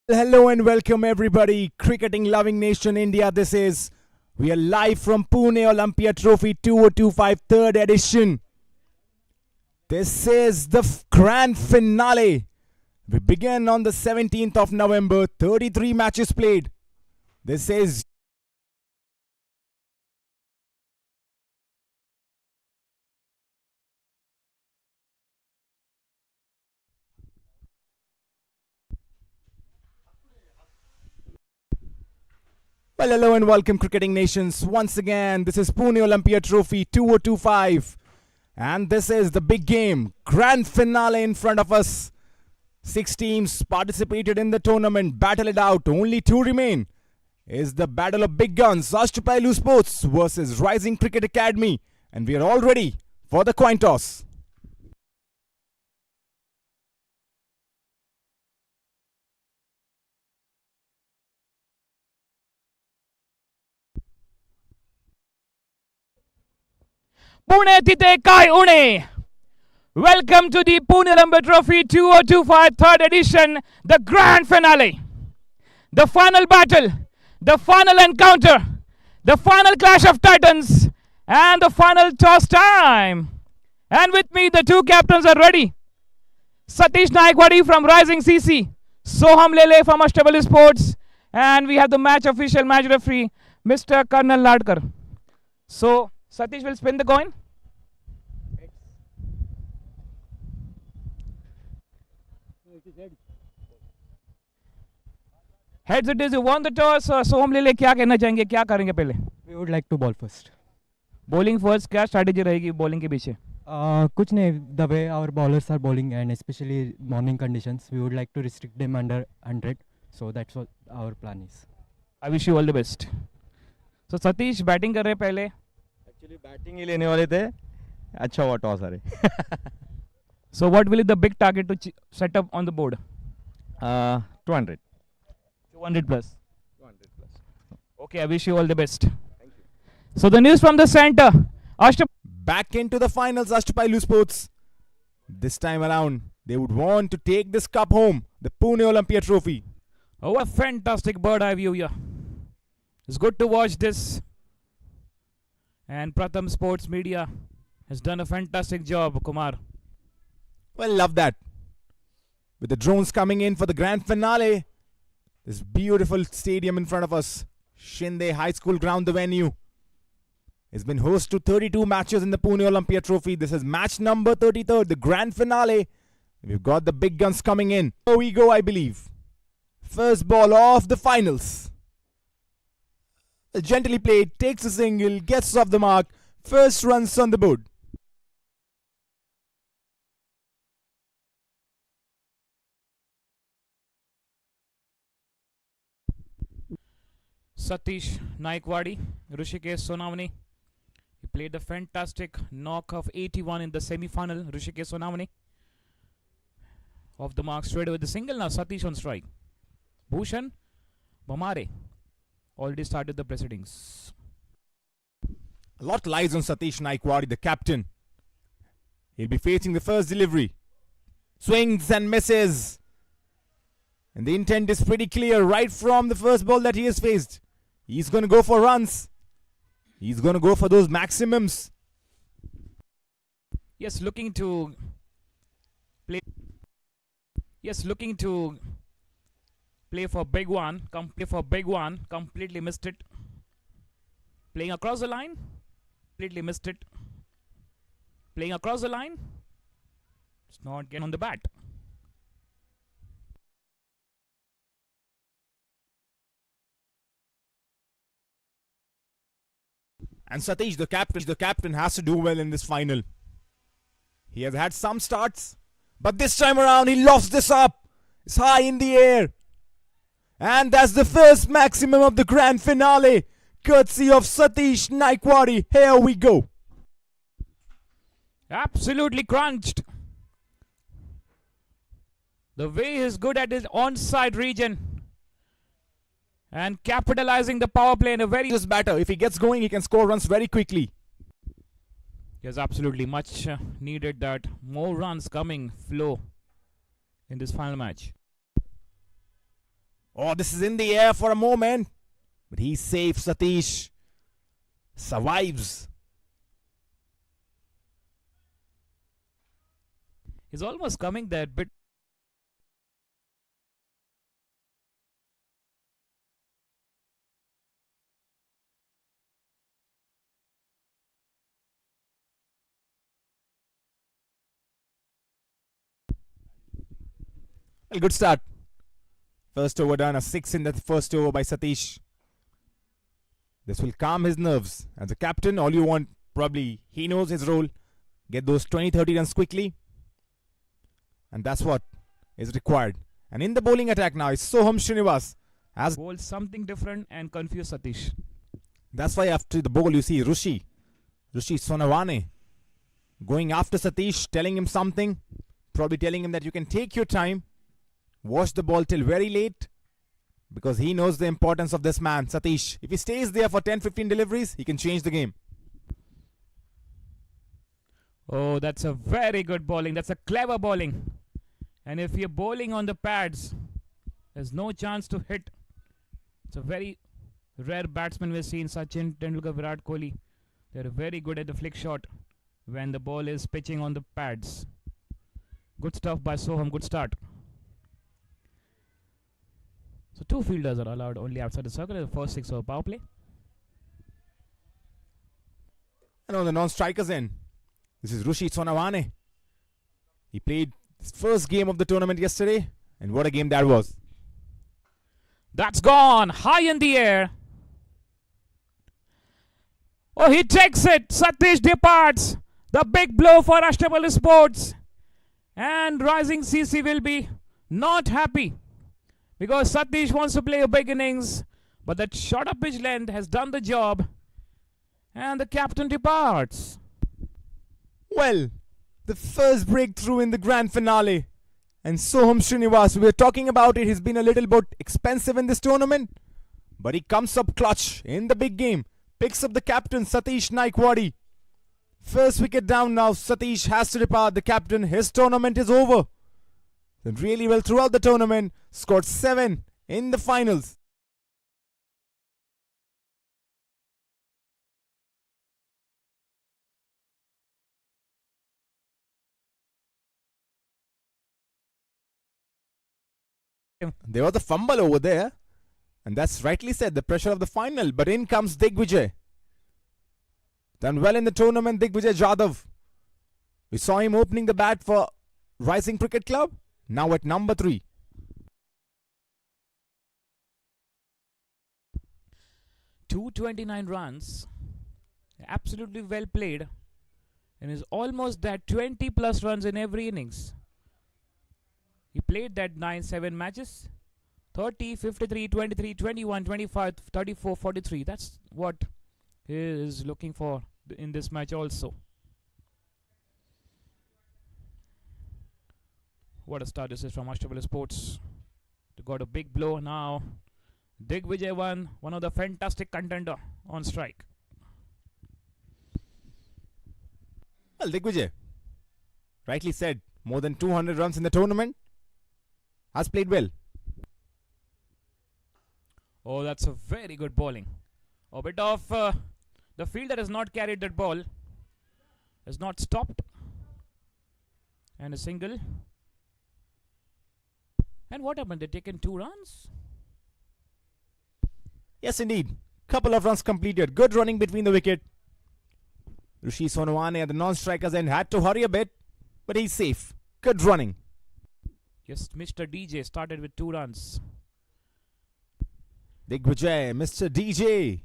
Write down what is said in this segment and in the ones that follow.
Hello and welcome everybody, cricketing loving nation India. We are live from Pune Olympia Trophy 2025 third edition. This is the grand finale. We begin on the 17th of November, 33 matches played. This is Well, hello and welcome, cricketing nations. Once again, this is Pune Olympia Trophy 2025. And this is the big game, grand finale in front of us. 6 teams participated in the tournament, battle it out. Only 2 remain. Is the battle of big guns, Ashtpailu Sports versus Rising Cricket Academy. And we are all ready for the coin toss. Pune Tite Kai Une. Welcome to the Pune Olympia Trophy 2025 third edition, the grand finale. The final battle, the final encounter, the final clash of titans, and the final toss time. And with me, the 2 captains are ready. Satish Naikwadi from Rising CC, Soham Lele from Ashtpailu Sports, and we have the match official, match referee, Mr. Karnal Ladkar. So, Satish will spin the coin. Heads it is, you won the toss. सोहम ले क्या कहना चाहेंगे, क्या करेंगे पहले? We would like to bowl first. Bowling first, क्या strategy रहेगी bowling के पीछे? कुछ नहीं, the way our bowlers are bowling and especially morning conditions, we would like to restrict them under 100. So that's what our plan is. I wish you all the best. So Satish batting कर रहे हैं पहले. Actually batting ही लेने वाले थे. अच्छा हुआ toss हारे. So what will be the big target to set up on the board? 200. 200 plus. 200 plus. Okay, I wish you all the best. Thank you. So the news from the center. Back into the finals, Ashtpailu Sports. This time around, they would want to take this cup home, the Pune Olympia Trophy. Oh, a fantastic bird eye view here. It's good to watch this. And Pratham Sports Media has done a fantastic job, Kumar. Well, love that. With the drones coming in for the grand finale, this beautiful stadium in front of us, Shinde High School ground, the venue, has been host to 32 matches in the Pune Olympia Trophy. This is match number 33rd, the grand finale. We've got the big guns coming in. Here we go, I believe. First ball of the finals. Gently played, takes a single, gets off the mark. First runs on the board. Satish Naikwadi, Rishikesh Sonamani. He played a fantastic knock of 81 in the semi-final. Rishikesh Sonamani. Off the mark straight away the single. Now Satish on strike. Bhushan Bhamare already started the proceedings. A lot lies on Satish Naikwadi, the captain. He'll be facing the first delivery. Swings and misses. And the intent is pretty clear right from the first ball that he has faced. He's going to go for runs. He's going to go for those maximums. Yes, looking to play. Yes, looking to play for big one. Completely missed it. Playing across the line. Completely missed it. Playing across the line. It's not getting on the bat. And Satish, the captain, has to do well in this final. He has had some starts, but this time around he lofts this up. It's high in the air. And that's the first maximum of the grand finale, courtesy of Satish Naikwadi. Here we go. Absolutely crunched. The way he's good at his onside region. And capitalizing the power play in a very This batter, if he gets going, he can score runs very quickly. Yes, absolutely much needed that more runs coming flow in this final match. Oh, this is in the air for a moment. But he's safe. Satish survives. He's almost coming there, but Well, good start. First over done, a 6 in the first over by Satish. This will calm his nerves. As a captain, all you want, probably, he knows his role. Get those 20-30 runs quickly. And that's what is required. And in the bowling attack now is Soham Srinivas. As bowl something different and confuse Satish. that's why after the bowl you see Rishi Sonawane going after Satish, telling him something. Probably telling him that you can take your time. Watch the ball till very late. Because he knows the importance of this man, Satish. If he stays there for 10-15 deliveries, he can change the game. Oh, that's a very good bowling. That's a clever bowling. And if you're bowling on the pads, there's no chance to hit. It's a very rare batsman we've seen, Sachin Tendulkar, Virat Kohli. They're very good at the flick shot when the ball is pitching on the pads. Good stuff by Soham. Good start. So 2 fielders are allowed only outside the circle in the first 6 over power play. And on the non-strikers end, this is Rishi Sonawane. He played his first game of the tournament yesterday. And what a game that was. That's gone high in the air. Oh, he takes it. Satish departs. The big blow for Ashtpailu Sports. And Rising CC will be not happy. Because Satish wants to play a big innings. But that shorter pitch length has done the job. And the captain departs. Well, the first breakthrough in the grand finale. And Soham Srinivas, we were talking about it. He's been a little bit expensive in this tournament. But he comes up clutch in the big game. Picks up the captain, Satish Naikwadi. First wicket down now. Satish has to depart. The captain, his tournament is over. Did really well throughout the tournament. Scored 7 in the finals. There was a fumble over there. And that's rightly said, the pressure of the final. But in comes Digvijay. Done well in the tournament, Digvijay Jadhav. We saw him opening the bat for Rising Cricket Club. Now at number 3. .229 runs. Absolutely well played. And is almost that 20 plus runs in every innings. He played that 9-7 matches. 30, 53, 23, 21, 25, 34, 43. That's what he is looking for in this match also. What a start this is from Ashtpailu Sports. They got a big blow now. Digvijay one of the fantastic contender on strike. Well, Digvijay, rightly said, more than 200 runs in the tournament. Has played well. Oh, that's a very good bowling. A bit of the fielder has not carried that ball. Has not stopped. And a single. And what happened? They taken 2 runs? Yes, indeed. Couple of runs completed. Good running between the wicket. Rishi Sonawane at the non-strikers end had to hurry a bit. But he's safe. Good running. Yes, Mr. DJ started with 2 runs. Digvijay, Mr. DJ.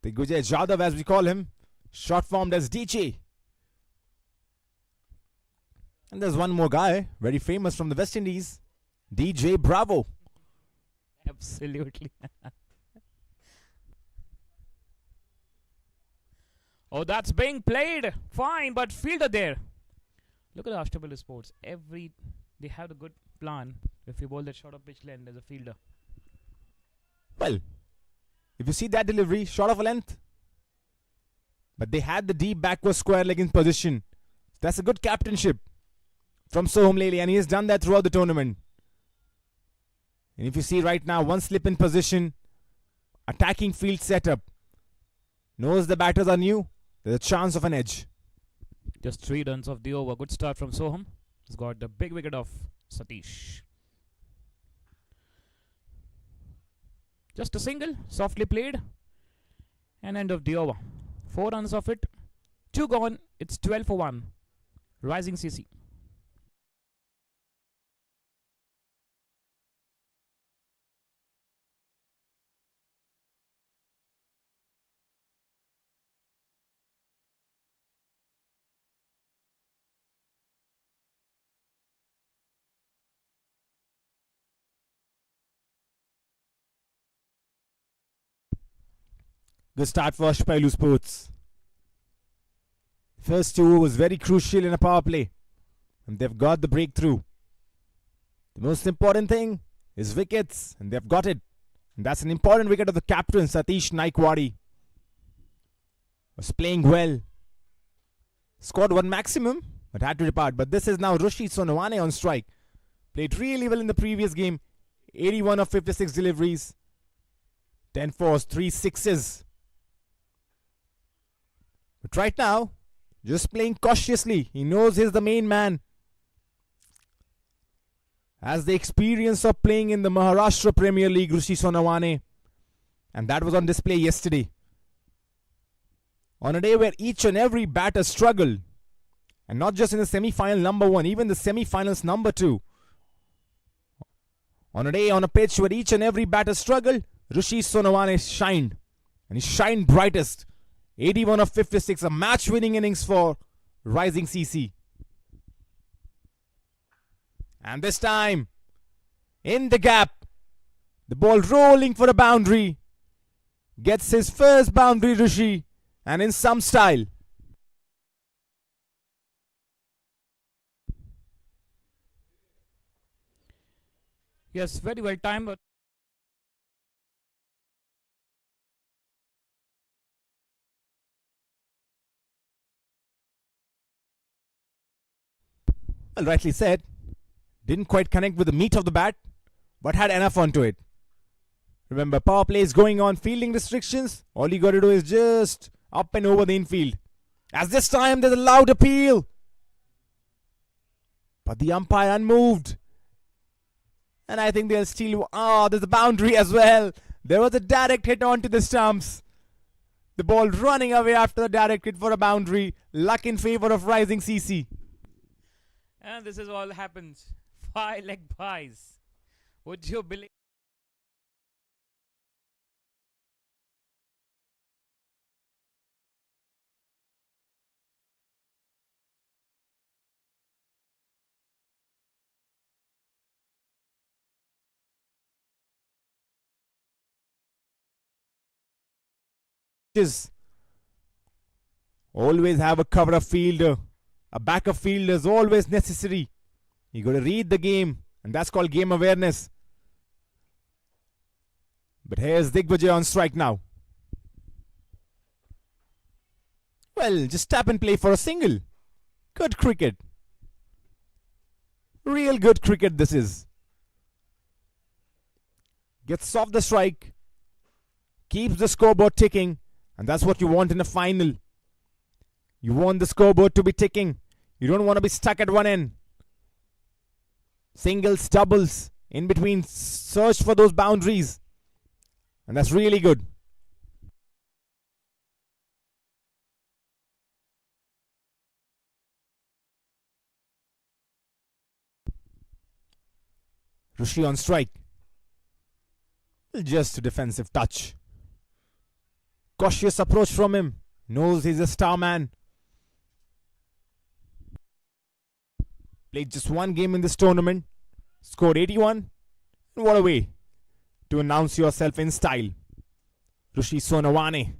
Digvijay Jadhav as we call him. Short formed as DJ. And there's one more guy, very famous from the West Indies. DJ Bravo. Absolutely. Oh, that's being played. Fine, but fielder there. Look at the Ashtpailu Sports. They have a good plan. If you bowl that short of pitch length as a fielder. Well, if you see that delivery, short of a length. But they had the deep backward square leg in position. That's a good captainship from Soham Lele, and he has done that throughout the tournament. And if you see right now, one slip in position, attacking field setup. Knows the batters are new. There's a chance of an edge. Just 3 runs of the over. Good start from Soham. He's got the big wicket of Satish. Just a single, softly played. And end of the over. 4 runs of it. 2 gone. It's 12 for 1. Rising CC. Good start for Ashtpailu Sports. First 2 was very crucial in a power play. And they've got the breakthrough. The most important thing is wickets. And they've got it. And that's an important wicket of the captain, Satish Naikwadi. Was playing well. Scored 1 maximum, but had to depart. But this is now Rishi Sonawane on strike. Played really well in the previous game. 81 of 56 deliveries. 10 fours, 3 sixes. But right now, just playing cautiously. He knows he's the main man. Has the experience of playing in the Maharashtra Premier League, Rishi Sonawane. And that was on display yesterday. On a day where each and every batter struggled. And not just in the semi-final number 1, even the semi-finals number 2. On a day on a pitch where each and every batter struggled, Rishi Sonawane shined. And he shined brightest. 81 of 56, a match-winning innings for Rising CC. And this time, in the gap, the ball rolling for a boundary. Gets his first boundary, Rishi, and in some style. Yes, very well timed. But well, rightly said. Didn't quite connect with the meat of the bat, but had enough onto it. Remember, power play is going on, fielding restrictions. All you got to do is just up and over the infield. As this time, there's a loud appeal. But the umpire unmoved. And I think they'll still... there's a boundary as well. There was a direct hit onto the stumps. The ball running away after the direct hit for a boundary. Luck in favor of Rising CC. and this is all happens. 5 leg pies. Would you believe? Always have a cover of fielder. A backup fielder is always necessary. You got to read the game, and that's called game awareness. But here's Digvijay on strike now. Well, just tap and play for a single. Good cricket. Real good cricket this is. Gets off the strike. Keeps the scoreboard ticking. And that's what you want in a final. You want the scoreboard to be ticking. You don't want to be stuck at one end. Singles, doubles, in between, search for those boundaries. And that's really good. Rishi on strike. Just a defensive touch. Cautious approach from him. Knows he's a star man. Played just one game in this tournament. Scored 81. And what a way to announce yourself in style. Rishi Sonawane.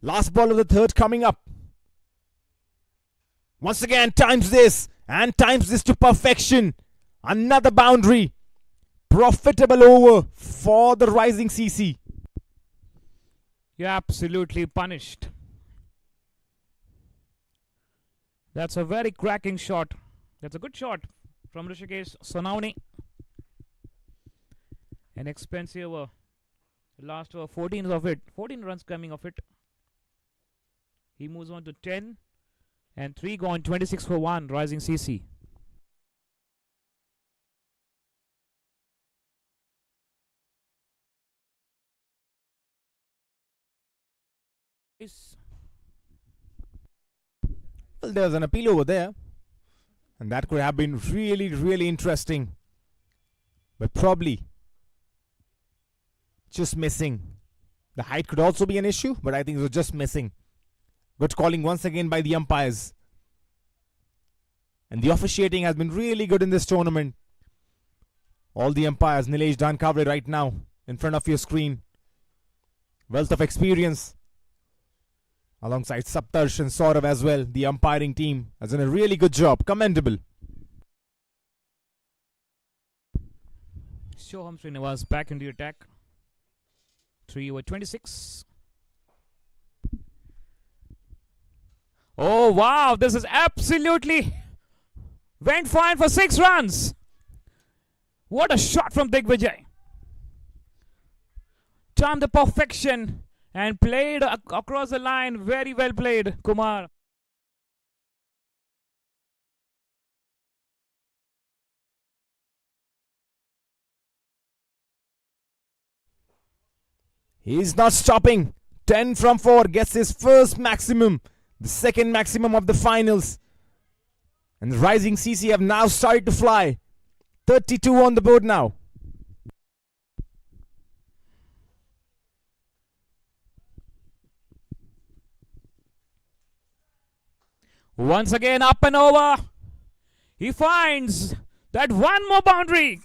Last ball of the third coming up. Once again, times this and times this to perfection. Another boundary. profitable over for the rising CC. You're absolutely punished. That's a very cracking shot. That's a good shot from Rishikesh Sonauni. An expensive over. Last over 14 of it. 14 runs coming of it. He moves on to 10. And 3 gone, 26 for 1, rising CC. Well, there's an appeal over there. And that could have been really, really interesting. But probably just missing. The height could also be an issue, but I think it was just missing. Good calling once again by the umpires. And the officiating has been really good in this tournament. All the umpires, Nilesh Dankavre right now in front of your screen. Wealth of experience. Alongside Saptarsh and Saurav as well. The umpiring team has done a really good job. Commendable. Shoham Srinivas back into the attack. 3 over 26. Oh wow, this is absolutely went fine for 6 runs. What a shot from Digvijay. Timed the perfection and played across the line. Very well played, Kumar. He's not stopping. 10 from 4 gets his first maximum. The second maximum of the finals. And the rising CC have now started to fly. 32 on the board now. Once again up and over. He finds that one more boundary.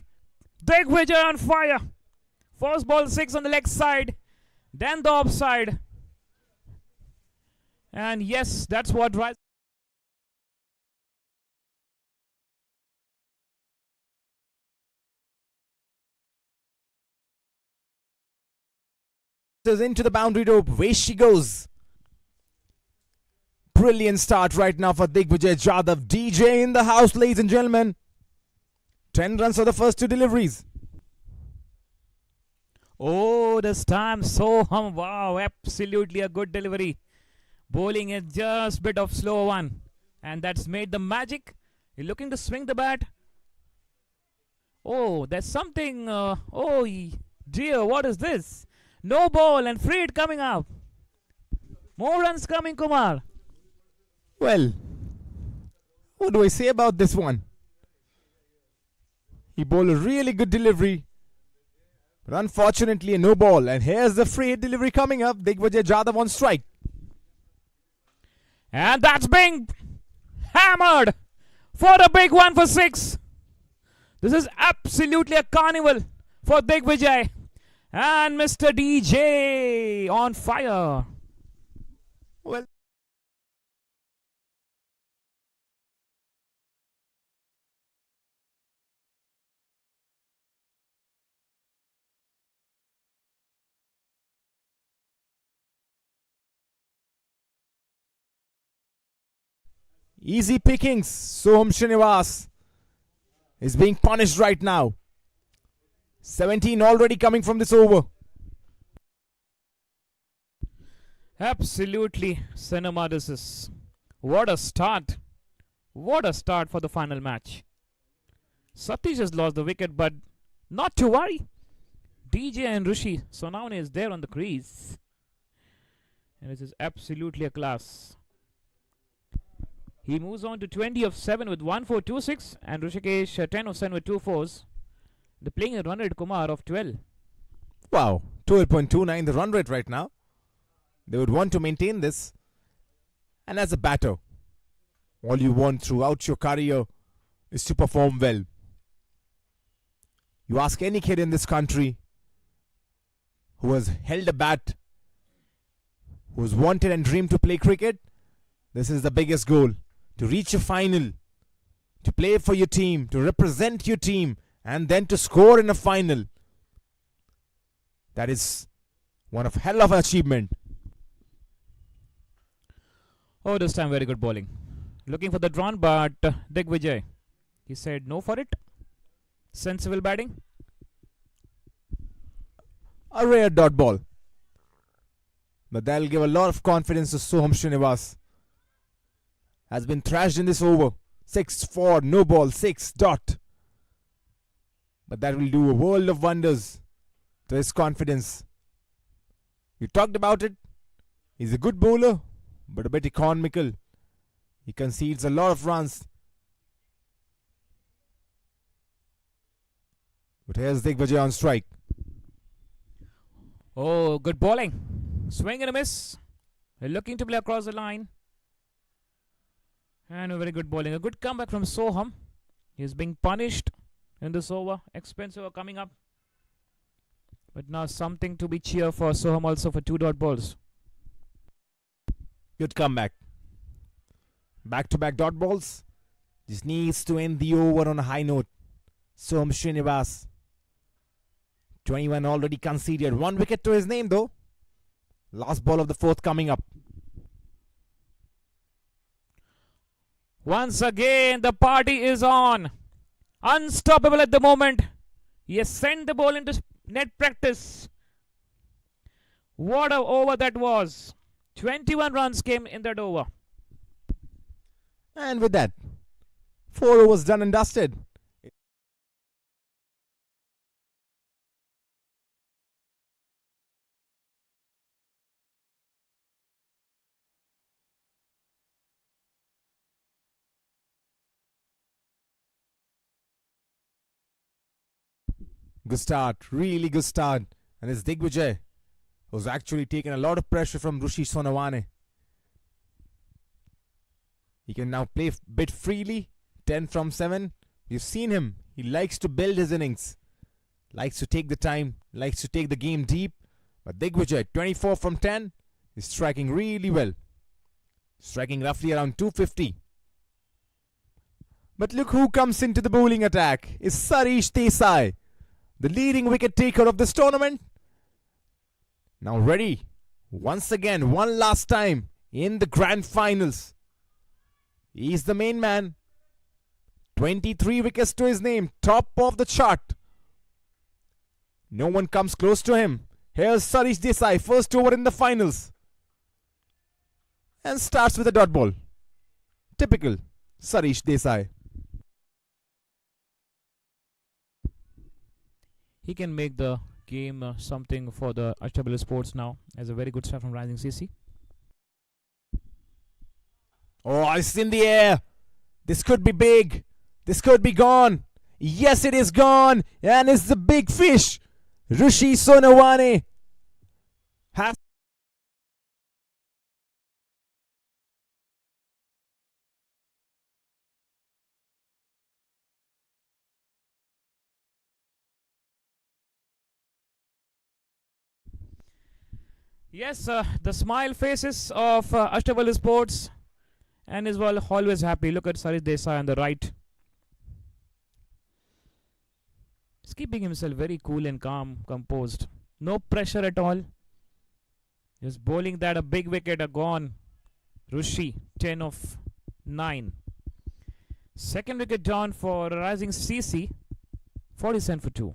Digvijay on fire. First ball 6 on the leg side. Then the offside. And yes, that's what right. Into the boundary rope. Away she goes. Brilliant start right now for Digvijay Jadhav. DJ in the house, ladies and gentlemen. 10 runs for the first 2 deliveries. Oh, this time Soham. Wow, absolutely a good delivery. Bowling is just a bit of slow one. And that's made the magic. You're looking to swing the bat. Oh, there's something. Oh, dear, what is this? No ball and free hit coming up. More runs coming, Kumar. Well, what do I say about this one? He bowled a really good delivery. But unfortunately, a no ball. And here's the free hit delivery coming up. Digvijay Jadhav on strike. And that's being hammered for the big one for 6. This is absolutely a carnival for Digvijay. And Mr. DJ on fire. Well, easy pickings. Soham Srinivas is being punished right now. 17 already coming from this over. Absolutely cinema this is. What a start. What a start for the final match. Satish has lost the wicket, but not to worry. DJ and Rishi Sonauni is there on the crease. And this is absolutely a class. He moves on to 20 of 7 with 1-4-2-6 and Rishikesh 10 of 7 with 2 fours. They're playing a run rate, Kumar, of 12. Wow, 12.29 the run rate right now. They would want to maintain this. And as a batter, all you want throughout your career is to perform well. You ask any kid in this country who has held a bat, who has wanted and dreamed to play cricket, this is the biggest goal. To reach a final, to play for your team, to represent your team, and then to score in a final. That is one of hell of an achievement. Oh, this time very good bowling. Looking for the drawn, but Digvijay, he said no for it. Sensible batting. A rare dot ball. But that'll give a lot of confidence to Soham Srinivas. Has been thrashed in this over. 6-4, no ball, 6 dot. But that will do a world of wonders to his confidence. We talked about it. He's a good bowler, but a bit economical. He concedes a lot of runs. But here's Digvijay on strike. Oh, good bowling. Swing and a miss. They're looking to play across the line. And a very good bowling. A good comeback from Soham. He's being punished in this over. Expensive over coming up. But now something to be cheered for Soham also for 2 dot balls. Good comeback. Back-to-back dot balls. Just needs to end the over on a high note. Soham Srinivas. 21 already conceded. 1 wicket to his name though. Last ball of the 4th coming up. Once again, the party is on. Unstoppable at the moment. He has sent the ball into net practice. What a over that was. 21 runs came in that over. And with that, 4 overs done and dusted. Good start, really good start. And it's Digvijay, who's actually taken a lot of pressure from Rishi Sonawane. He can now play a bit freely. 10 from 7. You've seen him. He likes to build his innings. Likes to take the time. Likes to take the game deep. But Digvijay, 24 from 10, is striking really well. Striking roughly around 250. But look who comes into the bowling attack. It's Sarish Desai, the leading wicket taker of this tournament. Now ready, once again, one last time in the grand finals. He's the main man. 23 wickets to his name, top of the chart. No one comes close to him. Here's Sarish Desai, first over in the finals. And starts with a dot ball. Typical Sarish Desai. He can make the game something for the Ashtpailu Sports now, as a very good start from Rising CC. Oh, it's in the air. This could be big. This could be gone. Yes, it is gone. And it's the big fish. Rishi Sonawane has. Yes, the smile faces of Ashtpailu Sports, and is well always happy. Look at Sarish Desai on the right. He's keeping himself very cool and calm, composed. No pressure at all. Just bowling that a big wicket, a gone. Rishi, 10 of 9. Second wicket down for Rising CC, 47 for 2.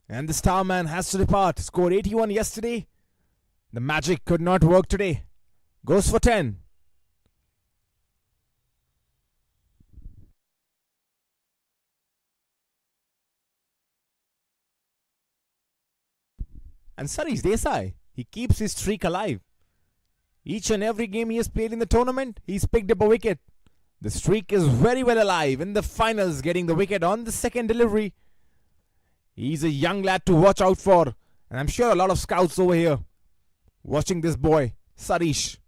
And the star man has to depart. Scored 81 yesterday. The magic could not work today. Goes for 10. And Sarish Desai, he keeps his streak alive. Each and every game he has played in the tournament, he's picked up a wicket. The streak is very well alive. In the finals, getting the wicket on the second delivery. He's a young lad to watch out for. And I'm sure a lot of scouts over here watching this boy, Sarish.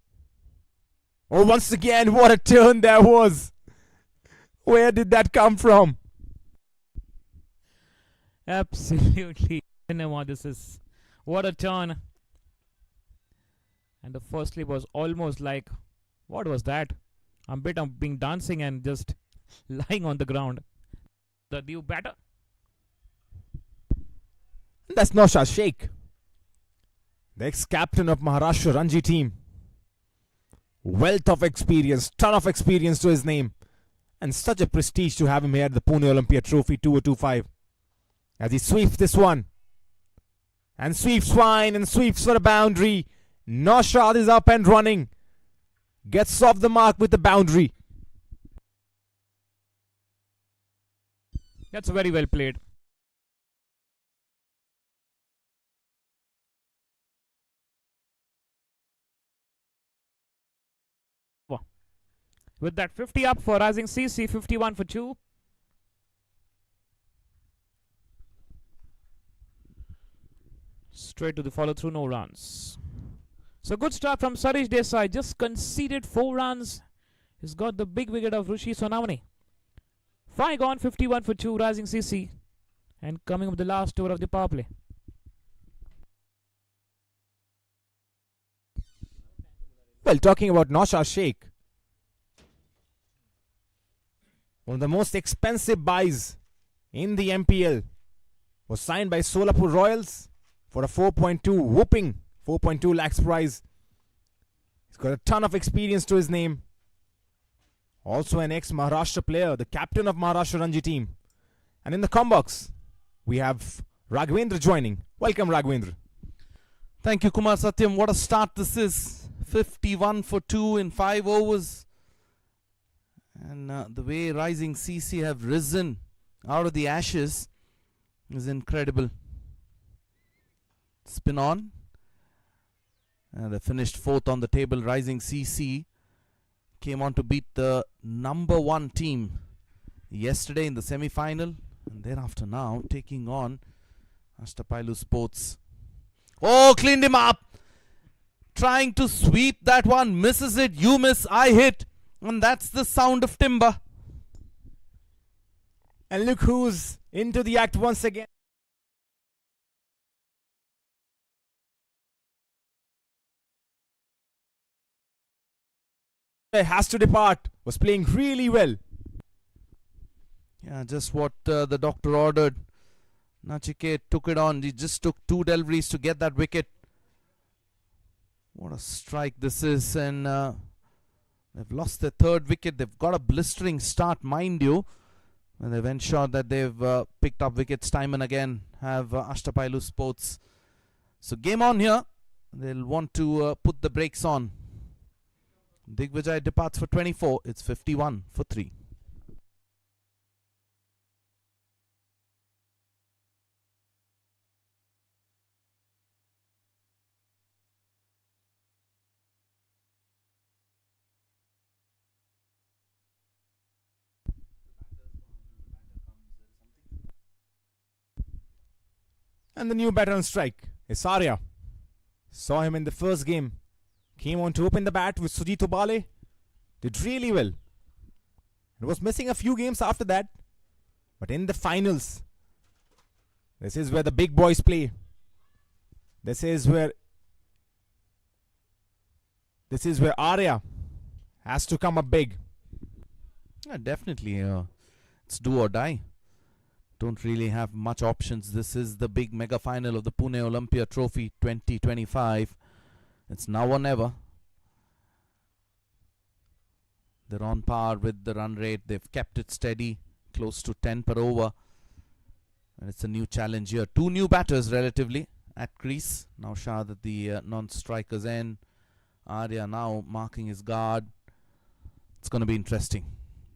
Oh, once again, what a turn there was. Where did that come from? Absolutely. Cinema, this is what a turn. And the first slip was almost like, what was that? I'm being dancing and just lying on the ground. The new batter. That's Naushad Sheikh, the ex-captain of Maharashtra Ranji team. Wealth of experience, ton of experience to his name. And such a prestige to have him here at the Pune Olympia Trophy 2025. As he sweeps this one. And sweeps wide and sweeps for a boundary. Naushad is up and running. Gets off the mark with the boundary. That's very well played. With that 50 up for Rising CC, 51 for 2. Straight to the follow through, no runs. So good start from Sarish Desai, just conceded 4 runs. He's got the big wicket of Rishi Sonamani. 5 gone, 51 for 2, Rising CC. And coming up the last over of the power play. Well, talking about Naushad Sheikh, one of the most expensive buys in the MPL, was signed by Solapur Royals for a 4.2 whooping 4.2 lakhs prize. He's got a ton of experience to his name. Also an ex-Maharashtra player, the captain of Maharashtra Ranji team. And in the combox, we have Raghavendra joining. Welcome, Raghavendra. Thank you, Kumar Satyam. What a start this is. 51 for 2 in 5 overs. And the way Rising CC have risen out of the ashes is incredible. Spin on. They finished 4th on the table. Rising CC came on to beat the number 1 team yesterday in the semi-final. And thereafter now taking on Ashtpailu Sports. Oh, cleaned him up. Trying to sweep that one. Misses it. You miss. I hit. And that's the sound of timber. And look who's into the act once again. Has to depart. Was playing really well. Yeah, just what the doctor ordered. Nachiket took it on. He just took 2 deliveries to get that wicket. What a strike this is. And they've lost their 3rd wicket. They've got a blistering start, mind you. And they've ensured that they've picked up wickets time and again. Have Ashtapailu Sports. So game on here. They'll want to put the brakes on. Digvijay departs for 24. It's 51 for 3. And the new batter on strike is Arya. Saw him in the first game. Came on to open the bat with Sujit Obale. Did really well. And was missing a few games after that. But in the finals, this is where the big boys play. This is where Arya has to come up big. Yeah, definitely. It's do or die. Don't really have much options. This is the big mega final of the Pune Olympia Trophy 2025. It's now or never. They're on par with the run rate. They've kept it steady, close to 10 per over. And it's a new challenge here. 2 new batters relatively at crease. Now Shahad at the non-strikers end. Arya now marking his guard. It's going to be interesting.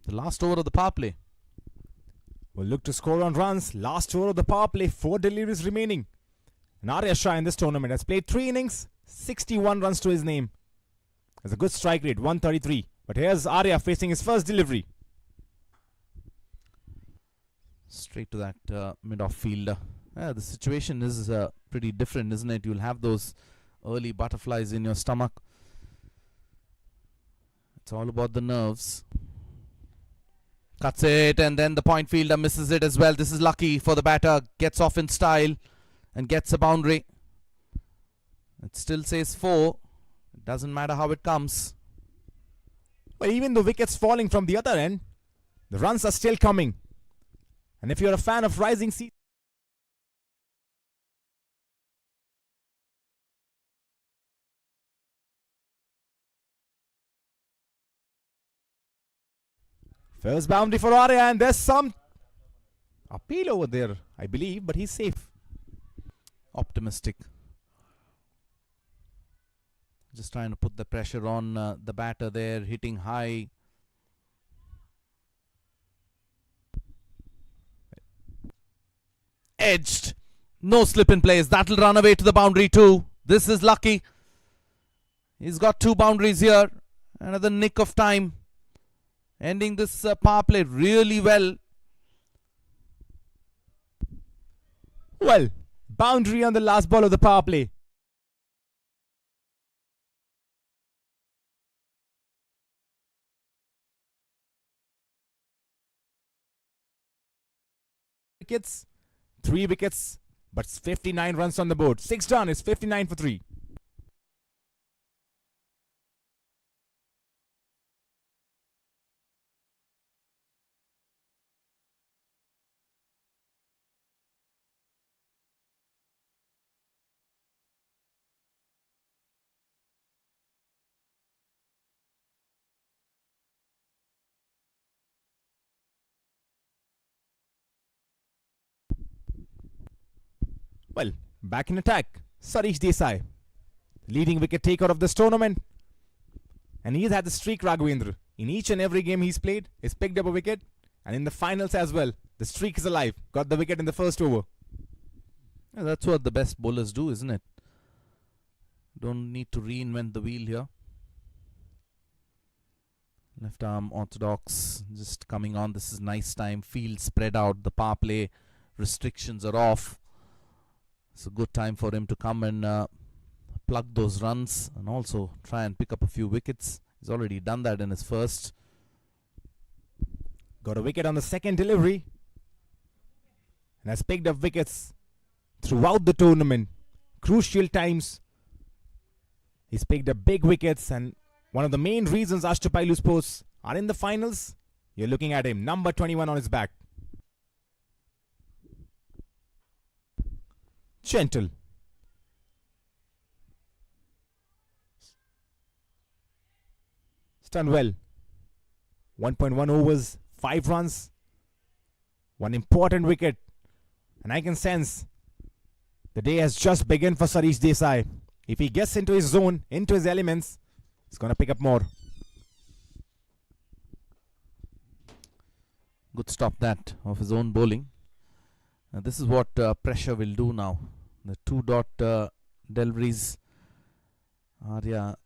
The last over of the power play. Will look to score on runs. Last over of the power play. 4 deliveries remaining. And Arya Shah in this tournament has played 3 innings. 61 runs to his name. Has a good strike rate. 133. But here's Arya facing his first delivery. Straight to that mid-off fielder. The situation is pretty different, isn't it? You'll have those early butterflies in your stomach. It's all about the nerves. Cuts it, and then the point fielder misses it as well. This is lucky for the batter. Gets off in style and gets a boundary. It still says 4. It doesn't matter how it comes. Well, even though wickets falling from the other end, the runs are still coming. And if you're a fan of rising CC, first boundary for Arya, and there's some appeal over there, I believe, but he's safe. Optimistic. Just trying to put the pressure on the batter there, hitting high. Edged. No slip in place. That'll run away to the boundary too. This is lucky. He's got 2 boundaries here. Another nick of time. Ending this power play really well. Well, boundary on the last ball of the power play. Wickets, 3 wickets, but 59 runs on the board. 6 done is 59 for 3. Well, back in attack, Sarish Desai, leading wicket taker of this tournament. And he's had the streak, Raghavendra. In each and every game he's played, he's picked up a wicket. And in the finals as well, the streak is alive. Got the wicket in the first over. Yeah, that's what the best bowlers do, isn't it? Don't need to reinvent the wheel here. Left arm orthodox, just coming on. This is nice time. Field spread out. The power play restrictions are off. It's a good time for him to come and plug those runs and also try and pick up a few wickets. He's already done that in his first. Got a wicket on the second delivery. And has picked up wickets throughout the tournament. Crucial times. He's picked up big wickets, and one of the main reasons Ashtpailu Sports are in the finals, you're looking at him, number 21 on his back. Gentle. Done well. 1.1 overs, 5 runs, 1 important wicket. And I can sense the day has just begun for Sarish Desai. If he gets into his zone, into his elements, he's going to pick up more. Good stop that of his own bowling. This is what pressure will do now. The 2-dot deliveries. Arya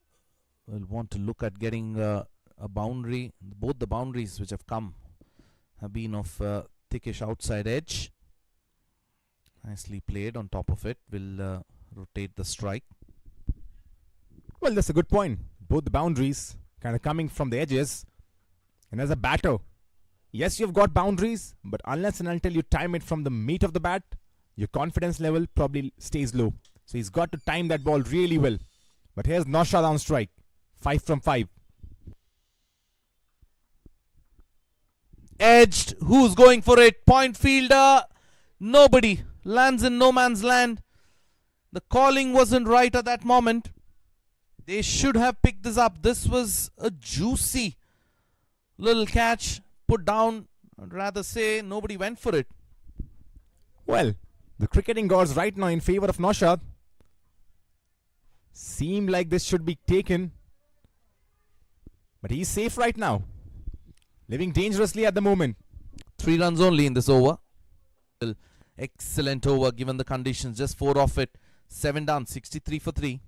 will want to look at getting a boundary. Both the boundaries which have come have been of thickish outside edge. Nicely played on top of it. Will rotate the strike. Well, that's a good point. Both the boundaries kind of coming from the edges. And as a batter, yes, you've got boundaries, but unless and until you time it from the meat of the bat, your confidence level probably stays low. So he's got to time that ball really well. But here's Naushad on strike. 5 from 5. Edged. Who's going for it? Point fielder. Nobody. Lands in no man's land. The calling wasn't right at that moment. They should have picked this up. This was a juicy little catch. Put down. I'd rather say nobody went for it. Well, the cricketing gods right now in favor of Naushad. Seem like this should be taken. But he's safe right now. Living dangerously at the moment. 3 runs only in this over. Excellent over given the conditions. Just 4 off it. 7 down. 63 for 3.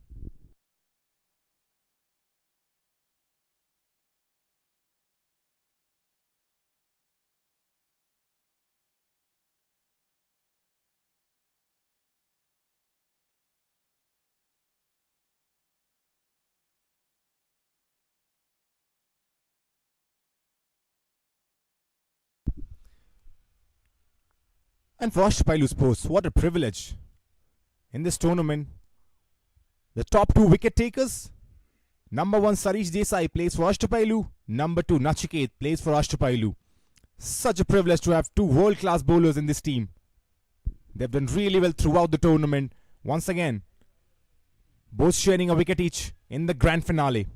And for Ashtpailu Sports, what a privilege. In this tournament, the top 2 wicket takers. Number 1 Sarish Desai plays for Ashtpailu. Number 2 Nachiket plays for Ashtpailu. Such a privilege to have two world-class bowlers in this team. They've done really well throughout the tournament. Once again, both sharing a wicket each in the grand finale.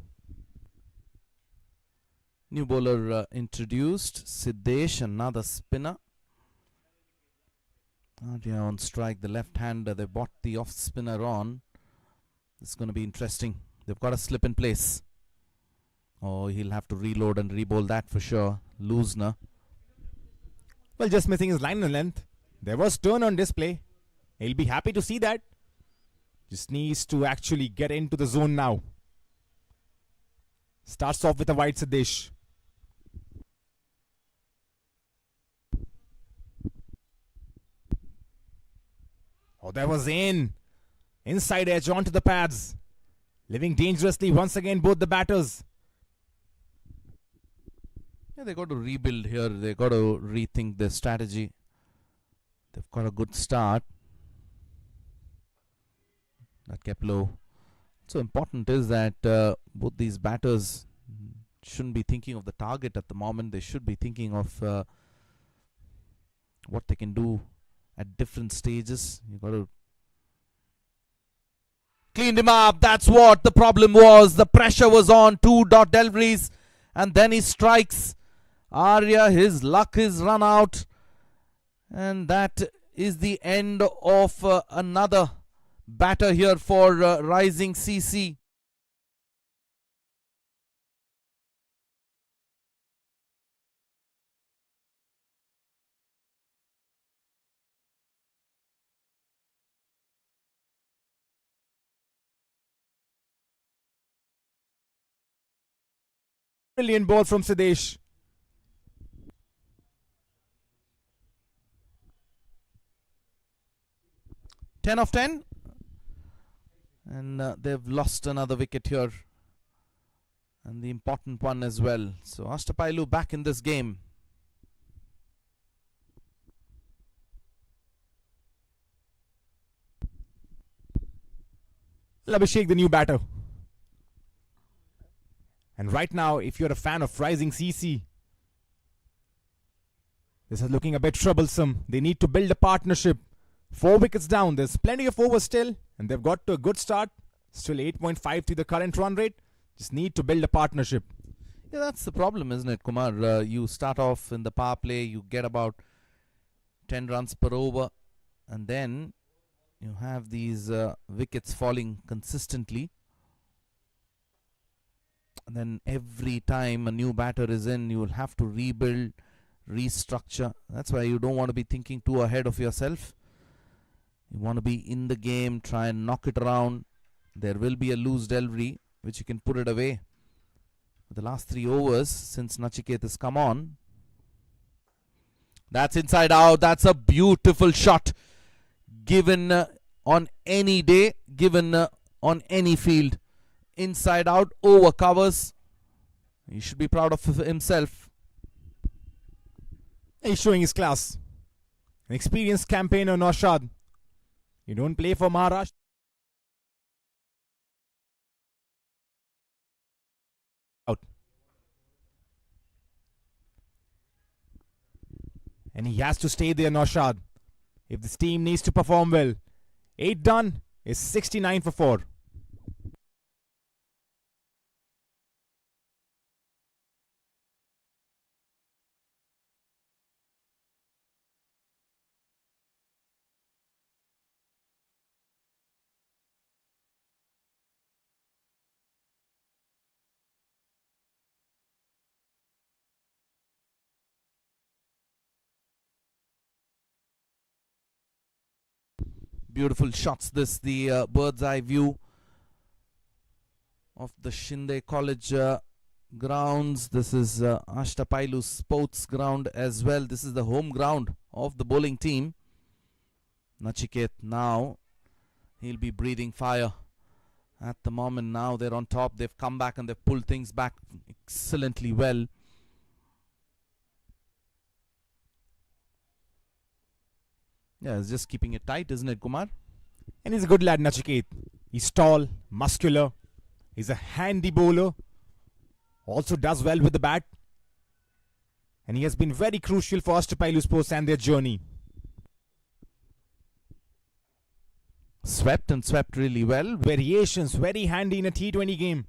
New bowler introduced. Siddesh, another spinner. Arya on strike, the left-hander. They bought the off-spinner on. This is going to be interesting. They've got a slip in place. Oh, he'll have to reload and re-bowl that for sure. Loosner. Well, just missing his line and length. There was turn on display. He'll be happy to see that. Just needs to actually get into the zone now. Starts off with a wide Siddesh. Oh, that was in. Inside edge onto the pads. Living dangerously once again both the batters. Yeah, they got to rebuild here. They got to rethink their strategy. They've got a good start. That kept low. So important is that both these batters shouldn't be thinking of the target at the moment. They should be thinking of what they can do at different stages. You got to clean him up. That's what the problem was. The pressure was on. Two dot deliveries, and then he strikes. Arya, his luck is run out, and that is the end of another batter here for Rising CC. Brilliant ball from Siddesh. Ten of 10, and they've lost another wicket here, and the important one as well. So Ashtpailu back in this game. Abhishek, the new batter. And right now, if you're a fan of Rising CC, this is looking a bit troublesome. They need to build a partnership. 4 wickets down. There's plenty of overs still, and they've got to a good start. Still 8.5 to the current run rate. Just need to build a partnership. Yeah, that's the problem, isn't it, Kumar? You start off in the power play, you get about 10 runs per over, and then you have these wickets falling consistently. And then every time a new batter is in, you will have to rebuild, restructure. That's why you don't want to be thinking too ahead of yourself. You want to be in the game, try and knock it around. There will be a loose delivery, which you can put it away. The last 3 overs since Nachiket has come on. That's inside out. That's a beautiful shot. Given on any day, given on any field. Inside out, over covers. He should be proud of himself. He's showing his class. An experienced campaigner, Naushad. You don't play for Maharashtra. Out. And he has to stay there, Naushad. If this team needs to perform well. 8 done is 69 for 4. Beautiful shots. This the bird's eye view of the Shinde College grounds. This is Ashtapailu Sports ground as well. This is the home ground of the bowling team. Nachiket now, he'll be breathing fire at the moment. Now they're on top. They've come back and they've pulled things back excellently well. Yeah, it's just keeping it tight, isn't it, Kumar? And he's a good lad, Nachiket. He's tall, muscular. He's a handy bowler. Also does well with the bat. and he has been very crucial for Ashtpailu Sports and their journey. Swept and swept really well. Variations, very handy in a T20 game.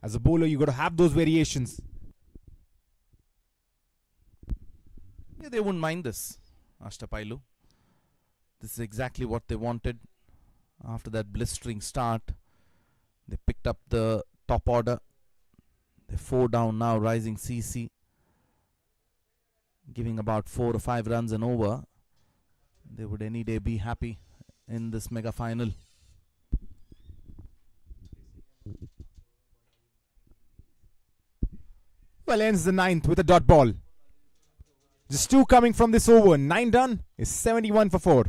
As a bowler, you got to have those variations. Yeah, they wouldn't mind this, Ashtapailu. This is exactly what they wanted. After that blistering start, they picked up the top order. They're 4 down now, rising CC, giving about 4 or 5 runs and over. They would any day be happy in this mega final. Well, ends the 9th with a dot ball. Just 2 coming from this over. 9 done is 71 for 4.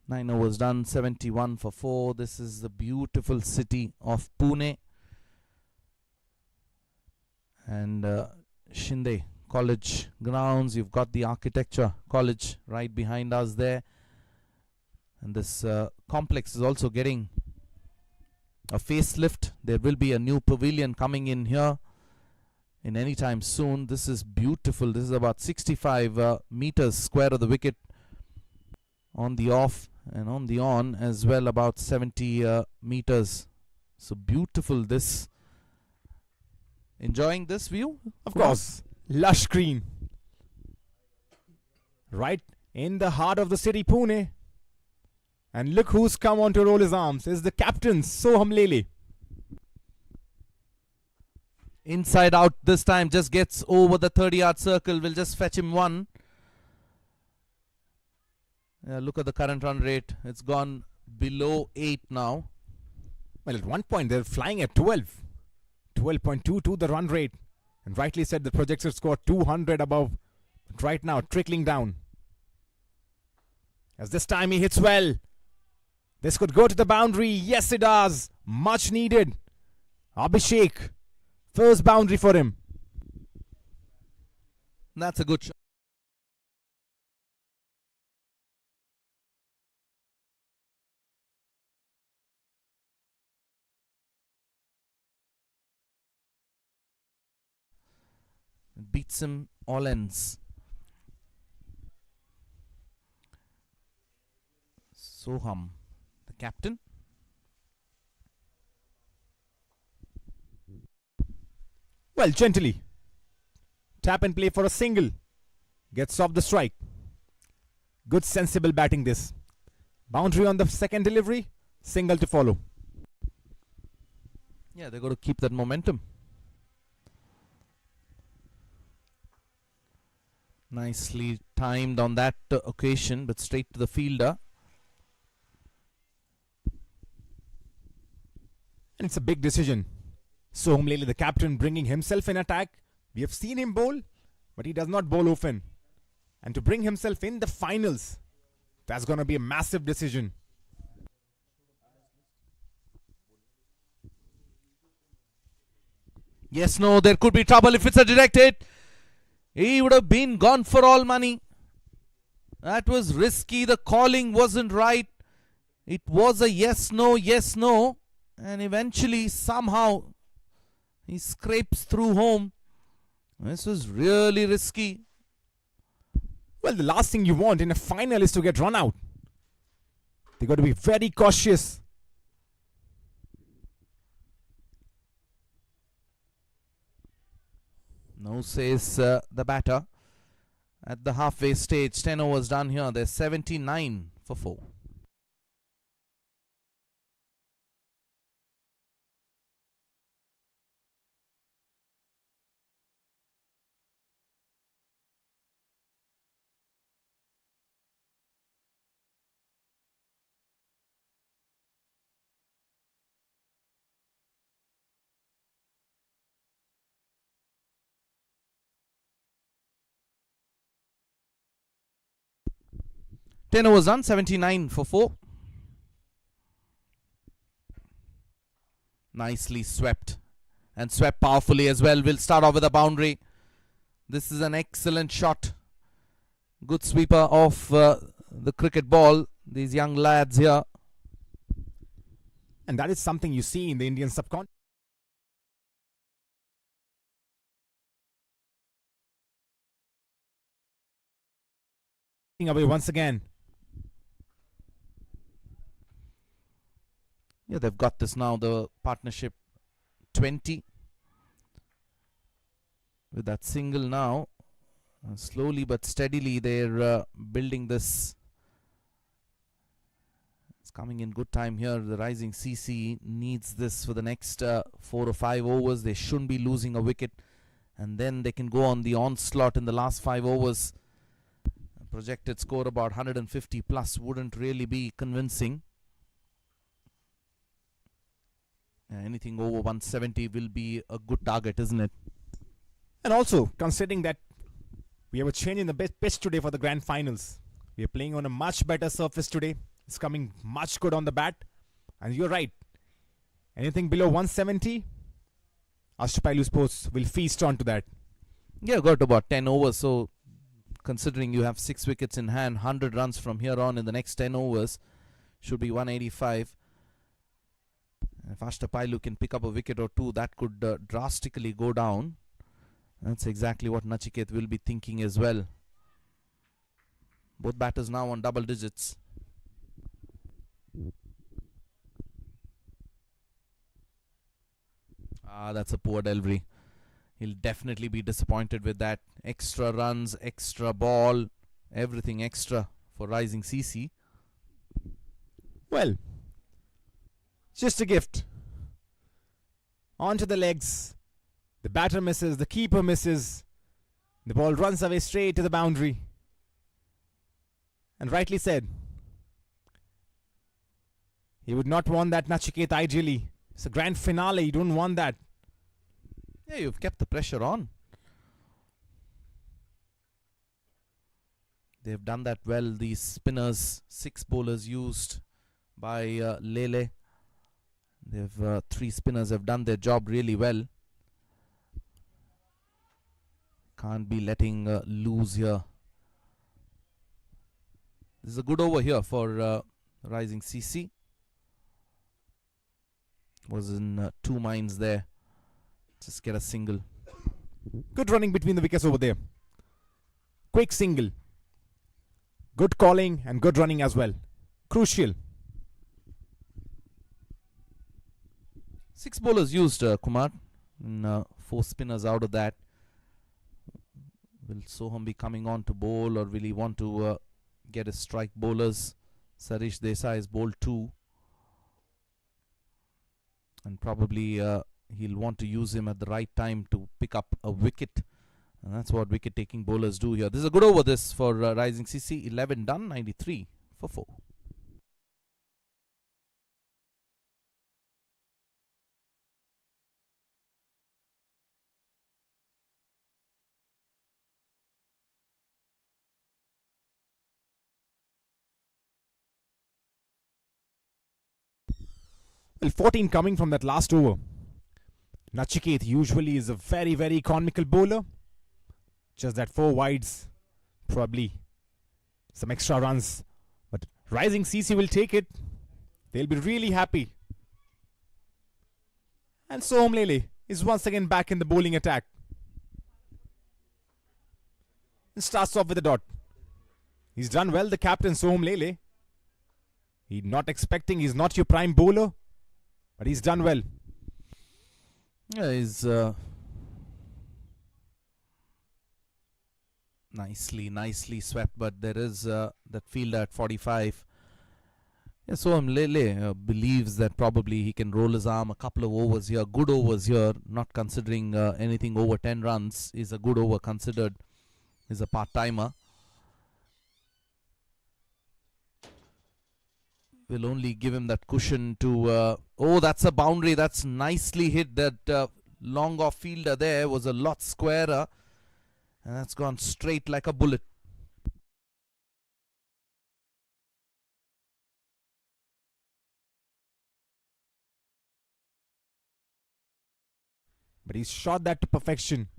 9 overs done, 71 for 4. This is the beautiful city of Pune. And Shinde College grounds. You've got the Architecture College right behind us there. And this complex is also getting a facelift. There will be a new pavilion coming in here in any time soon. This is beautiful. This is about 65 meters square of the wicket on the off, and on the on as well, about 70 meters. So beautiful this. Enjoying this view? Of course. Lush green. Right in the heart of the city, Pune. And look who's come on to roll his arms. Is the captain, Soham Lele. Inside out this time, just gets over the 30-yard circle. Will just fetch him 1. Look at the current run rate. It's gone below 8 now. Well, at one point they're flying at 12. 12.22 the run rate. And rightly said, the projected score 200 above. But right now, trickling down. As this time he hits well. This could go to the boundary. Yes, it does. Much needed. Abhishek. First boundary for him. That's a good shot. Beats him all ends. Soham, the captain. Well, gently. Tap and play for a single. Gets off the strike. Good sensible batting this. Boundary on the second delivery. Single to follow. Yeah, they've got to keep that momentum. Nicely timed on that occasion, but straight to the fielder. And it's a big decision. Soham Lele, the captain, bringing himself in attack. We have seen him bowl, but he does not bowl often. And to bring himself in the finals, that's going to be a massive decision. Yes, no, there could be trouble if it's a direct hit. He would have been gone for all money. That was risky. The calling wasn't right. It was a yes, no. And eventually, somehow, he scrapes through home. This was really risky. Well, the last thing you want in a final is to get run out. They got to be very cautious. No, says the batter. At the halfway stage, 10 overs done here. There's 79 for 4. Ten overs done, 79 for 4. Nicely swept. And swept powerfully as well. We'll start off with a boundary. This is an excellent shot. Good sweeper of the cricket ball. These young lads here. And that is something you see in the Indian subcontinent. Away once again. Yeah, they've got this now, the partnership 20. With that single now, slowly but steadily they're building this. It's coming in good time here. The rising CC needs this for the next 4 or 5 overs. They shouldn't be losing a wicket, and then they can go on the onslaught in the last 5 overs. A projected score about 150 plus wouldn't really be convincing. Anything over 170 will be a good target, isn't it? And also, considering that we have a change in the pitch today for the grand finals, we are playing on a much better surface today. It's coming much good on the bat. And you're right. Anything below 170, Ashtpailu Sports will feast on to that. Yeah, got about 10 overs. So, considering you have 6 wickets in hand, 100 runs from here on in the next 10 overs, should be 185. If Ashtapailu can pick up a wicket or two, that could drastically go down. That's exactly what Nachiket will be thinking as well. Both batters now on double digits. That's a poor delivery. He'll definitely be disappointed with that. Extra runs, extra ball, everything extra for rising CC. Well, just a gift. Onto the legs. The batter misses, the keeper misses. The ball runs away straight to the boundary. And rightly said. He would not want that, Nachiket, ideally. It's a grand finale, you don't want that. Yeah, you've kept the pressure on. They've done that well, these spinners. 6 bowlers used by Lele. They've 3 spinners have done their job really well. Can't be letting loose here. This is a good over here for rising CC. Was in 2 minds there. Just get a single. Good running between the wickets over there. Quick single. Good calling and good running as well. Crucial. 6 bowlers used, Kumar. And 4 spinners out of that. Will Soham be coming on to bowl, or will he want to get his strike bowlers? Sarish Desai is bowled 2. And probably he'll want to use him at the right time to pick up a wicket. And that's what wicket-taking bowlers do here. This is a good over this for rising CC. 11 done, 93 for 4. Well, 14 coming from that last over. Nachiket usually is a very, very economical bowler. Just that 4 wides, probably some extra runs. But rising CC will take it. They'll be really happy. And Soham Lele is once again back in the bowling attack. And starts off with a dot. He's done well, the captain Soham Lele. He's not expecting, he's not your prime bowler. But he's done well. Yeah, he's nicely swept, but there is that fielder at 45. Yeah, Soham Lele believes that probably he can roll his arm a couple of overs here, good overs here, not considering anything over 10 runs is a good over considered. Is a part-timer. Will only give him that cushion to... oh, that's a boundary. That's nicely hit. That long off fielder there was a lot squarer. And that's gone straight like a bullet. But he's shot that to perfection.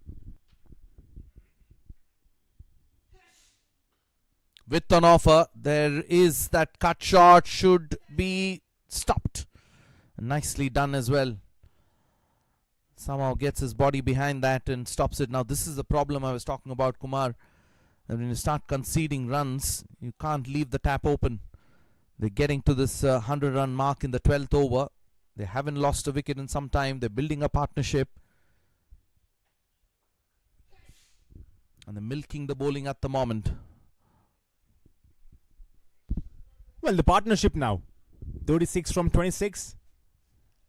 With an offer, there is that cut shot, should be stopped. Nicely done as well. Somehow gets his body behind that and stops it. Now this is the problem I was talking about, Kumar. And when you start conceding runs, you can't leave the tap open. They're getting to this 100-run mark in the 12th over. They haven't lost a wicket in some time. They're building a partnership. And they're milking the bowling at the moment. Well, the partnership now. 36 from 26.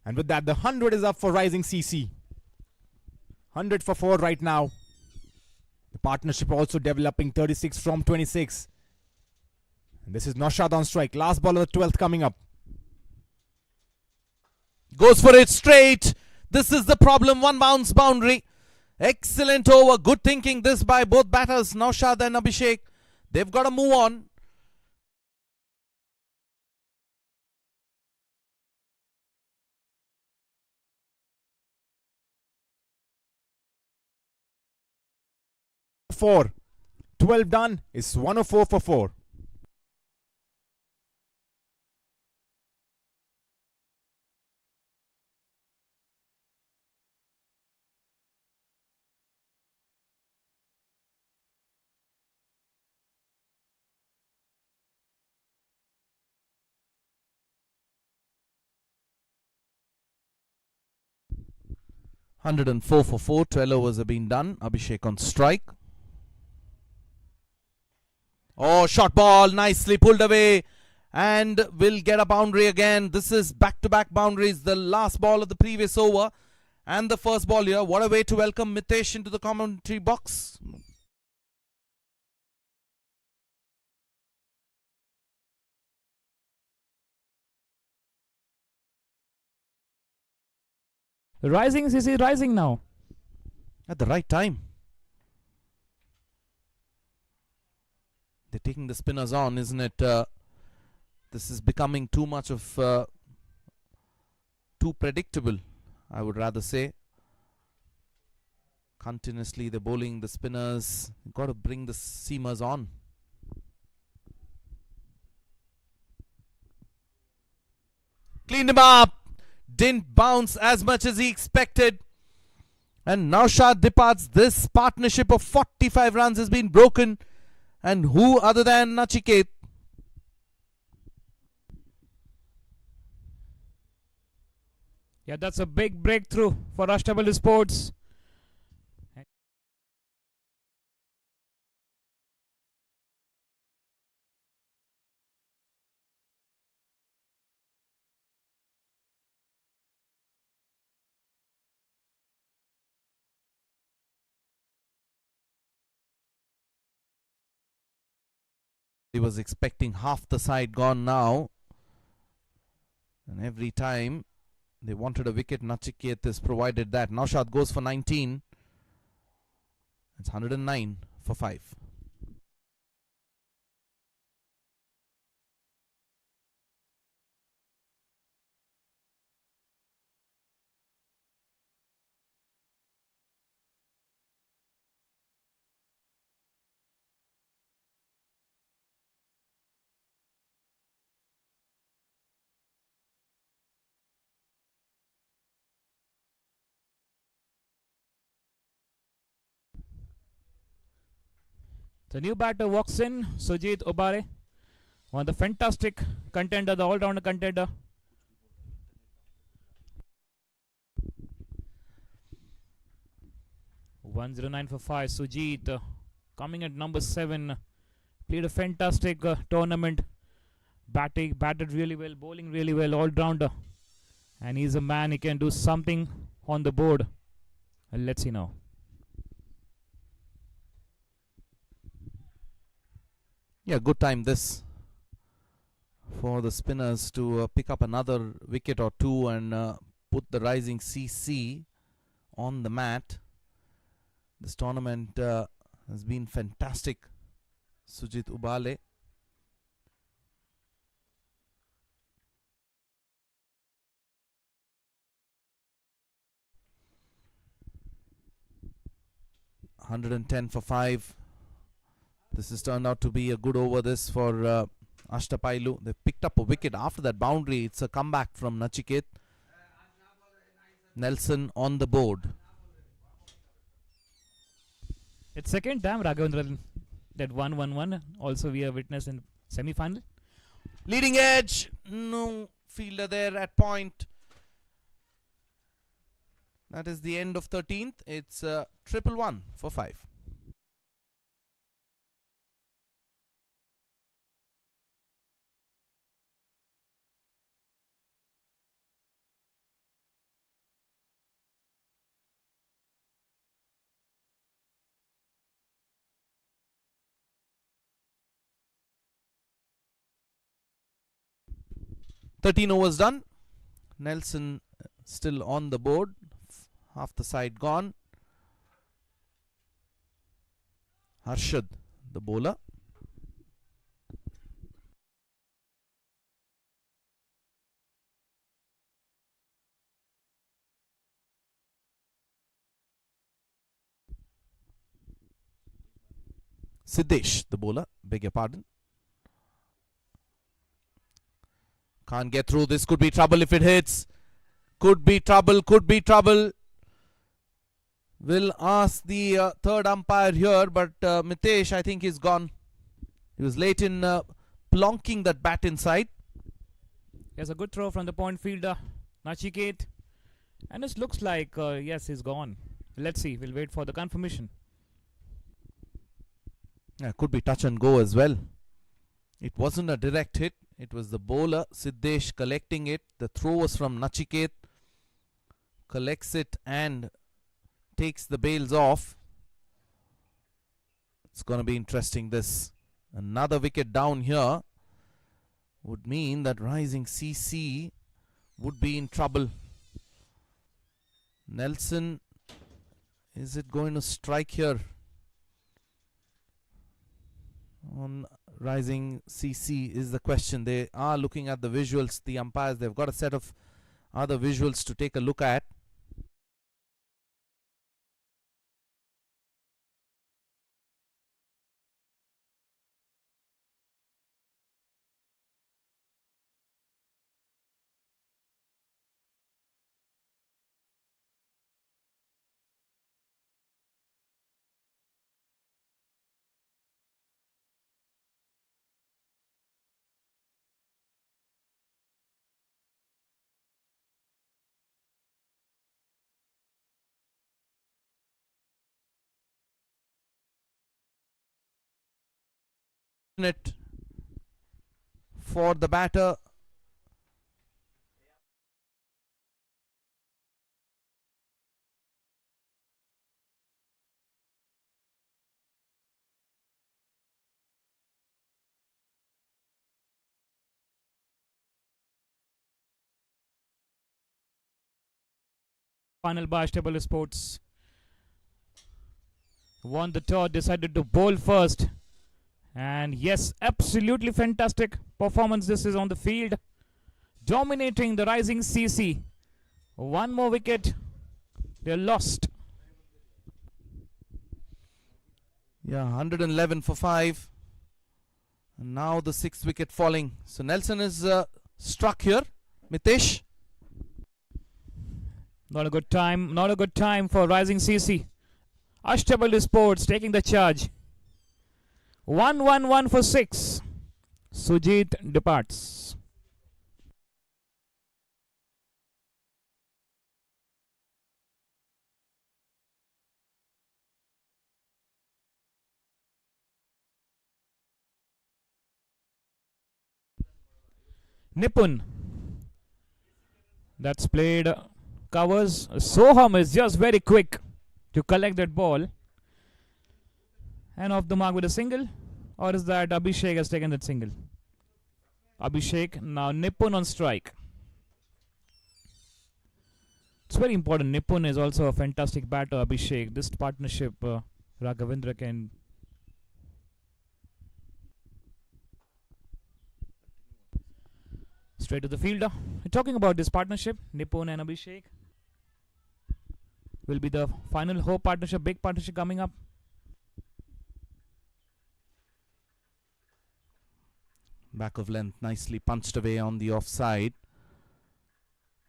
And with that, the 100 is up for Rising CC. 100 for 4 right now. The partnership also developing 36 from 26. And this is Naushad on strike. Last ball of the 12th coming up. Goes for it straight. This is the problem. One bounce boundary. Excellent over. Good thinking this by both batters, Naushad and Abhishek. They've got to move on. Four. 12 done is 104 for 4. Hundred and 4 for 4. 12 overs have been done. Abhishek on strike. Oh, short ball, nicely pulled away, and will get a boundary again. This is back-to-back boundaries. The last ball of the previous over and the first ball here. What a way to welcome Mitesh into the commentary box. Rising CC, rising now. At the right time. They're taking the spinners on, isn't it? This is becoming too much of too predictable, I would rather say. Continuously they're bowling the spinners. You've got to bring the seamers on. Cleaned him up. Didn't bounce as much as he expected. And Naushad departs. This partnership of 45 runs has been broken. And who other than Nachiket? Yeah, that's a big breakthrough for Ashtpailu Sports. He was expecting half the side gone now. And every time they wanted a wicket, Nachiket has provided that. Naushad goes for 19. It's 109 for 5. The new batter walks in, Sujit Obare, one of the fantastic contender, the all-rounder contender. $109 for 5. Sujit coming at number 7. Played a fantastic tournament. Batted really well, bowling really well, all-rounder. And he's a man, he can do something on the board. Let's see now. Yeah, good time this for the spinners to pick up another wicket or two and put the Rising CC on the mat. This tournament has been fantastic. Sujit Ubale. $110 for 5. This has turned out to be a good over this for Ashtapailu. They picked up a wicket after that boundary. It's a comeback from Nachiket. Nelson on the board. It's second time, Raghavendran. that 1-1-1 also we have witnessed in semi-final. Leading edge. No fielder there at point. That is the end of 13th. It's 1-1-1 for 5. "13 overs done. Nelson still on the board. Half the side gone. Harshad, the bowler. Siddesh, the bowler. Beg your pardon. Can't get through. This could be trouble if it hits. Could be trouble. Could be trouble. We'll ask the third umpire here, but Mitesh, I think he's gone. He was late in plonking that bat inside. There's a good throw from the point fielder, Nachiket. And it looks like, yes, he's gone. Let's see. We'll wait for the confirmation. Could be touch and go as well. It wasn't a direct hit. It was the bowler, Siddesh, collecting it. The throw was from Nachiket. Collects it and takes the bails off. It's going to be interesting, this. Another wicket down here would mean that Rising CC would be in trouble. Nelson, is it going to strike here on Rising CC is the question. They are looking at the visuals, the umpires. They've got a set of other visuals to take a look at. It for the batter. Final by Ashtpailu Sports. Won the toss, decided to bowl first. And yes, absolutely fantastic performance this is on the field. Dominating the Rising CC. One more wicket. They're lost. Yeah, 111 for 5. And now the 6th wicket falling. So Nelson is struck here. Mitesh. Not a good time. Not a good time for Rising CC. Ashtpailu Sports taking the charge. 1-1-1 for 6. Sujit departs. Nipun. That's played. Covers. Soham is just very quick to collect that ball. And off the mark with a single. Or is that Abhishek has taken that single? Abhishek. Now Nipun on strike. It's very important. Nipun is also a fantastic batter. Abhishek. This partnership, Raghavendra can. Straight to the fielder. We're talking about this partnership. Nipun and Abhishek. Will be the final hope partnership. Big partnership coming up. Back of length, nicely punched away on the offside.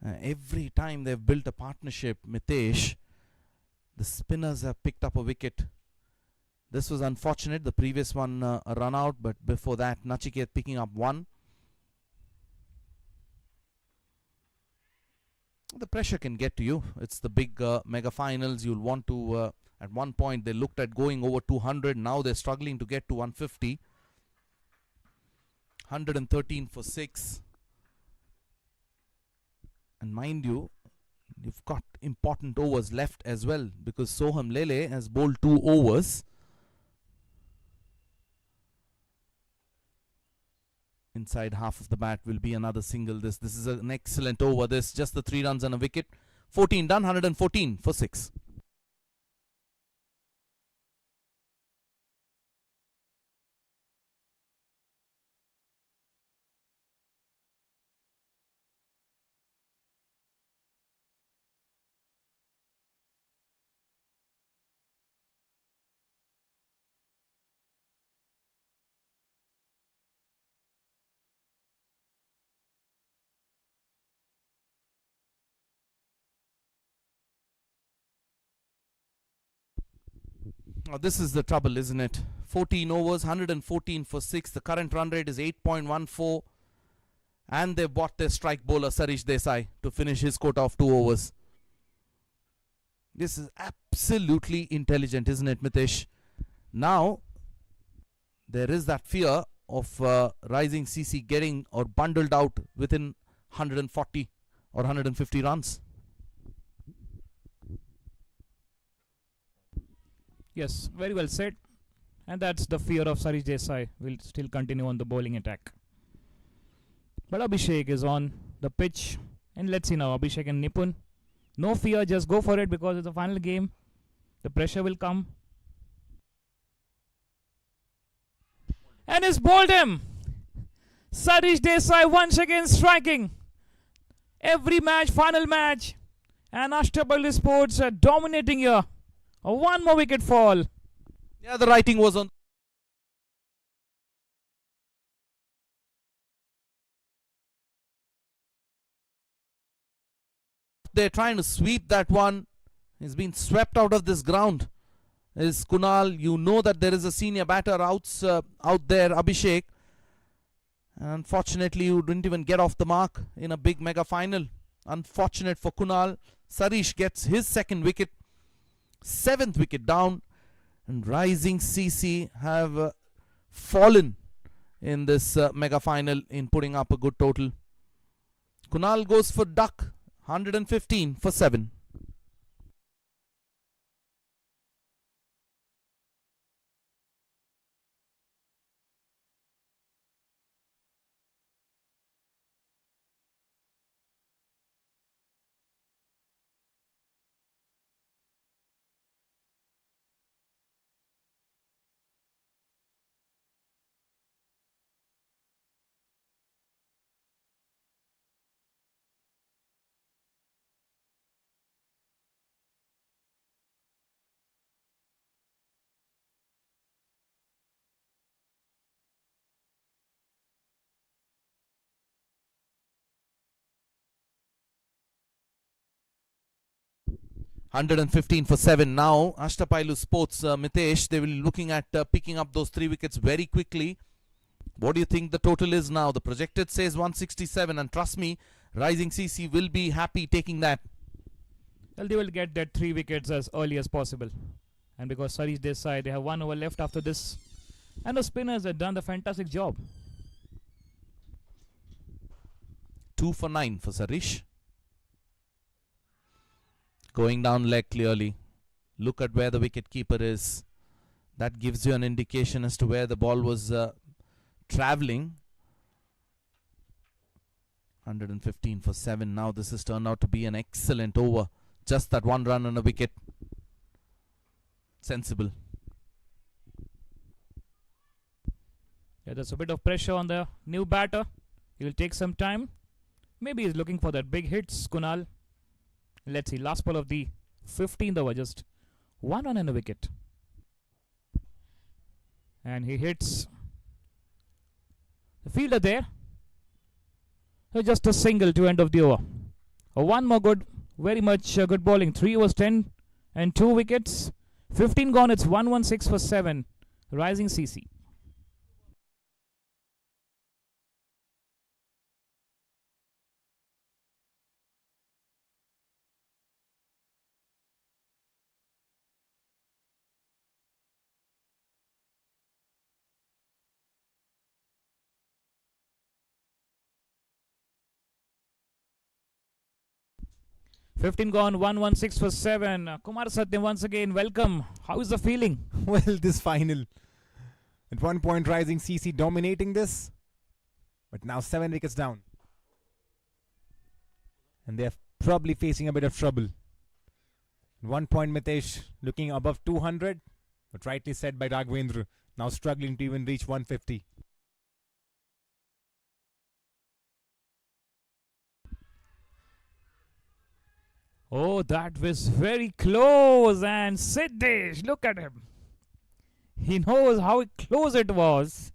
Every time they've built a partnership, Mitesh, the spinners have picked up a wicket. This was unfortunate. The previous one a run out, but before that, Nachiket picking up 1. The pressure can get to you. It's the big mega finals. You'll want to, at one point, they looked at going over 200. Now they're struggling to get to 150. 113 for 6. And mind you, you've got important overs left as well, because Soham Lele has bowled 2 overs. Inside half of the bat will be another single. This is an excellent over. This just the 3 runs and a wicket. 14 done, 114 for 6. Now this is the trouble, isn't it? 14 overs, 114 for 6. The current run rate is 8.14. And they've bought their strike bowler, Sarish Desai, to finish his quota of 2 overs. This is absolutely intelligent, isn't it, Mitesh? Now, there is that fear of Rising CC getting or bundled out within 140 or 150 runs. Yes, very well said. And that's the fear of Sarish Desai. Will still continue on the bowling attack. But Abhishek is on the pitch. And let's see now, Abhishek and Nipun. No fear, just go for it because it's a final game. The pressure will come. And he's bowled him. Sarish Desai once again striking. Every match, final match. And Ashtpailu Sports are dominating here. One more wicket fall. Yeah, the writing was on. They're trying to sweep that one. He's been swept out of this ground. Is Kunal. You know that there is a senior batter out there, Abhishek. And unfortunately, you didn't even get off the mark in a big mega final. Unfortunate for Kunal. Sarish gets his 2nd wicket. 7th wicket down, and Rising CC have fallen in this mega final in putting up a good total. Kunal goes for duck, 115 for 7. $115 for 7. Now, Ashtapailu Sports, Mitesh, they will be looking at picking up those 3 wickets very quickly. What do you think the total is now? The projected says 167, and trust me, Rising CC will be happy taking that. Well, they will get that 3 wickets as early as possible. And because Sarish Desai, they have 1 over left after this. And the spinners have done the fantastic job. 2 for 9 for Sarish. Going down leg clearly. Look at where the wicket keeper is. That gives you an indication as to where the ball was travelling. 115 for 7. Now this has turned out to be an excellent over. Just that 1 run and a wicket. Sensible. Yeah, there's a bit of pressure on the new batter. He will take some time. Maybe he's looking for that big hits, Kunal. Let's see, last ball of the 15th over, just 1 run and a wicket. And he hits the fielder there. So just a single to end of the over. One more good, very much good bowling. 3 overs 10 and 2 wickets. 15 gone, it's 116 for 7. Rising CC. Fifteen gone, 116 for 7. Kumar Satyam once again, welcome. How is the feeling? Well, this final. At one point, Rising CC dominating this. But now 7 wickets down. And they're probably facing a bit of trouble. At one point, Mitesh looking above 200. But rightly said by Raghavendra. Now struggling to even reach 150. Oh, that was very close. And Siddesh, look at him. He knows how close it was.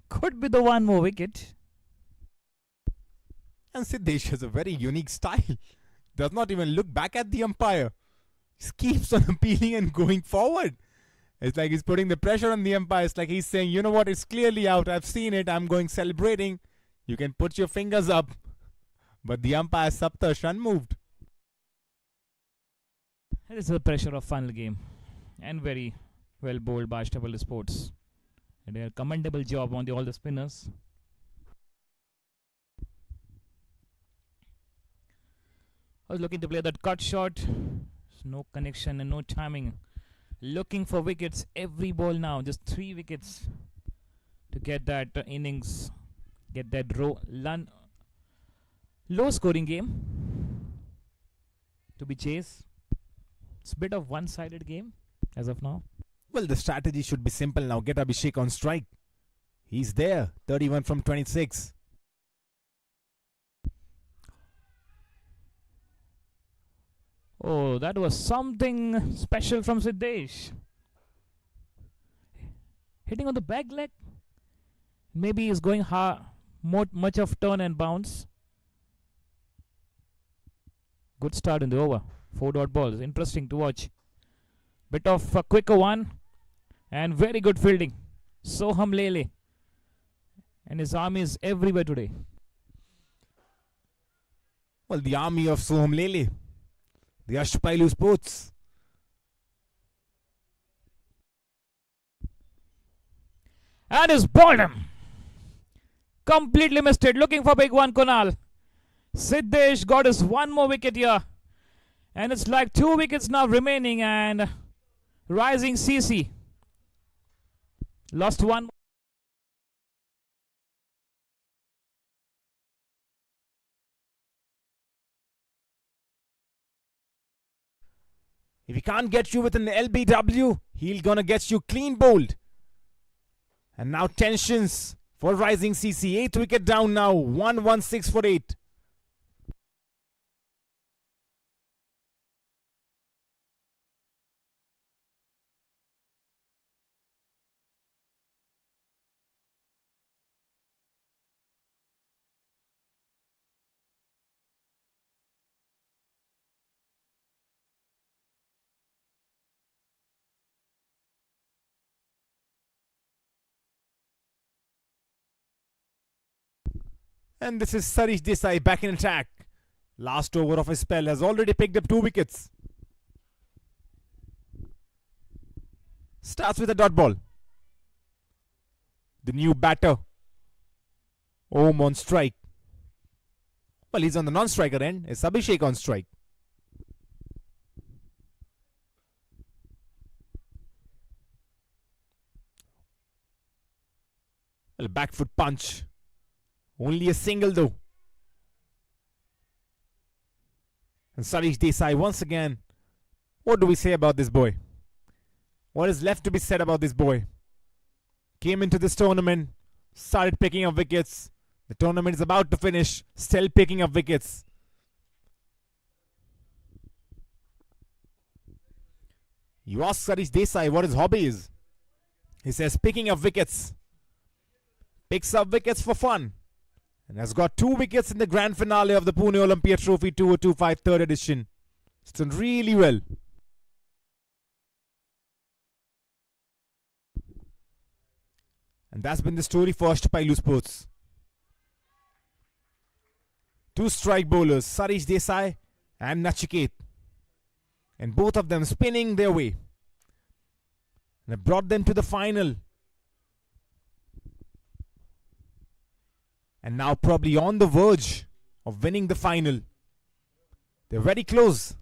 Could be the one more wicket. And Siddesh has a very unique style. Does not even look back at the umpire. Just keeps on appealing and going forward. It's like he's putting the pressure on the umpire. It's like he's saying, you know what, it's clearly out. I've seen it. I'm going celebrating. You can put your fingers up. But the umpire Saptash unmoved. This is the pressure of final game. And very well bowled by Ashtpailu Sports. They did a commendable job on all the spinners. I was looking to play that cut shot. There's no connection and no timing. Looking for wickets every ball now. Just 3 wickets to get that innings. Get that low scoring game to be chased. It's a bit of one-sided game as of now. Well, the strategy should be simple now. Get Abhishek on strike. He's there. 31 from 26. Oh, that was something special from Siddesh. Hitting on the back leg. Maybe he's going much of turn and bounce. Good start in the over. 4 dot balls. Interesting to watch. Bit of a quicker one. And very good fielding. Soham Lele. And his army is everywhere today. Well, the army of Soham Lele. The Ashtpailu Sports. And his bottom. Completely missed it. Looking for big one, Kunal. Siddesh got his one more wicket here. And it's like 2 wickets now remaining. And rising CC. Lost one. If he can't get you with an LBW, he'll gonna get you clean bowled. And now tensions for Rising CC. 8th wicket down now. 116 for 8. And this is Sarish Desai back in attack. Last over of his spell has already picked up 2 wickets. Starts with a dot ball. The new batter. Om on strike. Well, he's on the non-striker end. It's Abhishek on strike. Well, back foot punch. Only a single though. And Sarish Desai once again. What do we say about this boy? What is left to be said about this boy? Came into this tournament, started picking up wickets. The tournament is about to finish, still picking up wickets. You ask Sarish Desai what his hobby is. He says picking up wickets. Picks up wickets for fun. And has got 2 wickets in the grand finale of the Pune Olympia Trophy 2025 third edition. It's done really well. And that's been the story for Ashtpailu Sports. Two strike bowlers, Sarish Desai and Nachiket. And both of them spinning their way. And it brought them to the final. And now probably on the verge of winning the final. They're very close.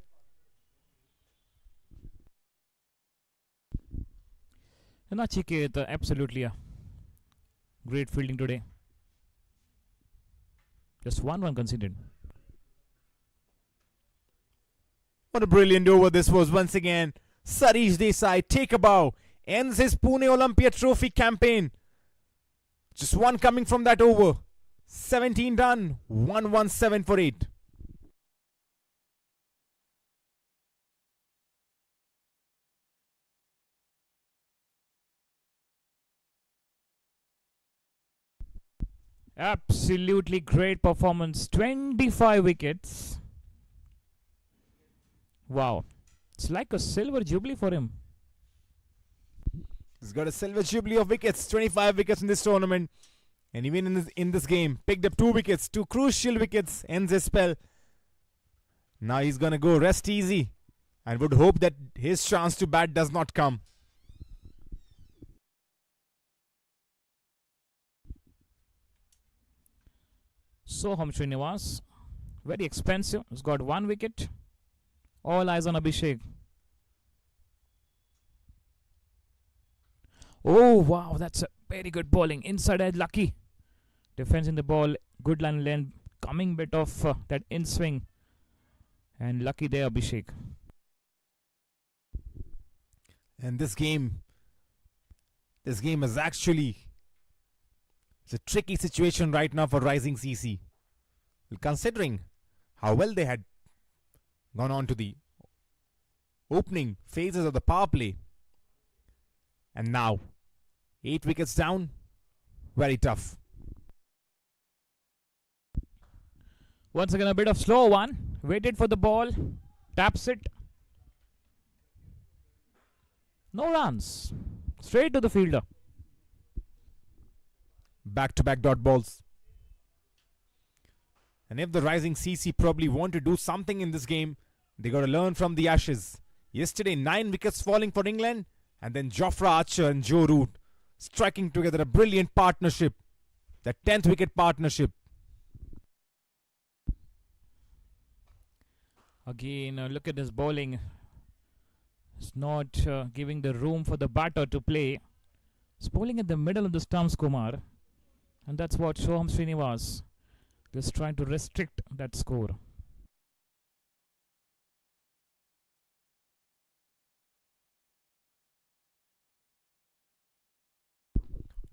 Nachiket, absolutely great fielding today. Just one run conceded. What a brilliant over this was once again. Sarish Desai, take a bow, ends his Pune Olympia Trophy campaign. Just one coming from that over. 17 done, 117 for 8. Absolutely great performance. 25 wickets. Wow. It's like a silver jubilee for him. He's got a silver jubilee of wickets, 25 wickets in this tournament. And even in this game, picked up 2 wickets, 2 crucial wickets, ends his spell. Now he's going to go rest easy and would hope that his chance to bat does not come. Soham Srinivas, very expensive. He's got 1 wicket. All eyes on Abhishek. Oh, wow, that's a very good bowling. Inside edge, Lucky. Defensing the ball, good line length, coming bit of that in swing. And Lucky there, Abhishek. And this game is actually, it's a tricky situation right now for Rising CC. Considering how well they had gone on to the opening phases of the power play. And now, 8 wickets down, very tough. Once again, a bit of slow one. Waited for the ball. Taps it. No runs. Straight to the fielder. Back-to-back dot balls. And if the Rising CC probably want to do something in this game, they got to learn from the Ashes. Yesterday, 9 wickets falling for England, and then Jofra Archer and Joe Root striking together a brilliant partnership. The 10th wicket partnership. Again, look at this bowling. It's not giving the room for the batter to play. It's bowling in the middle of the stumps, Kumar. And that's what Soham Srinivas just trying to restrict that score.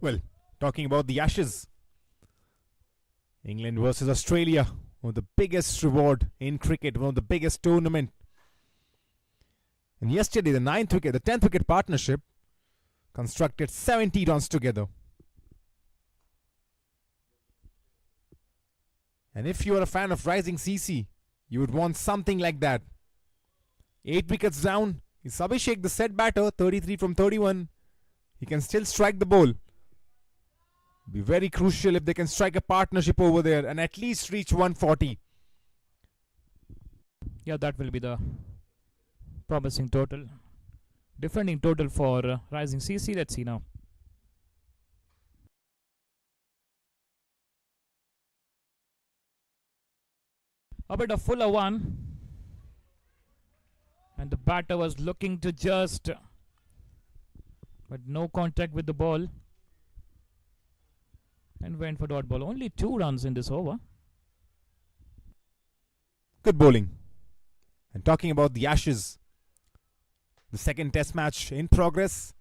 Well, talking about the Ashes. England versus Australia. One of the biggest reward in cricket. One of the biggest tournament. And yesterday, the 10th wicket partnership constructed 70 runs together. And if you are a fan of Rising CC, you would want something like that. 8 wickets down. Is Abhishek the set batter, 33 from 31. He can still strike the ball. Be very crucial if they can strike a partnership over there and at least reach 140. Yeah, that will be the promising total. Defending total for Rising CC. Let's see now. A bit of fuller one. And the batter was looking to just, but no contact with the ball. And went for dot ball. Only 2 runs in this over. Good bowling. And talking about the Ashes, the second test match in progress.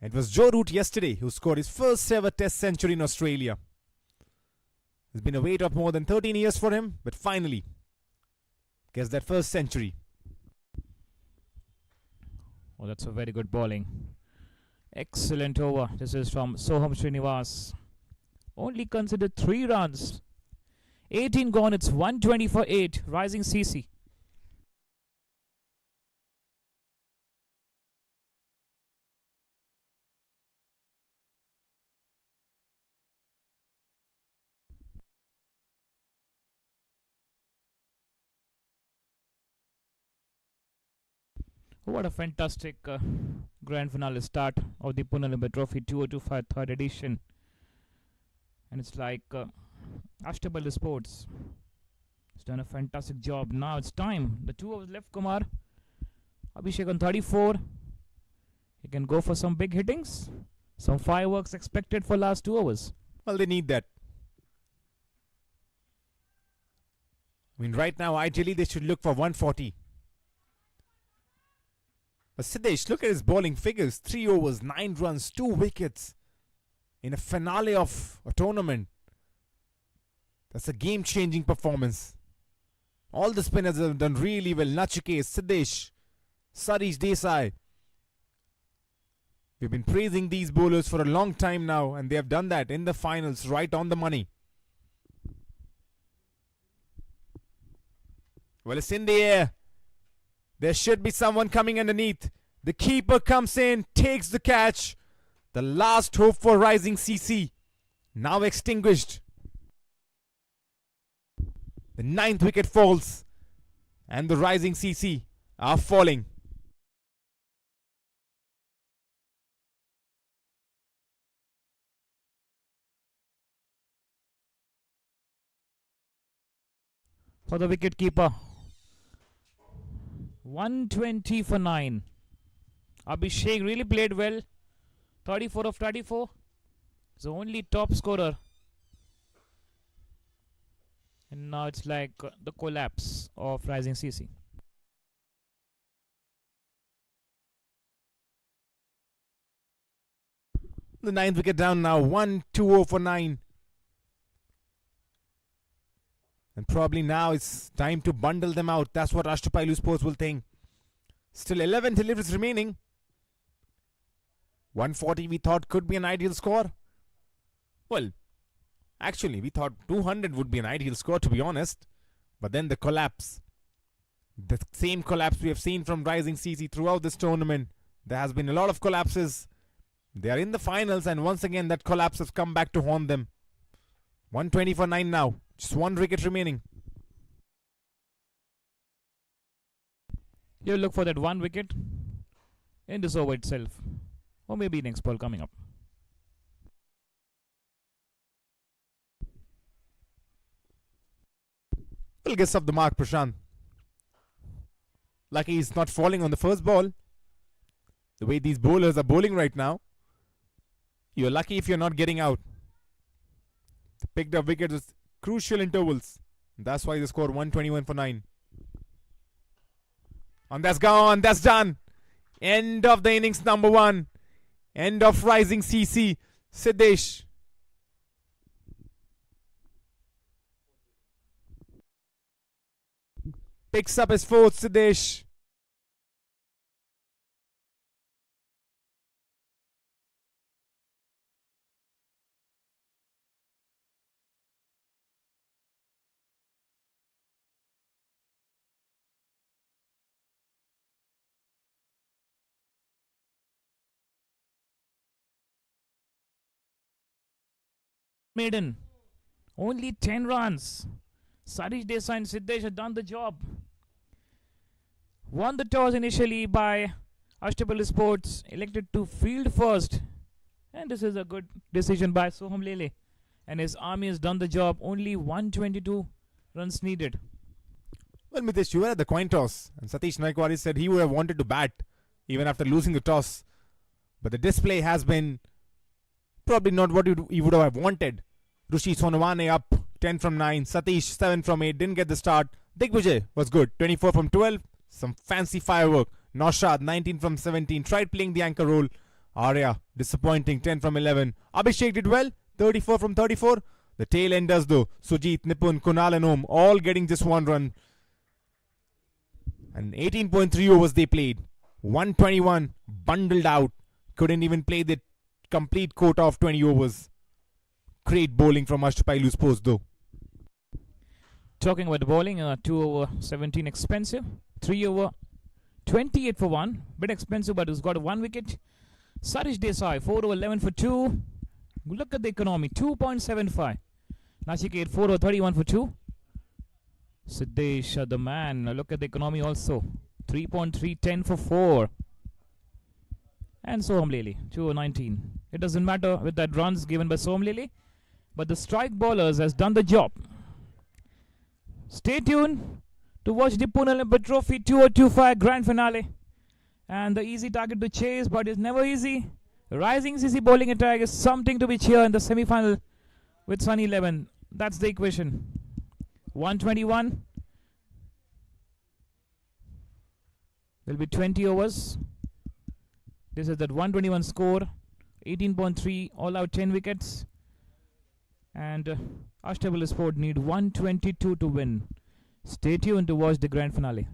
It was Joe Root yesterday who scored his first ever test century in Australia. It's been a wait of more than 13 years for him, but finally gets that first century. Oh, that's a very good bowling. Excellent over. This is from Soham Srinivas. Only considered 3 runs. 18 gone. It's 120 for 8. Rising CC. What a fantastic grand finale start of the Pune Olympia Trophy 2025 third edition. And it's like Ashtpailu Sports has done a fantastic job. Now it's time. The 2 overs left, Kumar. Abhishek on 34. He can go for some big hittings. Some fireworks expected for last 2 overs. Well, they need that. I mean, right now, ideally, they should look for 140. But Siddesh, look at his bowling figures. 3 overs, 9 runs, 2 wickets. In a finale of a tournament. That's a game-changing performance. All the spinners have done really well. Nachikesh, Siddesh, Sarish Desai. We've been praising these bowlers for a long time now, and they have done that in the finals, right on the money. Well, it's in the air. There should be someone coming underneath. The keeper comes in, takes the catch. The last hope for rising CC, now extinguished. The 9th wicket falls, and the rising CC are falling. For the wicket keeper, 120 for 9. Abhishek really played well. 34 of 34. He's the only top scorer. And now it's like the collapse of rising CC. The 9th wicket down now. 1-2-0 for 9. And probably now it's time to bundle them out. That's what Ashtpailu Sports will think. Still 11 deliveries remaining. 140 we thought could be an ideal score. Well, actually we thought 200 would be an ideal score, to be honest. But then the collapse. The same collapse we have seen from rising CC throughout this tournament. There has been a lot of collapses. They are in the finals, and once again that collapse has come back to haunt them. 120 for 9 now. Just 1 wicket remaining. You'll look for that 1 wicket in this over itself. Or maybe next ball coming up. We'll guess off the mark, Prashant. Lucky he's not falling on the first ball. The way these bowlers are bowling right now, you're lucky if you're not getting out. The picked up wickets with crucial intervals. That's why they score 121 for 9. And that's gone. That's done. End of the innings number 1. End of rising CC. Siddesh. Picks up his 4th, Siddesh. Maiden. Only 10 runs. Sarish Desai and Siddesh have done the job. Won the toss initially by Ashtpailu Sports. Elected to field first. And this is a good decision by Soham Lele. And his army has done the job. Only 122 runs needed. Well, Mitesh, you were at the coin toss. And Satish Naikwari said he would have wanted to bat even after losing the toss. But the display has been probably not what you would have wanted. Rushi Sonawane up 10 from 9. Satish 7 from 8. Didn't get the start. Digvijay was good. 24 from 12. Some fancy firework. Naushad 19 from 17. Tried playing the anchor role. Arya disappointing. 10 from 11. Abhishek did well. 34 from 34. The tail enders though. Sujit, Nipun, Kunal and Om all getting just 1 run. And 18.3 overs they played. 121 bundled out. Couldn't even play the complete quota of 20 overs. Great bowling from Ashtpailu Sports though. Talking about the bowling, 2 over 17 expensive. 3 over 28 for 1. Bit expensive, but he's got 1 wicket. Sarish Desai, 4 over 11 for 2. Look at the economy, 2.75. Nachikesh, 4 over 31 for 2. Siddesh, the man. Look at the economy also. 3.3, 10 for 4. And Soham Lely, 219. It doesn't matter with that runs given by Soham Lely, but the strike bowlers has done the job. Stay tuned to watch the Pune Olympic Trophy 2025 Grand Finale. And the easy target to chase, but it's never easy. Rising CC bowling attack is something to be cheered in the semi-final with Sunny 11. That's the equation. 121 will be 20 overs. This is that 121 score. 18.3 all out 10 wickets. And Ashtpailu Sports need 122 to win. Stay tuned to watch the grand finale.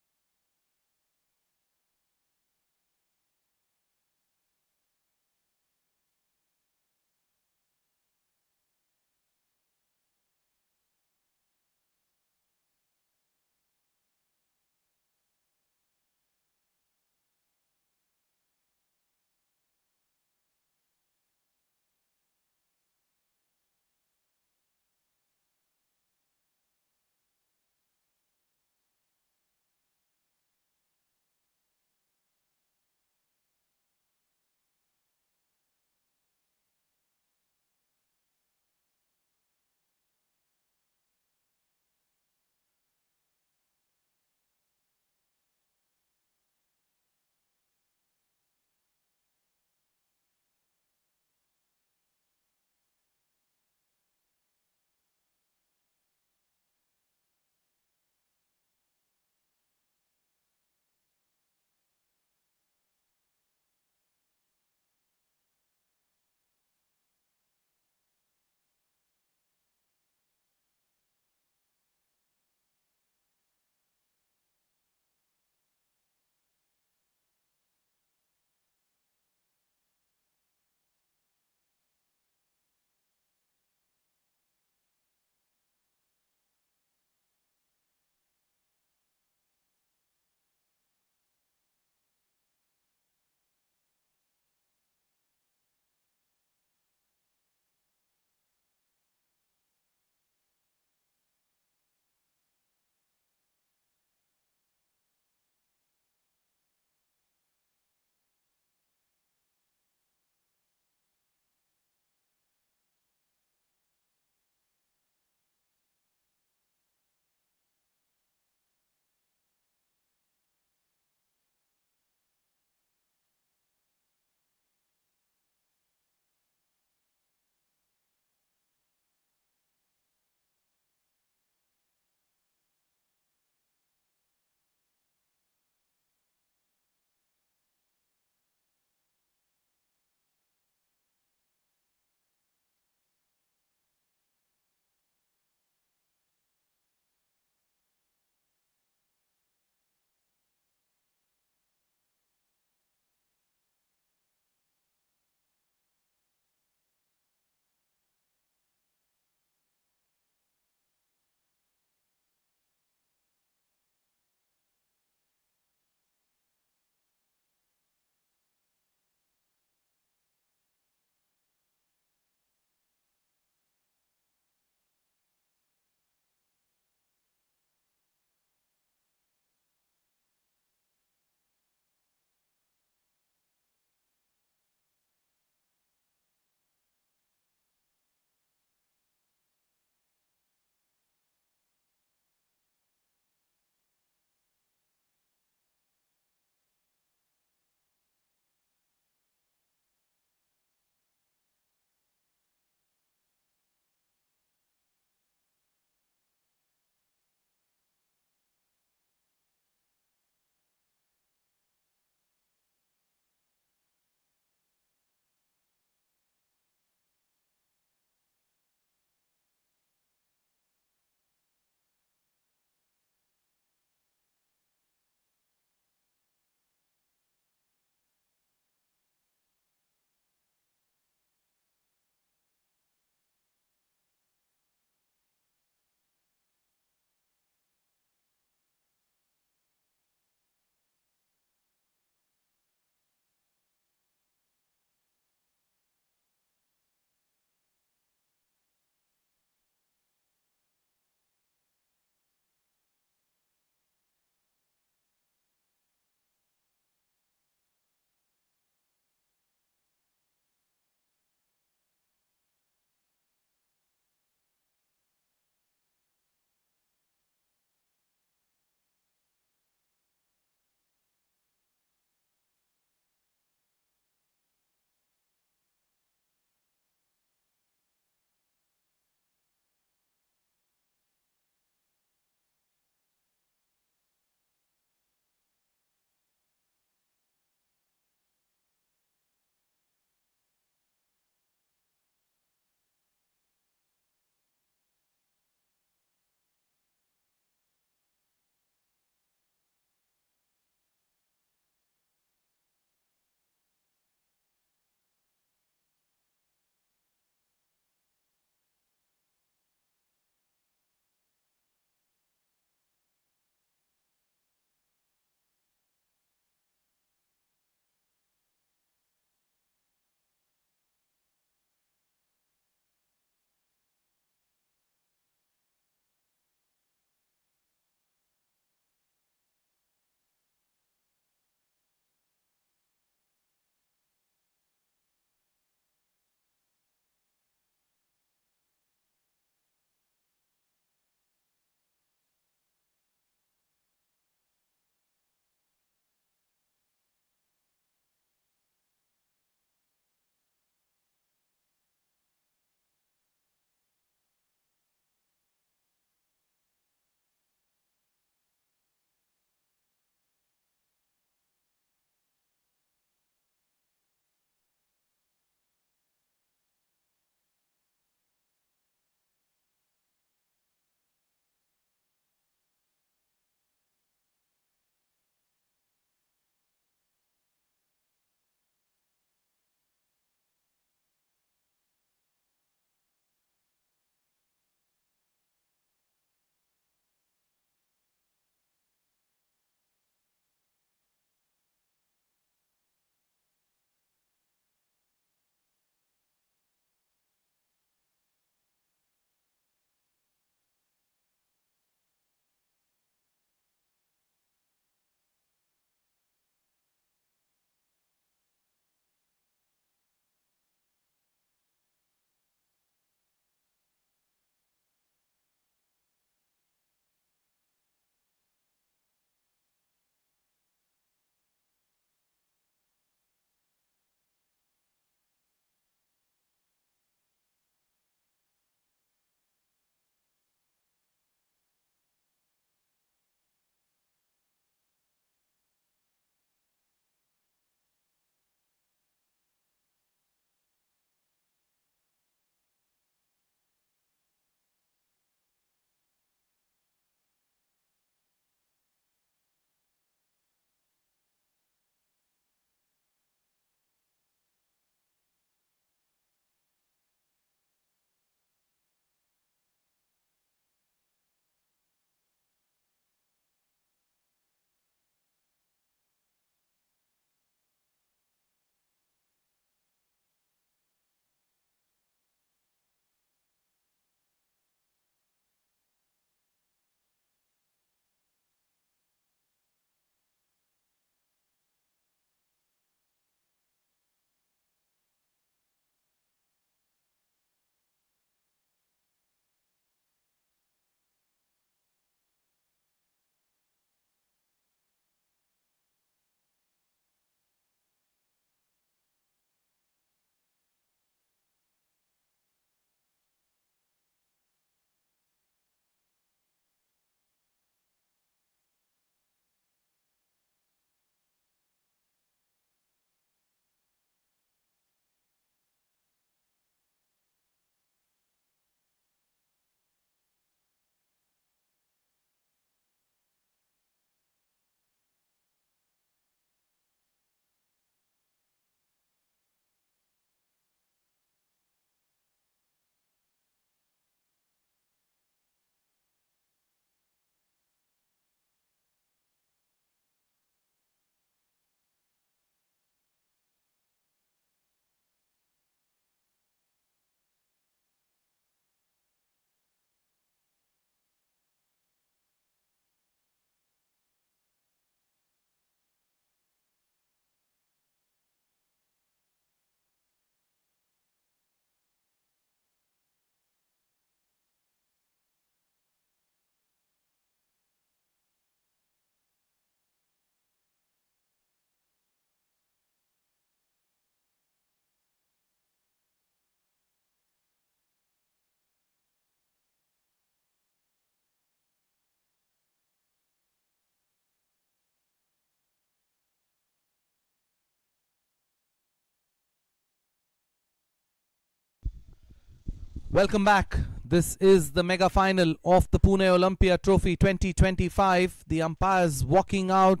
Welcome back. This is the mega final of the Pune Olympia Trophy 2025. The umpires walking out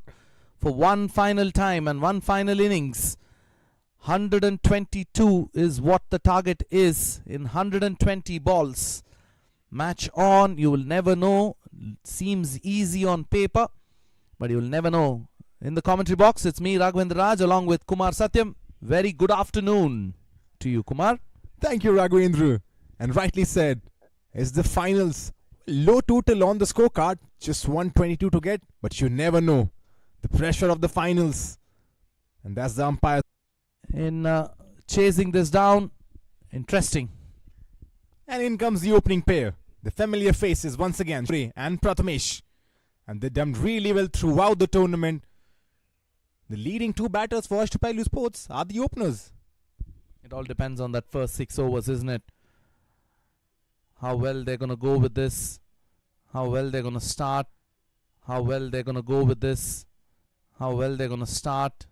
for one final time and one final innings. 122 is what the target is in 120 balls. Match on. You will never know. Seems easy on paper, but you will never know. In the commentary box, it's me, Raghavendra Raj, along with Kumar Satyam. Very good afternoon to you, Kumar. Thank you, Raghavendra. And rightly said, it's the finals. Low total on the scorecard, just 122 to get, but you never know. The pressure of the finals. And that's the umpire. In chasing this down, interesting. And in comes the opening pair. The familiar faces once again, Ray and Prathamesh. And they done really well throughout the tournament. The leading two batters for Ashtpailu Sports are the openers. It all depends on that first 6 overs, isn't it? How well they're going to go with this. How well they're going to start. How well they're going to go with this. How well they're going to start.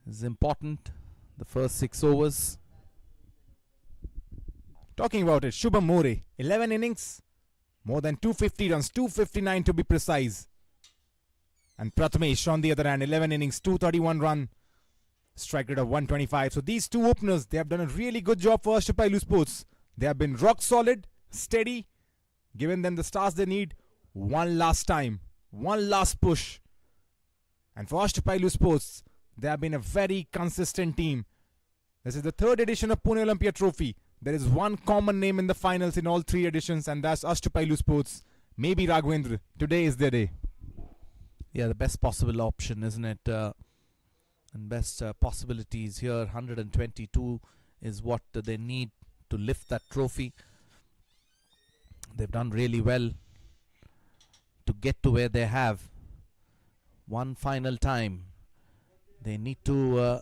It's important. The first 6 overs. Talking about it, Shubham More, 11 innings, more than 250 runs, 259 to be precise. And Prathamesh on the other hand, 11 innings, 231 run, strike rate of 125. So these two openers, they have done a really good job for Ashtpailu Sports. They have been rock solid, steady, given them the stars they need. One last time, one last push. And for Ashtpailu Sports, they have been a very consistent team. This is the third edition of Pune Olympia Trophy. There is one common name in the finals in all three editions, and that's Ashtpailu Sports. Maybe Raghavendra. Today is their day. Yeah, the best possible option, isn't it? And best possibilities here. 122 is what they need to lift that trophy. They've done really well to get to where they have. One final time. They need to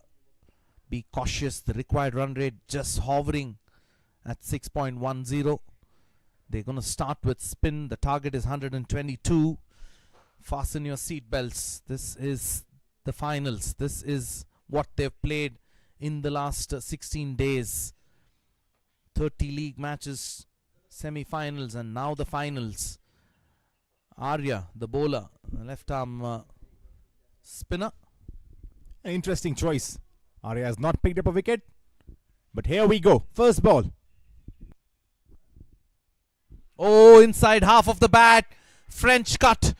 be cautious. The required run rate just hovering at 6.10. They're going to start with spin. The target is 122. Fasten your seat belts. This is the finals. This is what they've played in the last 16 days. 30 league matches, semi-finals, and now the finals. Arya, the bowler, left arm spinner. An interesting choice. Arya has not picked up a wicket. But here we go. First ball. Oh, inside half of the bat. French cut.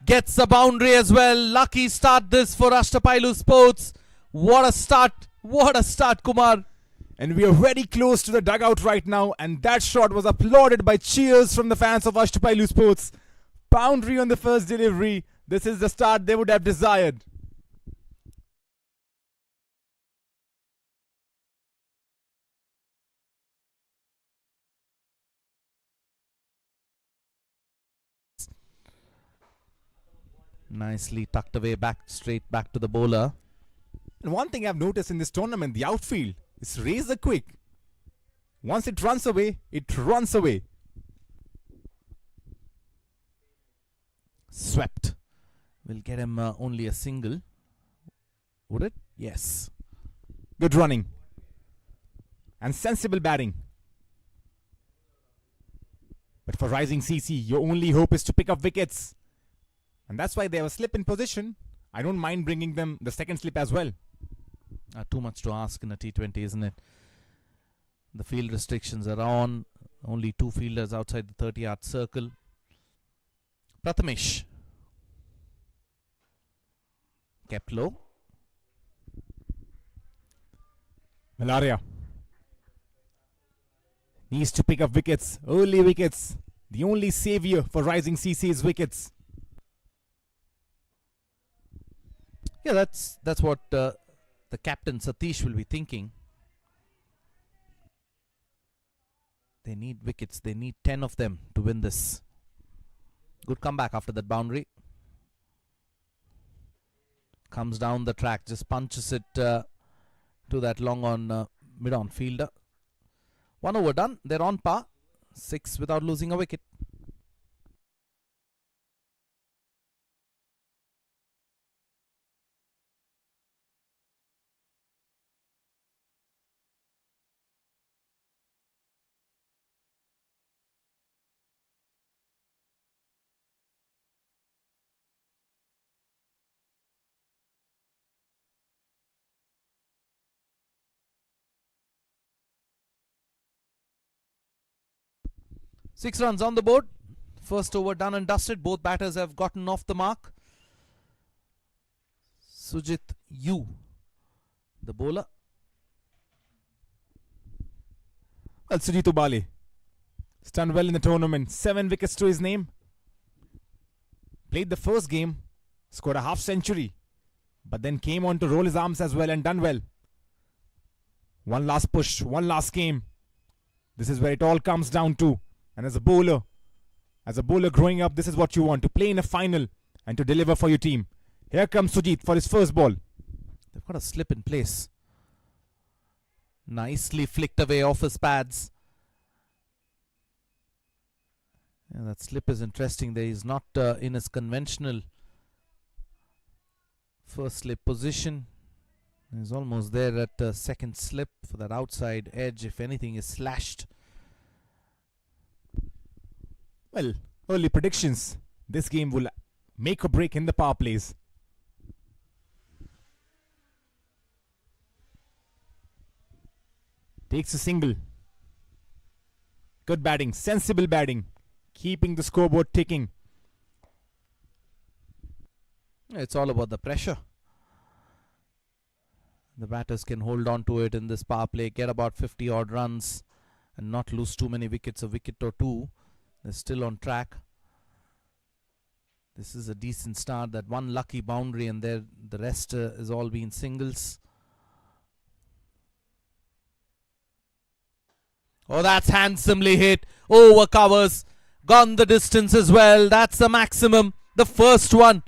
Gets a boundary as well. Lucky start this for Ashtpailu Sports. What a start. What a start, Kumar. And we are very close to the dugout right now. And that shot was applauded by cheers from the fans of Ashtpailu Sports. Boundary on the first delivery. This is the start they would have desired. Nicely tucked away back, straight back to the bowler. And one thing I've noticed in this tournament, the outfield is razor quick. Once it runs away, it runs away. Swept. Will get him only a single. Would it? Yes. Good running. And sensible batting. But for Rising CC, your only hope is to pick up wickets. And that's why they have a slip in position. I don't mind bringing them the second slip as well. Too much to ask in a T20, isn't it? The field restrictions are on. Only 2 fielders outside the 30-yard circle. Prathamesh. Kept low. Malaria needs to pick up wickets. Early wickets. The only savior for Rising CC is wickets. Yeah, that's what the captain Satish will be thinking. They need wickets. They need 10 of them to win this. Good comeback after that boundary. Comes down the track, just punches it to that long on mid-on fielder. 1 over done. They're on par. 6 without losing a wicket. 6 runs on the board. First over done and dusted. Both batters have gotten off the mark. Sujit Yu, the bowler. Well, Sujit Ubale has done well in the tournament. 7 wickets to his name. Played the first game, scored a half century, but then came on to roll his arms as well and done well. One last push, one last game. This is where it all comes down to. And as a bowler growing up, this is what you want, to play in a final and to deliver for your team. Here comes Sujit for his first ball. They've got a slip in place. Nicely flicked away off his pads. Yeah, that slip is interesting. There he's not in his conventional first slip position. He's almost there at second slip for that outside edge. If anything is slashed. Well, early predictions. This game will make or break in the power plays. Takes a single. Good batting, sensible batting, keeping the scoreboard ticking. It's all about the pressure. The batters can hold on to it in this power play, get about 50 odd runs and not lose too many wickets, a wicket or two. They're still on track. This is a decent start. That one lucky boundary and there the rest is all been singles. Oh, that's handsomely hit. Over covers. Gone the distance as well. That's the maximum. The first one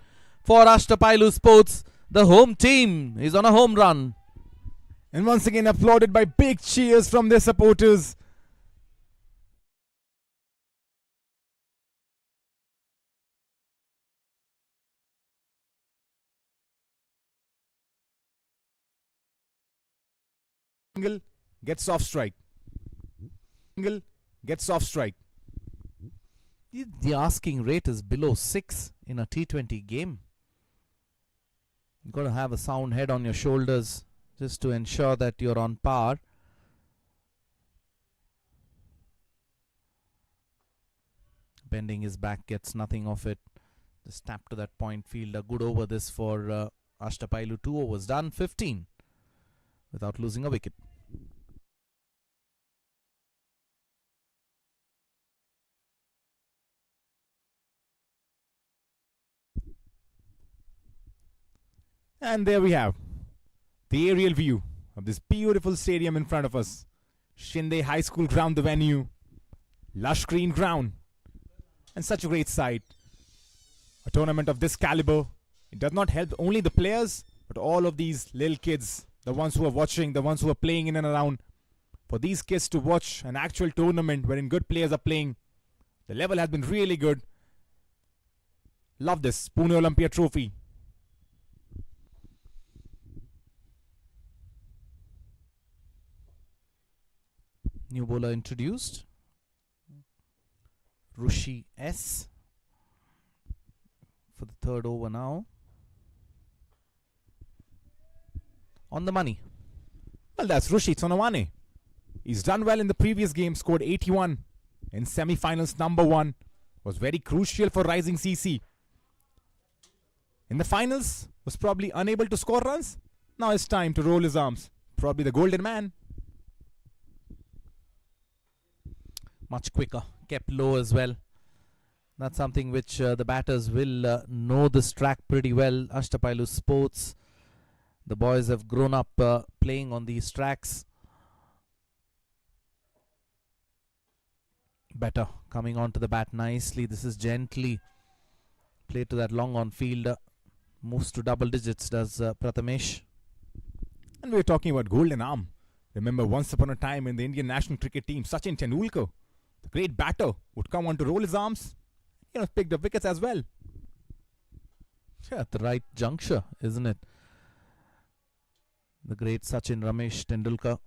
for Ashtpailu Sports. The home team is on a home run. And once again applauded by big cheers from their supporters. Single gets off strike. Single gets off strike. The asking rate is below 6 in a T20 game. You've got to have a sound head on your shoulders just to ensure that you're on par. Bending his back, gets nothing of it. Just tap to that point field. A good over this for Ashtapailu. 2 overs done, 15 without losing a wicket. And there we have the aerial view of this beautiful stadium in front of us. Shinde High School ground, the venue. Lush green ground. And such a great sight. A tournament of this caliber. It does not help only the players, but all of these little kids. The ones who are watching, the ones who are playing in and around. For these kids to watch an actual tournament wherein good players are playing. The level has been really good. Love this Pune Olympia trophy. New bowler introduced. Rushi S. For the third over now. On the money. Well, that's Rushi Tsonawane. He's done well in the previous game, scored 81 in semi-finals. Number 1 was very crucial for rising CC. In the finals, was probably unable to score runs. Now it's time to roll his arms. Probably the golden man. Much quicker, kept low as well. That's something which the batters will know this track pretty well. Ashtpailu Sports. The boys have grown up playing on these tracks. Better coming onto the bat nicely. This is gently played to that long on field. Moves to double digits, does Prathamesh. And we're talking about golden arm. Remember, once upon a time in the Indian national cricket team, Sachin Tendulkar, the great batter, would come on to roll his arms. Picked up wickets as well. Yeah, at the right juncture, isn't it? The great Sachin Ramesh Tendulkar.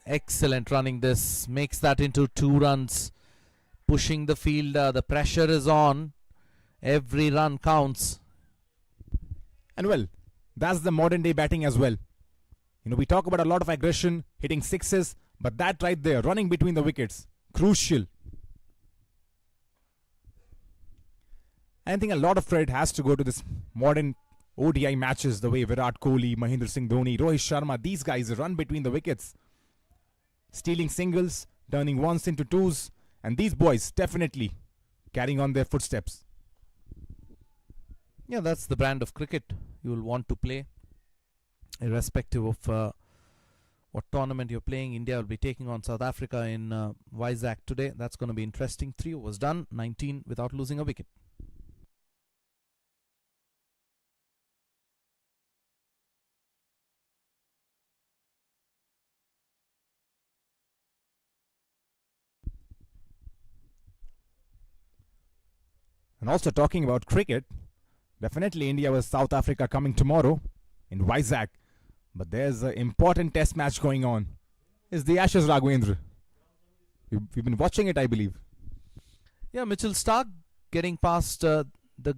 Excellent running this. Makes that into 2 runs. Pushing the fielder. The pressure is on. Every run counts. And well, that's the modern day batting as well. We talk about a lot of aggression, hitting sixes, But that right there, running between the wickets, crucial. I think a lot of credit has to go to this modern ODI matches, the way Virat Kohli, Mahendra Singh Dhoni, Rohit Sharma, these guys run between the wickets, stealing singles, turning ones into twos, and these boys definitely carrying on their footsteps. Yeah, that's the brand of cricket you will want to play, irrespective of what tournament you're playing. India will be taking on South Africa in Vizag today. That's going to be interesting. 3 overs done, 19 without losing a wicket. And also talking about cricket, definitely India vs South Africa coming tomorrow in Vizag. But there's an important test match going on. It's the Ashes, Raghavendra. We've been watching it, I believe. Yeah, Mitchell Stark getting past the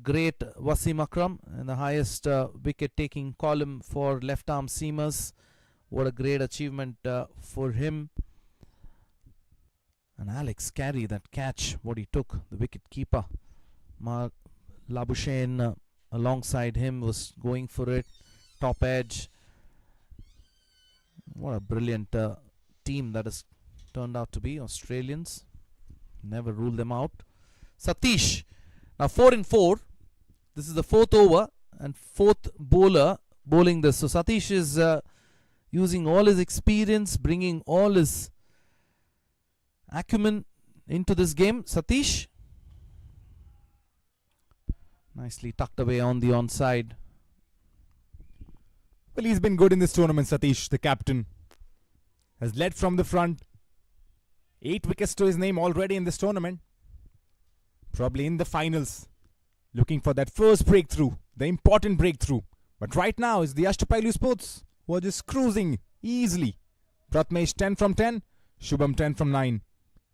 great Wasim Akram in the highest wicket-taking column for left-arm seamers. What a great achievement for him. And Alex Carey, that catch, what he took, the wicket-keeper. Mark Labuschagne alongside him was going for it. Top edge. What a brilliant team that has turned out to be. Australians. Never rule them out. Satish. Now 4 in 4. This is the 4th over and 4th bowler bowling this. So Satish is using all his experience, bringing all his acumen into this game. Satish. Nicely tucked away on the onside. Well, he's been good in this tournament, Satish, the captain. Has led from the front. 8 wickets to his name already in this tournament. Probably in the finals. Looking for that first breakthrough. The important breakthrough. But right now it's the Ashtpailu Sports who are just cruising easily. Pratmesh 10 from 10. Shubham 10 from 9.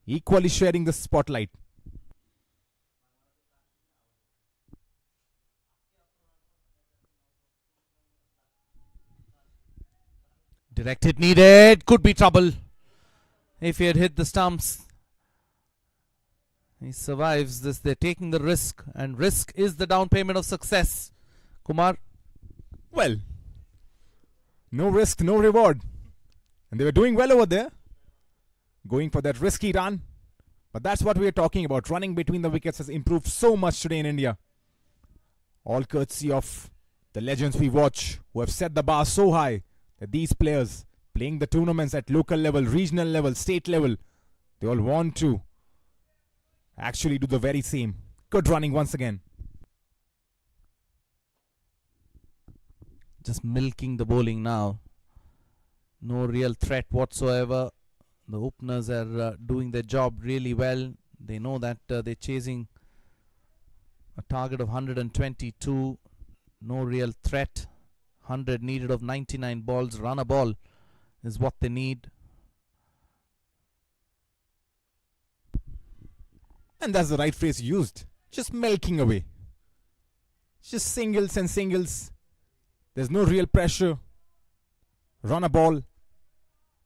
Equally sharing the spotlight. Direct hit needed. Could be trouble if he had hit the stumps. He survives this. They're taking the risk, and risk is the down payment of success. Kumar. Well, no risk, no reward. And they were doing well over there. Going for that risky run. But that's what we are talking about. Running between the wickets has improved so much today in India. All courtesy of the legends we watch who have set the bar so high that these players playing the tournaments at local level, regional level, state level, they all want to actually do the very same. Good running once again. Just milking the bowling now. No real threat whatsoever. The openers are doing their job really well. They know that they're chasing a target of 122. No real threat. 100 needed of 99 balls. Run a ball is what they need. And that's the right phrase used. Just milking away. Just singles and singles. There's no real pressure. Run a ball.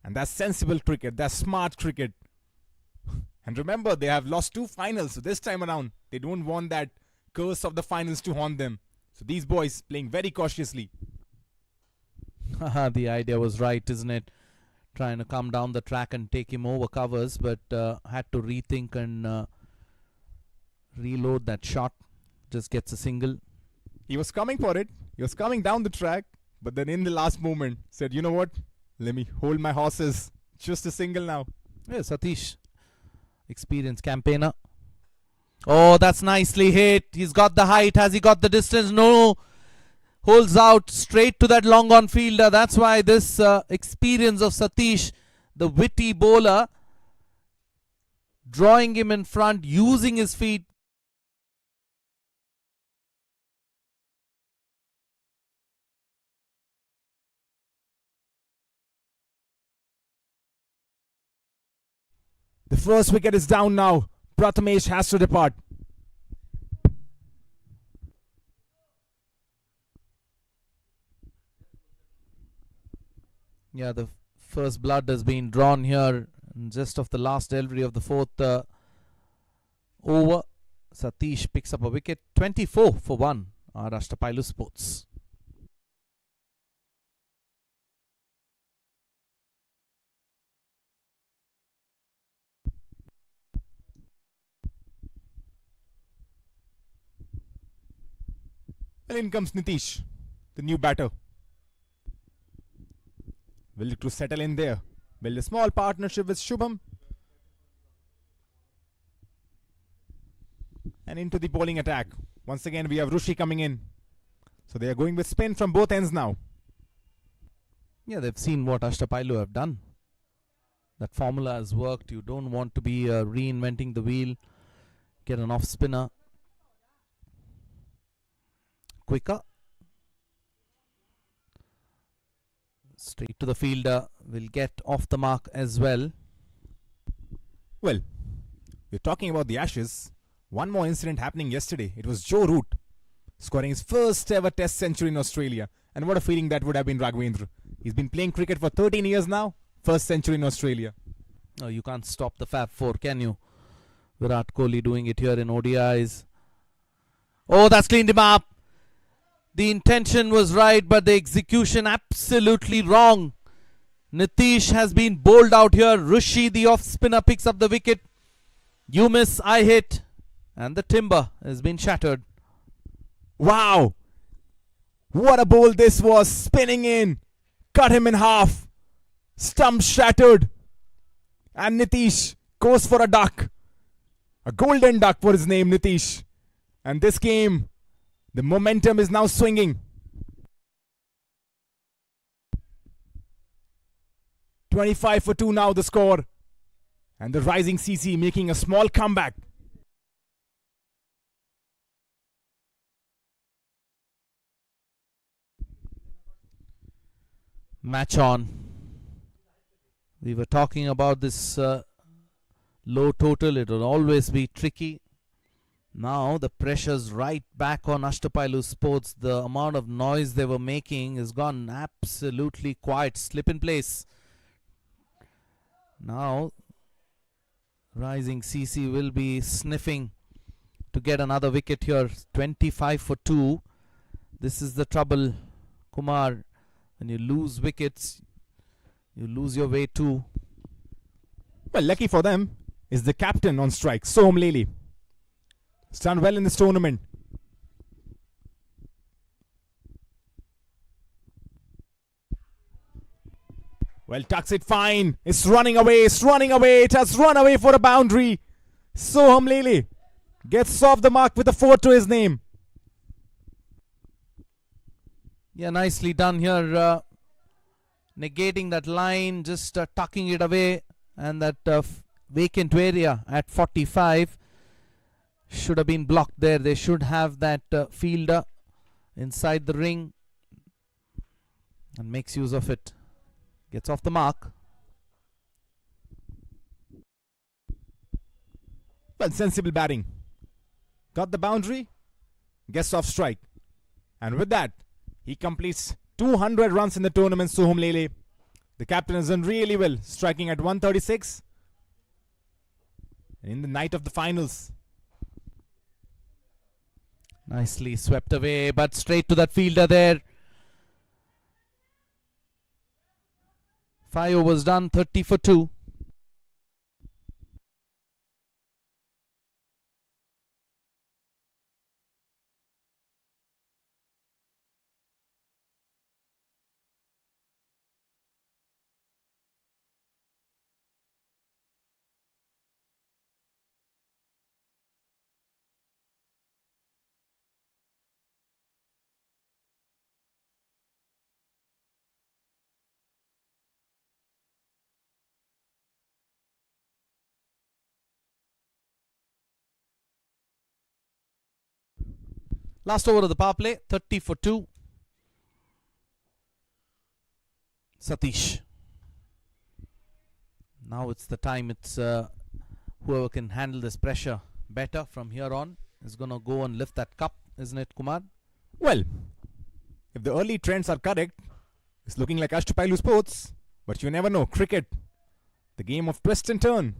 And that's sensible cricket. That's smart cricket. And remember, they have lost 2 finals. So this time around, they don't want that curse of the finals to haunt them. So these boys playing very cautiously. The idea was right, isn't it? Trying to come down the track and take him over covers, but had to rethink and reload that shot. Just gets a single. He was coming for it. He was coming down the track. But then in the last moment, said, you know what? Let me hold my horses. Just a single now. Yeah, Satish. Experienced campaigner. Oh, that's nicely hit. He's got the height. Has he got the distance? No. Holds out straight to that long on fielder. That's why this experience of Satish, the witty bowler, drawing him in front, using his feet. The first wicket is down now. Pratmesh has to depart. Yeah, the First blood has been drawn here just of the last delivery of the fourth over. Satish picks up a wicket. 24 for 1 are Ashtpailu Sports. Well, in comes Nitish, the new batter. Will look to settle in there. Build a small partnership with Shubham. And into the bowling attack. Once again, we have Rushi coming in. So they are going with spin from both ends now. Yeah, they've seen what Ashtapailu have done. That formula has worked. You don't want to be reinventing the wheel. Get an off spinner quicker. Straight to the fielder. Will get off the mark as well. Well, we're talking about the Ashes. One more incident happening yesterday. It was Joe Root scoring his first ever Test century in Australia. And what a feeling that would have been, Raghavendra. He's been playing cricket for 13 years now. First century in Australia. No, you can't stop the Fab Four, can you? Virat Kohli doing it here in ODIs. Oh, that's cleaned him up. The intention was right, but the execution absolutely wrong. Nitish has been bowled out here. Rushi, the off spinner, picks up the wicket. You miss, I hit. And the timber has been shattered. Wow! What a bowl this was. Spinning in. Cut him in half. Stump shattered. And Nitish goes for a duck. A golden duck for his name, Nitish. And this game, the momentum is now swinging. 25 for 2 now the score. And the rising CC making a small comeback. Match on. We were talking about this low total. It will always be tricky. Now the pressure's right back on Ashtpailu Sports. The amount of noise they were making has gone absolutely quiet. Slip in place. Now rising CC will be sniffing to get another wicket here. 25 for 2. This is the trouble, Kumar. When you lose wickets, you lose your way too. Well, lucky for them is the captain on strike, Soham Lele. He's done well in this tournament. Well, tucks it fine. It's running away. It's running away. It has run away for a boundary. Soham Lele gets off the mark with a 4 to his name. Yeah, nicely done here. Negating that line, just tucking it away. And that vacant area at 45 should have been blocked there. They should have that fielder inside the ring. And makes use of it. Gets off the mark. Well, sensible batting. Got the boundary. Gets off strike. And with that, he completes 200 runs in the tournament, Soham Lele. The captain has done really well, striking at 136 in the night of the finals. Nicely swept away, but straight to that fielder there. 5 overs done, 30 for 2. Last over of the power play, 30 for 2. Satish. Now it's the time. It's whoever can handle this pressure better from here on is going to go and lift that cup, isn't it, Kumar? Well, if the early trends are correct, it's looking like Ashtpailu Sports But you never know. Cricket, the game of twist and turn.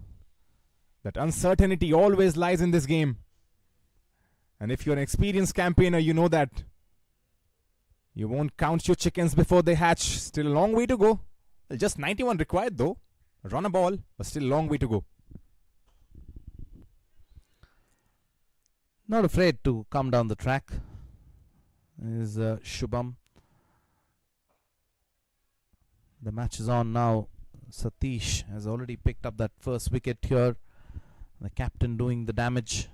That uncertainty always lies in this game. And if you're an experienced campaigner, you know that you won't count your chickens before they hatch. Still a long way to go. Well, just 91 required though. Run a ball, but still a long way to go. Not afraid to come down the track is Shubham. The match is on now. Satish has already picked up that first wicket here. The captain doing the damage.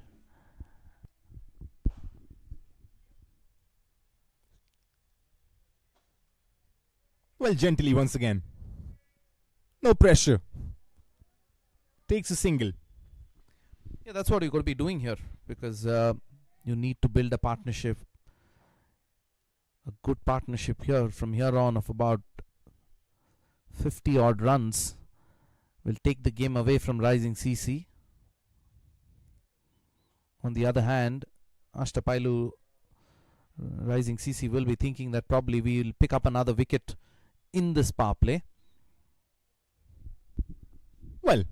Well, gently once again. No pressure. Takes a single. Yeah, that's what you're going to be doing here, because you need to build a partnership, a good partnership here from here on of about 50 odd runs will take the game away from Rising CC. On the other hand, Ashtpailu Rising CC will be thinking that probably we will pick up another wicket in this power play. Well,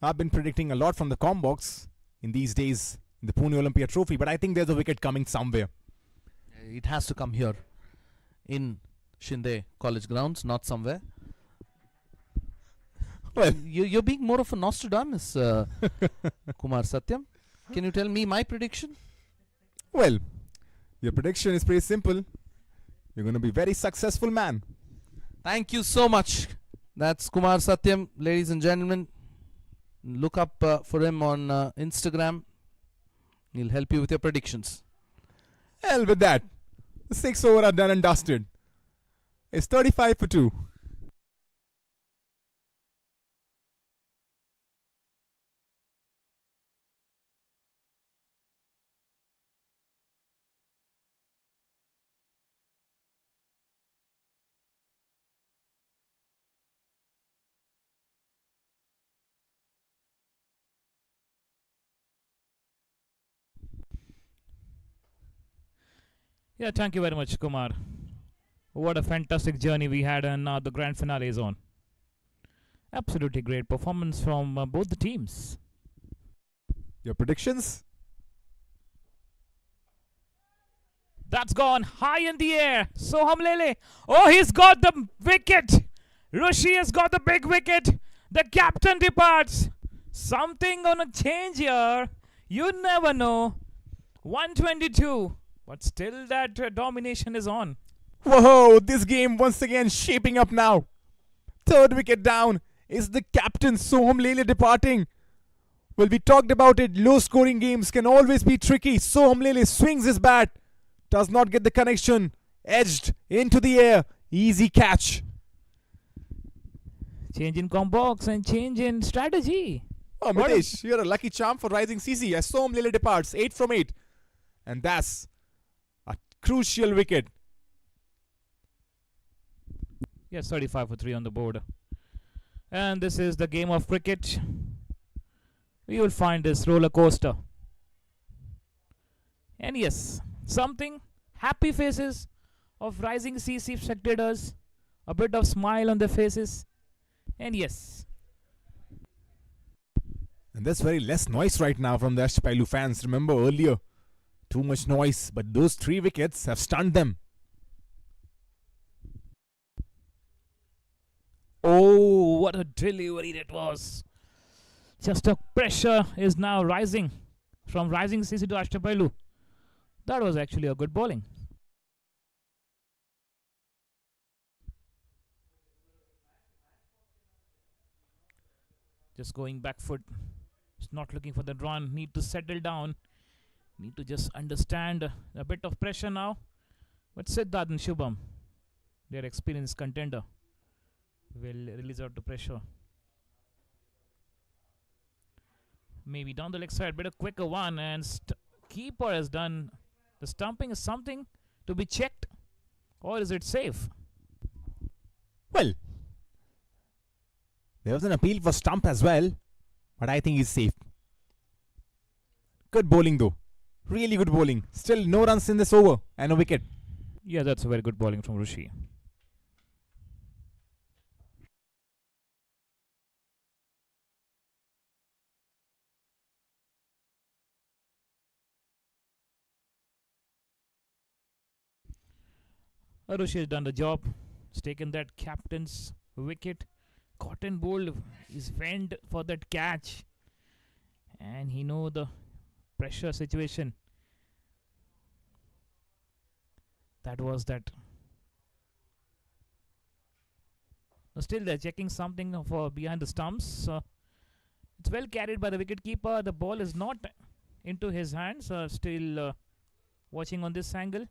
I've been predicting a lot from the combox in these days in the Pune Olympia trophy, but I think there's a wicket coming somewhere. It has to come here in Shinde College grounds, not somewhere. Well, You're being more of a Nostradamus, Kumar Satyam. Can you tell me my prediction? well, your prediction is pretty simple. You're going to be very successful, man. Thank you so much. That's Kumar Satyam, ladies and gentlemen. Look up for him on Instagram. He'll help you with your predictions. Hell with that. The 6 over are done and dusted. It's 35 for 2. Yeah, thank you very much, Kumar. What a fantastic journey we had, and now the grand finale is on. Absolutely great performance from both the teams. Your predictions? That's gone high in the air. Soham Lele. Oh, he's got the wicket. Rishi has got the big wicket. The captain departs. Something gonna change here. You never know. 122. But still that domination is on. Whoa, this game once again shaping up now. Third wicket down. Is the captain Soham Lele departing? Well, we talked about it. Low scoring games can always be tricky. Soham Lele swings his bat. Does not get the connection. Edged into the air. Easy catch. Change in combox and change in strategy. Oh, What a- Mitesh, you're a lucky charm for Rising CC as Soham Lele departs. 8 from 8. And that's a crucial wicket. Yes, 35 for 3 on the board. And this is the game of cricket. We will find this roller coaster. And yes, something happy faces of Rising CC spectators. A bit of smile on their faces. And yes, And there's very less noise right now from the Ashtpailu fans. Remember earlier, too much noise, but those 3 wickets have stunned them. oh, what a delivery that was. Just a pressure is now rising from Rising CC to Ashtapailu. That was actually a good bowling. Just going back foot. It's not looking for the run. Need to settle down. Need to just understand a bit of pressure now. But Siddharth and Shubham, their experienced contender, will release out the pressure. Maybe down the leg side, bit of quicker one, and keeper has done the stumping. Is something to be checked, or is it safe? Well, there was an appeal for stump as well, but I think he's safe. Good bowling though. Really good bowling. Still no runs in this over and a wicket. Yeah, that's a very good bowling from Rishi. Arushi has done the job. He's taken that captain's wicket. Cotton Bold is went for that catch. And he know the pressure situation. That was that. Still they're checking something for behind the stumps. It's well carried by the wicketkeeper. The ball is not into his hands. Still watching on this angle.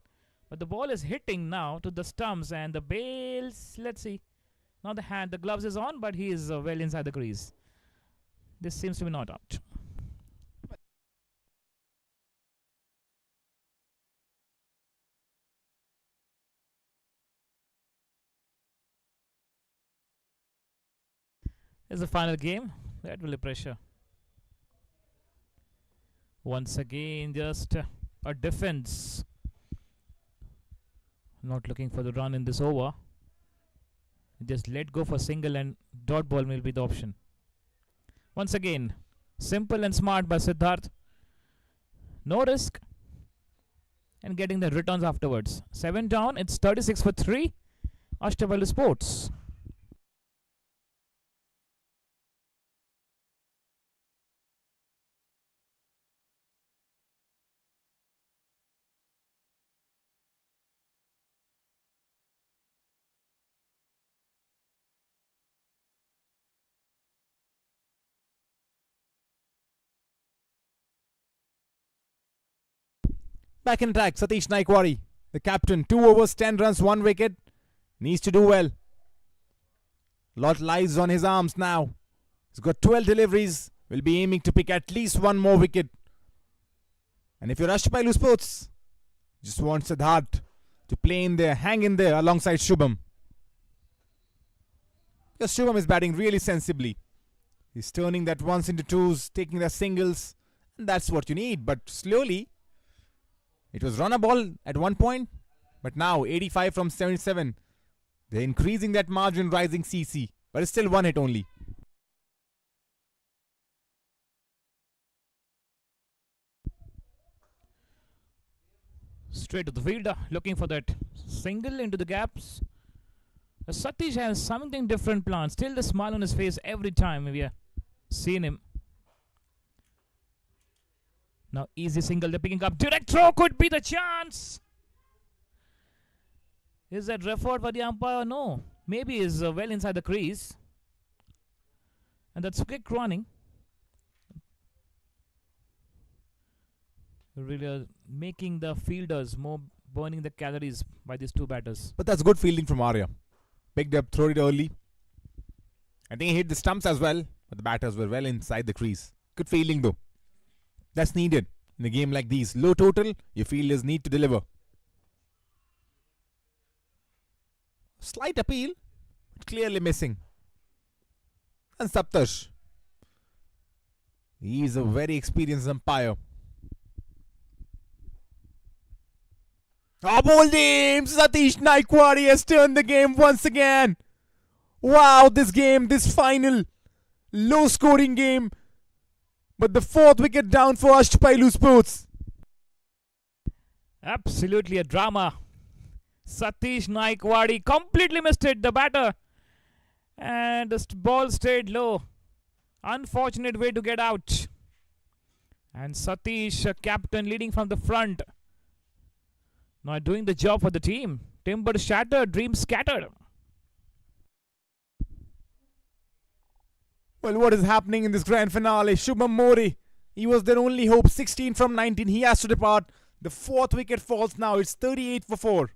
But the ball is hitting now to the stumps and the bails. Let's see. Now the gloves is on, but he is well inside the crease. This seems to be not out. It's the final game. That will be pressure. Once again, just a defense. Not looking for the run in this over. Just let go for single and dot ball will be the option. Once again, simple and smart by Siddharth. No risk. And getting the returns afterwards. 7 down. It's 36 for 3. Ashtpailu Sports. Back in attack, Satish Naikwari, the captain. 2 overs, 10 runs, 1 wicket. Needs to do well. Lot lies on his arms now. He's got 12 deliveries. Will be aiming to pick at least 1 more wicket. And if you're Ashtpailu Sports, just want Siddharth to play in there, hang in there alongside Shubham. Because Shubham is batting really sensibly. He's turning that ones into twos, taking their singles. And that's what you need. But slowly, it was run a ball at one point, but now 85 from 77. They're increasing that margin, rising CC, but it's still 1 hit only. Straight to the fielder, looking for that single into the gaps. Satish has something different planned. Still the smile on his face every time we have seen him. Now easy single, they're picking up. Direct throw could be the chance. Is that referred by the umpire? No. Maybe is well inside the crease. And that's quick running. Really making the fielders more burning the calories by these 2 batters. But that's good fielding from Arya. Picked up, throw it early. I think he hit the stumps as well, but the batters were well inside the crease. Good fielding though. That's needed in a game like these. Low total, your fielders need to deliver. Slight appeal, but clearly missing. And Saptash. He is a very experienced umpire. Bold aim! Satish Naikwari has turned the game once again. Wow, this game, this final, low scoring game. But the 4th wicket down for Ashtpailu Sports. Absolutely a drama. Satish Naikwari completely missed it, the batter. And the ball stayed low. Unfortunate way to get out. And Satish, captain, leading from the front. Now doing the job for the team. Timber shattered, dreams scattered. Well, what is happening in this grand finale? Shubham Mori, he was their only hope. 16 from 19, he has to depart. The 4th wicket falls now. It's 38 for 4.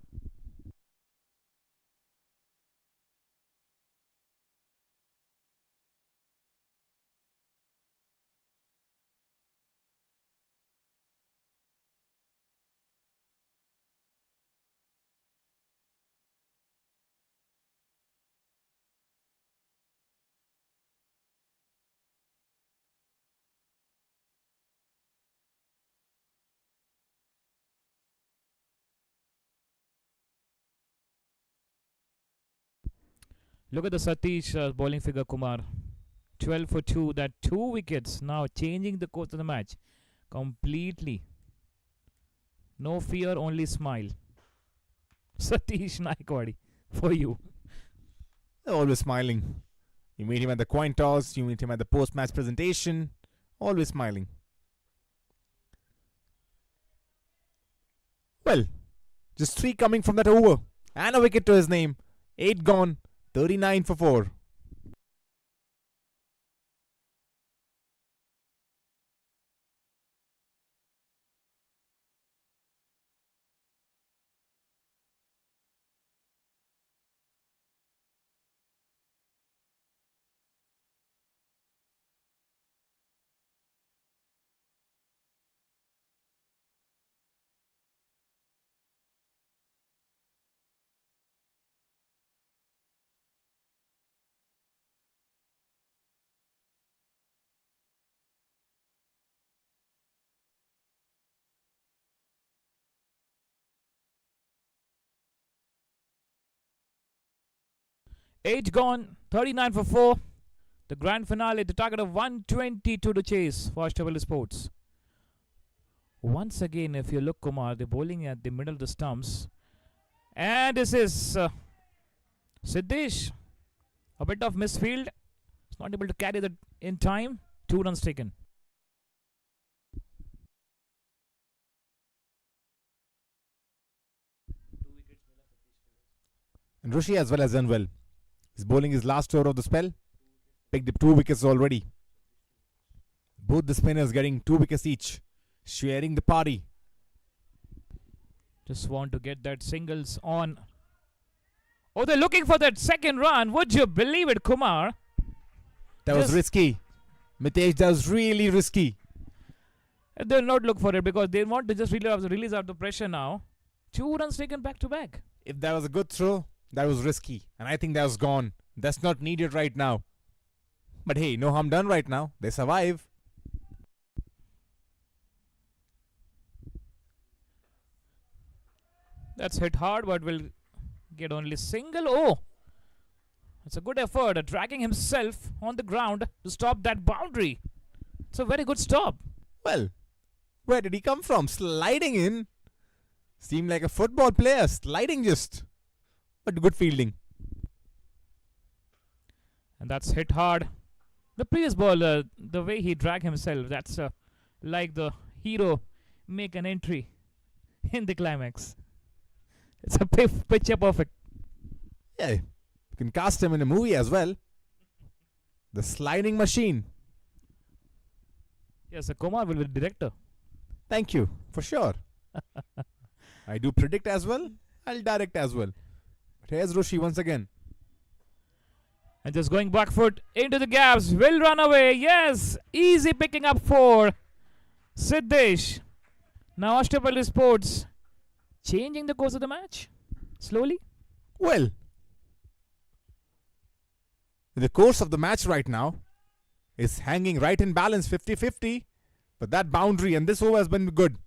Look at the Satish bowling figure, Kumar. 12 for 2. That 2 wickets now changing the course of the match completely. No fear, only smile. Satish Naikwadi, for you. Always smiling. You meet him at the coin toss, you meet him at the post match presentation. Always smiling. Well, just 3 coming from that over. And a wicket to his name. 8 gone, 39 for 4. Eight gone, 39 for 4. The grand finale, the target of 122 to chase for Ashtpailu Sports. Once again, if you look, Kumar, they're bowling at the middle of the stumps. And this is Siddesh. A bit of misfield. He's not able to carry that in time. 2 runs taken. And Rishi as well has done well. He's bowling his last over of the spell. Picked up 2 wickets already. Both the spinners getting 2 wickets each. Sharing the party. Just want to get that singles on. Oh, they're looking for that second run. Would you believe it, Kumar? That was Just- risky. Mitesh, that was really risky. They'll not look for it because they want to just release out the pressure now. 2 runs taken back to back. If that was a good throw, that was risky. And I think that was gone. That's not needed right now. But hey, no harm done right now. They survive. That's hit hard, but will get only single. Oh, it's a good effort, dragging himself on the ground to stop that boundary. It's a very good stop. Well, where did he come from? Sliding in. Seemed like a football player. Sliding just. But good fielding. And that's hit hard. The previous bowler, the way he dragged himself, that's like the hero make an entry in the climax. It's a picture perfect. Yeah, you can cast him in a movie as well. The sliding machine. Yes, Kumar will be the director. Thank you, for sure. I do predict as well. I'll direct as well. But here's Rishi once again. And just going back foot into the gaps. Will run away. Yes. Easy picking up for Siddesh. Now Ashtpailu Sports changing the course of the match. Slowly. Well, the course of the match right now is hanging right in balance 50-50. But that boundary and this over has been good.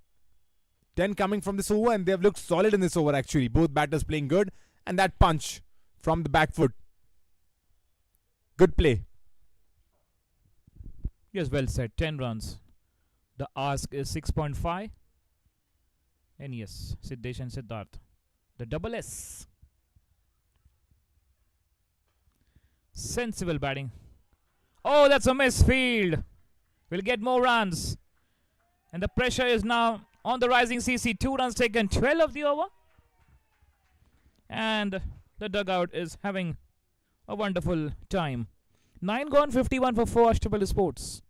10 coming from this over and they have looked solid in this over actually. Both batters playing good. And that punch from the back foot. Good play. Yes, well said. 10 runs. The ask is 6.5. And yes, Siddesh and Siddharth. The double S. Sensible batting. Oh, that's a misfield. We'll get more runs. And the pressure is now on the rising CC. 2 runs taken. 12 of the over. And the dugout is having a wonderful time. 9 gone, 51 for 4 Ashtpailu Sports.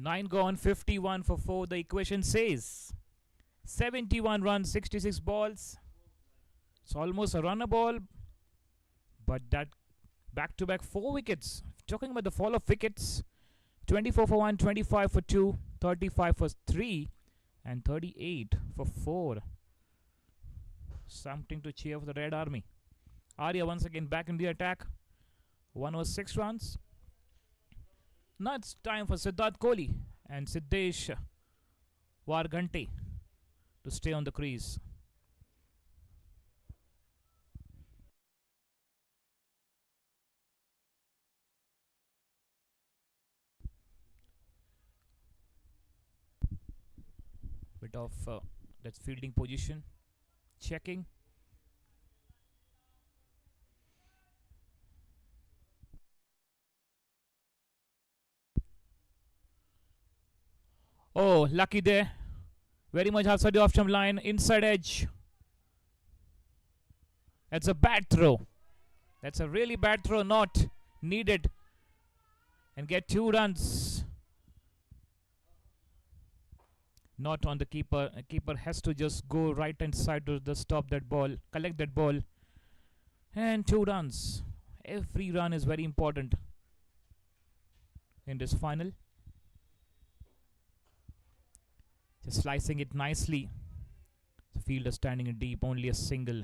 9 gone, 51 for 4. The equation says 71 runs, 66 balls. It's almost a runner ball, but that back-to-back 4 wickets. Talking about the fall of wickets, 24 for 1, 25 for 2, 35 for 3, and 38 for 4. Something to cheer for the Red Army. Arya once again back in the attack. 1 over 6 runs. Now it's time for Siddharth Kohli and Siddesh Wargante to stay on the crease. Bit of that's fielding position. Checking. Oh, lucky there. Very much outside the off-stump line. Inside edge. That's a bad throw. That's a really bad throw. Not needed. And get 2 runs. Not on the keeper. A keeper has to just go right hand side to the stop that ball. Collect that ball. And 2 runs. Every run is very important in this final. Just slicing it nicely. The fielder standing in deep, only a single.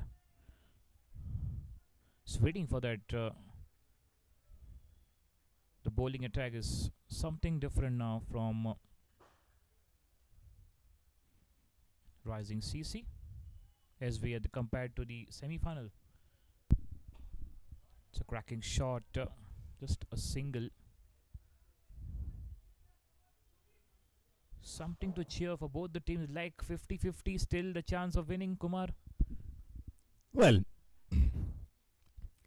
Just waiting for that. The bowling attack is something different now from Rising CC as we had compared to the semi-final. It's a cracking shot. Just a single. Something to cheer for both the teams, like 50-50 still the chance of winning, Kumar. Well,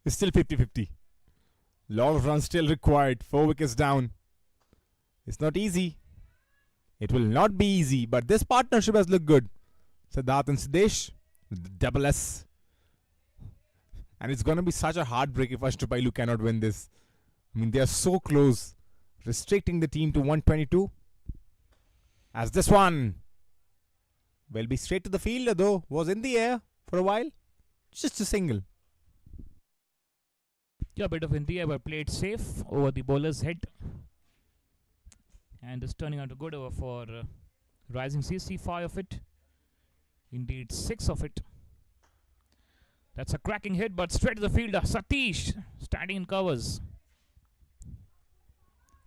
it's still 50-50. Lot of runs still required. 4 wickets down. It's not easy. It will not be easy, but this partnership has looked good. Siddharth and Siddesh, double S. And it's going to be such a heartbreak if Ashtpailu cannot win this. I mean, they are so close. Restricting the team to 122. As this one will be straight to the fielder, though. Was in the air for a while. Just a single. Yeah, a bit of in the air, but played safe over the bowler's head. And this turning out a good over for Rising CC. 5 of it. Indeed, 6 of it. That's a cracking hit, but straight to the fielder. Satish standing in covers.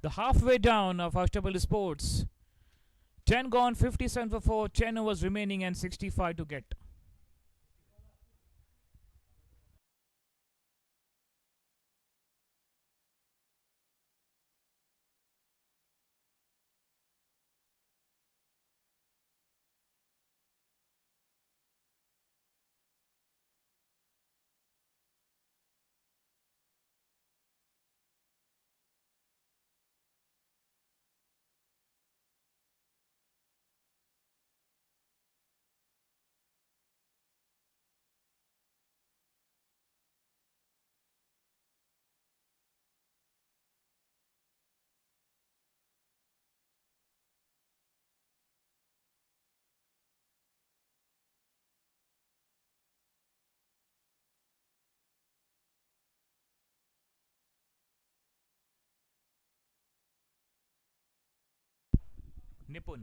The halfway down of Ashtpailu Sports. 10 gone, 57 for 4, 10 overs remaining and 65 to get. Nipun.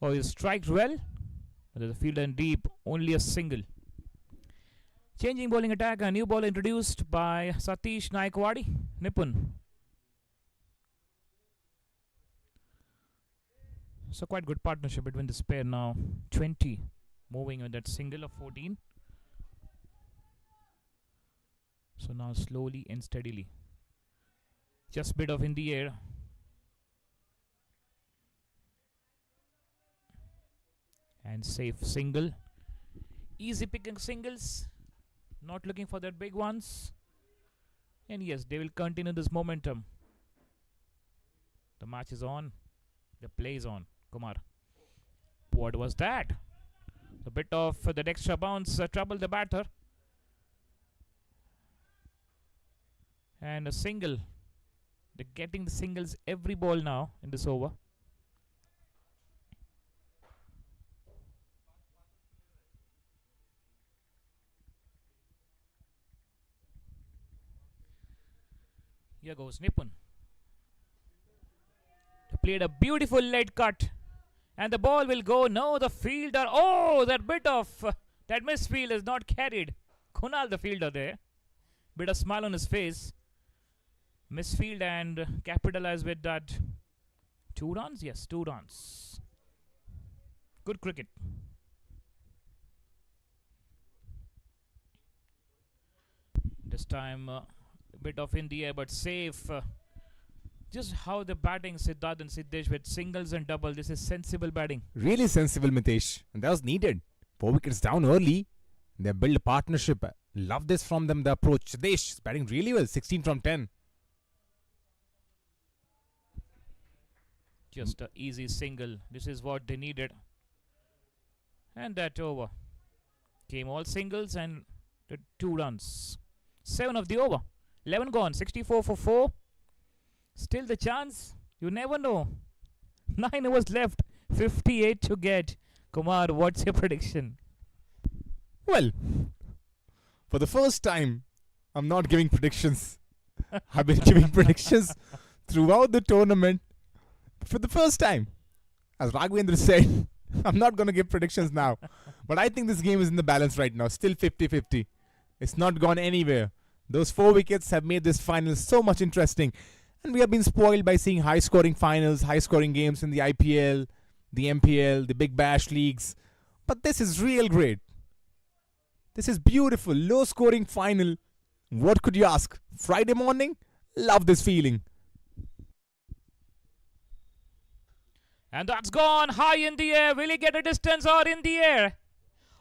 Oh, he striked well. There's a fielder in deep, only a single. Changing bowling attack, a new bowler introduced by Satish Naikwadi. Nipun. So quite good partnership between this pair now. 20 moving on that single of 14. So now slowly and steadily. Just bit of in the air. And safe single. Easy picking singles. Not looking for their big ones. And yes, they will continue this momentum. The match is on. The play is on. Kumar. What was that? A bit of that extra bounce troubled the batter. And a single. They're getting the singles every ball now in this over. Here goes Nipun. They played a beautiful lead cut. And the ball will go. No, the fielder. Oh, that bit of that misfield is not carried. Kunal, the fielder, there. Bit of smile on his face. Misfield and capitalize with that. 2 runs? Yes, 2 runs. Good cricket. This time, a bit of in the air, but safe. Just how the batting, Siddharth and Siddesh, with singles and double. This is sensible batting. Really sensible, Mitesh. And that was needed. 4 wickets down early. They built a partnership. Love this from them, the approach. Siddesh is batting really well. 16 from 10. Just an easy single. This is what they needed. And that over. Came all singles and the 2 runs. 7 of the over. 11 gone. 64 for 4. Still the chance. You never know. 9 overs left. 58 to get. Kumar, what's your prediction? Well, for the first time, I'm not giving predictions. I've been giving predictions throughout the tournament. For the first time, as Raghavendra said, I'm not going to give predictions now. But I think this game is in the balance right now. Still 50-50. It's not gone anywhere. Those 4 wickets have made this final so much interesting. And we have been spoiled by seeing high-scoring finals, high-scoring games in the IPL, the MPL, the Big Bash leagues. But this is real great. This is beautiful. Low-scoring final. What could you ask? Friday morning? Love this feeling. And that's gone high in the air. Will he get a distance or in the air?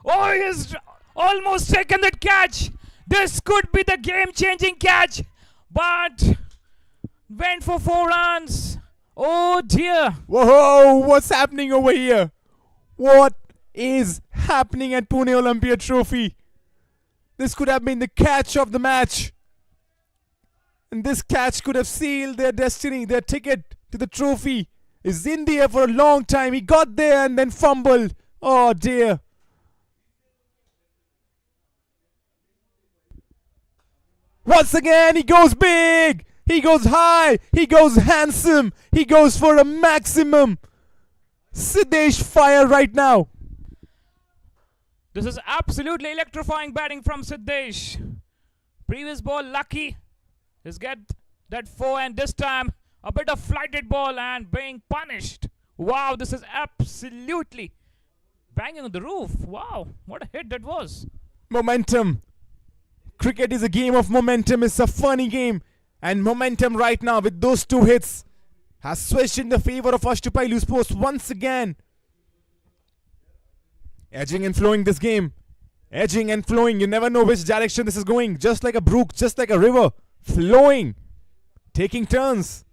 Oh, he's almost taken that catch. This could be the game-changing catch. But went for 4 runs. Oh dear. Whoa, what's happening over here? What is happening at Pune Olympia Trophy? This could have been the catch of the match. And this catch could have sealed their destiny. Their ticket to the trophy is in the air for a long time. He got there and then fumbled. Oh dear. Once again, he goes big. He goes high. He goes handsome. He goes for a maximum. Siddesh fire right now. This is absolutely electrifying batting from Siddesh. Previous ball lucky. He's got that 4 and this time a bit of flighted ball and being punished. Wow, this is absolutely banging on the roof. Wow, what a hit that was. Momentum. Cricket is a game of momentum. It's a funny game. And momentum right now with those 2 hits has switched in the favor of Ashtpailu Sports once again. Edging and flowing this game. Edging and flowing. You never know which direction this is going. Just like a brook, just like a river. Flowing. Taking turns.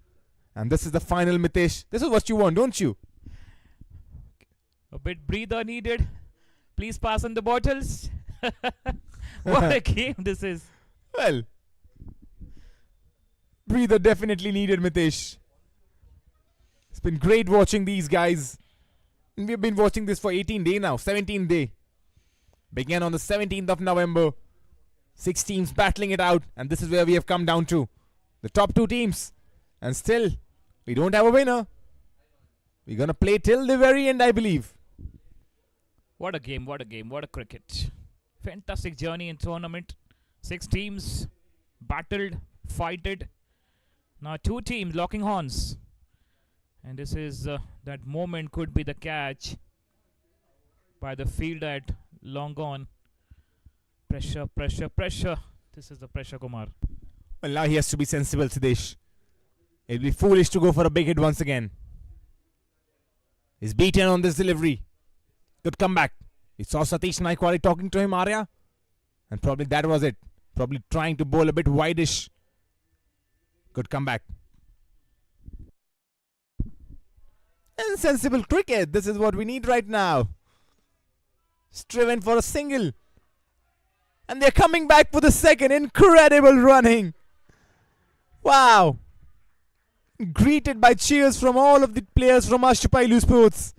And this is the final, Mitesh. This is what you want, don't you? A bit breather needed. Please pass on the bottles. What a game this is. Well, breather definitely needed, Mitesh. It's been great watching these guys. And we've been watching this for 18 days now. 17th day. Began on the 17th of November. 6 teams battling it out. And this is where we have come down to. The top 2 teams. And still, we don't have a winner. We're going to play till the very end, I believe. What a game, what a game, what a cricket. Fantastic journey in tournament. 6 teams battled, fighted. Now 2 teams locking horns. And this is that moment could be the catch by the fielder at long on. Pressure, pressure, pressure. This is the pressure, Kumar. Well, now he has to be sensible, Siddesh. It'll be foolish to go for a big hit once again. He's beaten on this delivery. Good comeback. He saw Satish Naikwari talking to him, Arya. And probably that was it. Probably trying to bowl a bit wideish. Good comeback. And sensible cricket. This is what we need right now. Striven for a single. And they're coming back for the second. Incredible running. Wow. greeted by cheers from all of the players from Ashtpailu Sports.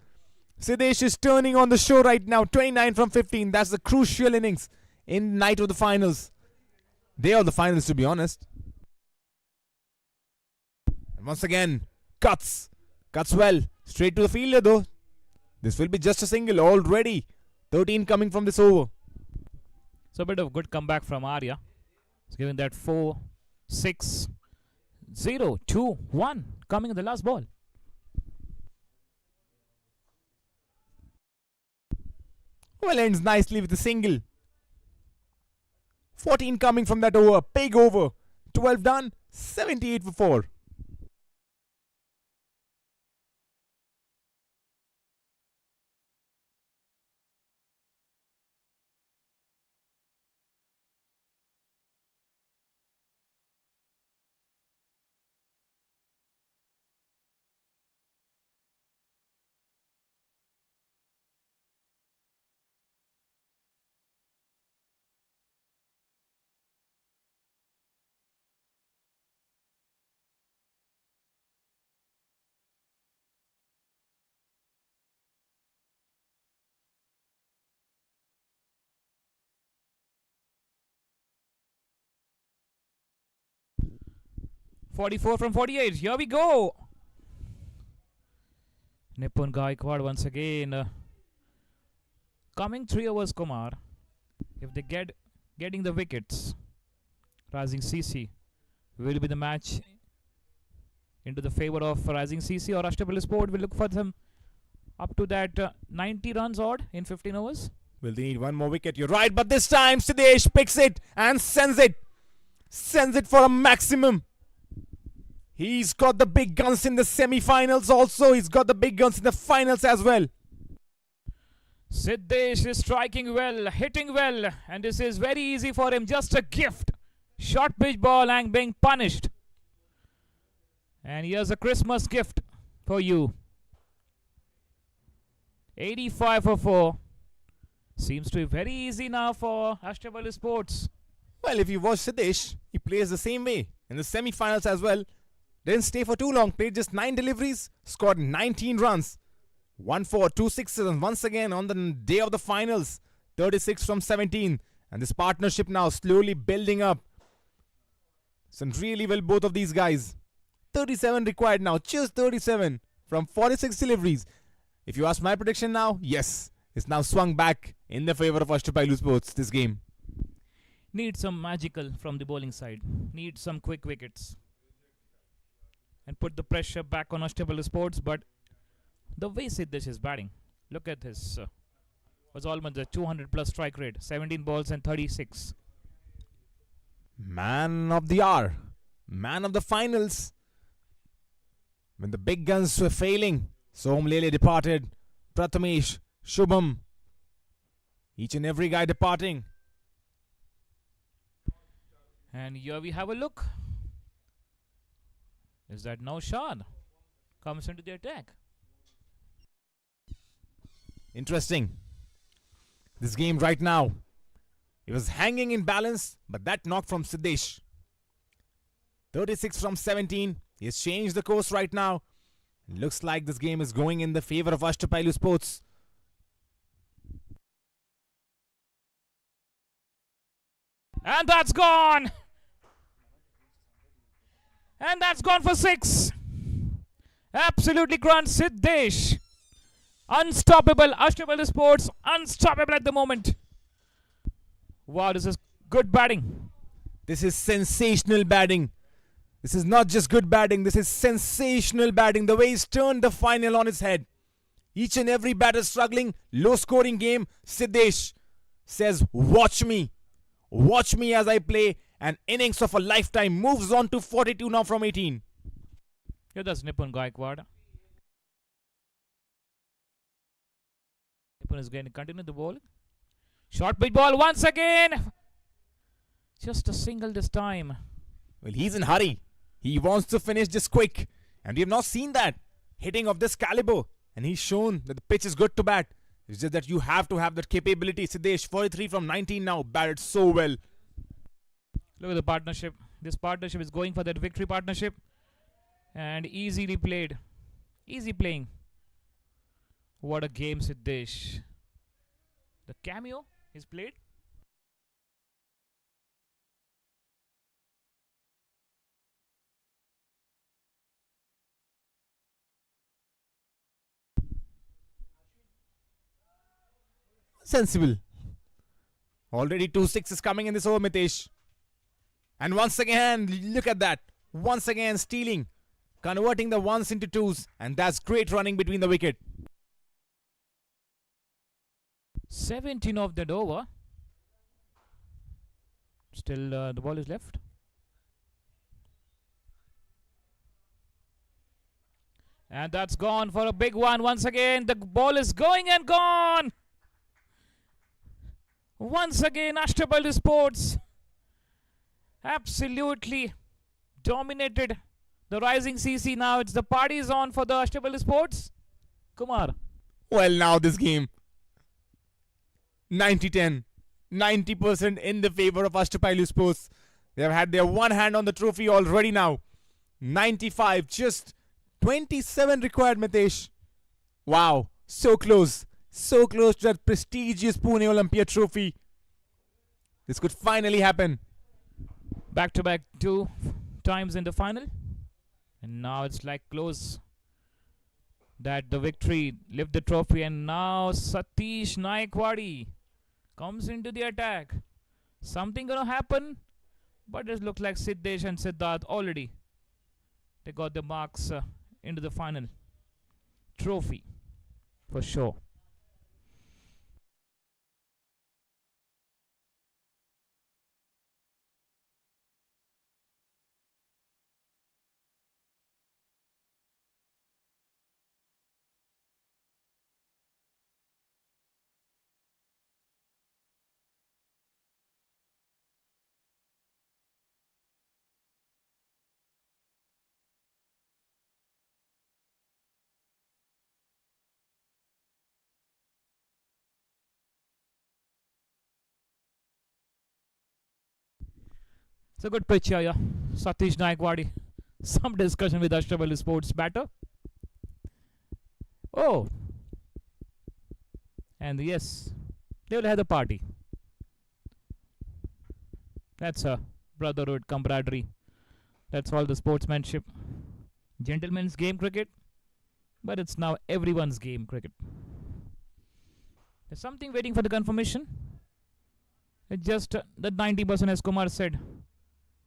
Siddesh is turning on the show right now. 29 from 15. That's the crucial innings in night of the finals. Day of the finals, to be honest. And once again, cuts. Cuts well. Straight to the fielder though. This will be just a single already. 13 coming from this over. So a bit of good comeback from Arya. He's giving that 4, 6, 0, 2, 1 coming in the last ball. Well, ends nicely with a single. 14 coming from that over. Big over. 12 done. 78 for 4. .44 from 48. Here we go. Nipun Gaikwad once again. Coming 3 overs, Kumar. If they getting the wickets, Rising CC will be the match into the favor of Rising CC, or Ashtpailu Sport will look for them up to that 90 runs odd in 15 overs. Will they need one more wicket? You're right, but this time Siddesh picks it and sends it. Sends it for a maximum. He's got the big guns in the semi-finals also. He's got the big guns in the finals as well. Siddesh is striking well, hitting well, and this is very easy for him. Just a gift. Short pitch ball and being punished. And here's a Christmas gift for you. 85 for 4. Seems to be very easy now for Ashtpailu Sports. Well, if you watch Siddesh, he plays the same way in the semi-finals as well. Didn't stay for too long, played just 9 deliveries, scored 19 runs. 1 4, 2 6s, and once again on the day of the finals, 36 from 17. And this partnership now slowly building up. It's done really well, both of these guys. 37 required now, just 37 from 46 deliveries. If you ask my prediction now, yes, it's now swung back in the favor of Ashtpailu Sports this game. Need some magical from the bowling side. Need some quick wickets. And put the pressure back on Ashtpailu Sports, but the way Siddesh is batting, look at this. Was almost a 200 plus strike rate, 17 balls and 36. Man of the hour, man of the finals. When the big guns were failing, Som Lele departed, Prathamesh, Shubham, each and every guy departing. And here we have a look. Is that Naushad comes into the attack? Interesting. This game right now, it was hanging in balance, but that knock from Siddesh. 36 from 17. He has changed the course right now. Looks like this game is going in the favor of Ashtpailu Sports. And that's gone. And that's gone for 6. Absolutely grand Siddesh. Unstoppable. Ashtpailu Sports unstoppable at the moment. Wow, this is good batting. This is sensational batting. This is not just good batting. This is sensational batting. The way he's turned the final on its head. Each and every batter struggling. Low scoring game. Siddesh says, watch me. Watch me as I play. An innings of a lifetime. Moves on to 42 now from 18. Here that's Nipun Gaikwad. Nipun is going to continue the ball. Short pitch ball once again. Just a single this time. Well, he's in a hurry. He wants to finish this quick. And we have not seen that. Hitting of this caliber. And he's shown that the pitch is good to bat. It's just that you have to have that capability. Siddesh, 43 from 19 now. Batted so well. Look at the partnership. This partnership is going for that victory partnership. And easily played. Easy playing. What a game, Siddesh. The cameo is played. Sensible. Already 2 sixes coming in this over, Mitesh. And once again, look at that. Once again, stealing. Converting the ones into twos. And that's great running between the wicket. 17 of that over. Still the ball is left. And that's gone for a big one once again. The ball is going and gone. Once again, Ashtpailu Sports absolutely dominated the rising CC. Now it's the party's on for the Ashtpailu Sports. Kumar. Well, now this game. 90-10. 90% in the favor of Ashtpailu Sports. They have had their one hand on the trophy already now. 95. Just 27 required, Mitesh. Wow. So close. So close to that prestigious Pune Olympia trophy. This could finally happen. Back-to-back 2 times in the final. And now it's like close that the victory lift the trophy. And now Satish Naikwadi comes into the attack. Something gonna happen, but it looks like Siddesh and Siddharth already. They got the marks into the final trophy for sure. It's a good pitch here, yeah. Satish Naikwadi. Some discussion with Ashtpailu Sports batter. Oh. And yes, they will have the party. That's a brotherhood, camaraderie. That's all the sportsmanship. Gentlemen's game cricket. But it's now everyone's game cricket. There's something waiting for the confirmation. It's just that 90%, as Kumar said,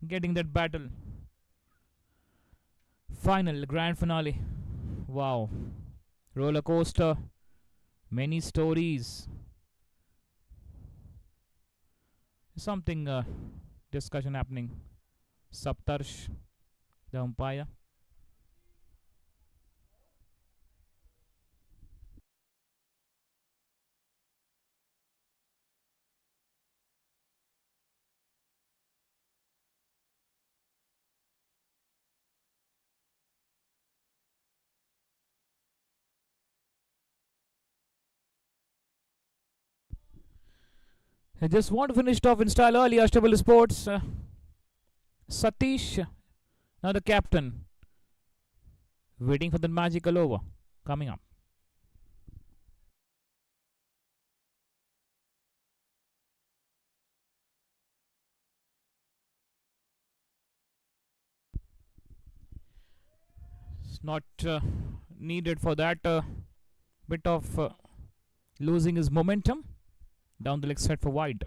getting that battle. Final, grand finale. Wow. Roller coaster. Many stories. Something discussion happening. Saptarsh, the umpire. I just want to finish it off in style early. Ashtpailu Sports. Satish, now the captain, waiting for the magical over coming up. It's not needed for that bit of losing his momentum. Down the leg side for wide.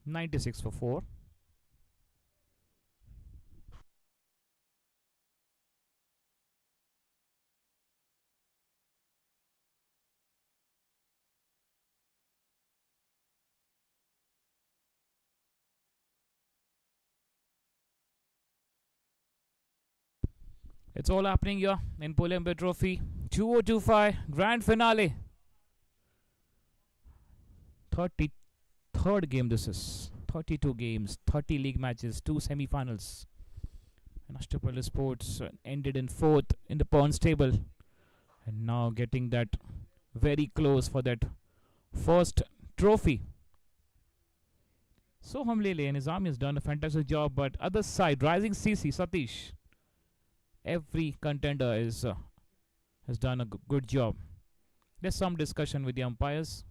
96 for 4. It's all happening here in Olympia Trophy 2025 Grand Finale. 33rd game this is. 32 games, 30 league matches, 2 semi-finals. And Ashtpailu Sports ended in 4th in the points table. And now getting that very close for that first trophy. Soham Lele and his army has done a fantastic job, but other side, rising CC, Satish. Every contender has done a good job. There's some discussion with the umpires.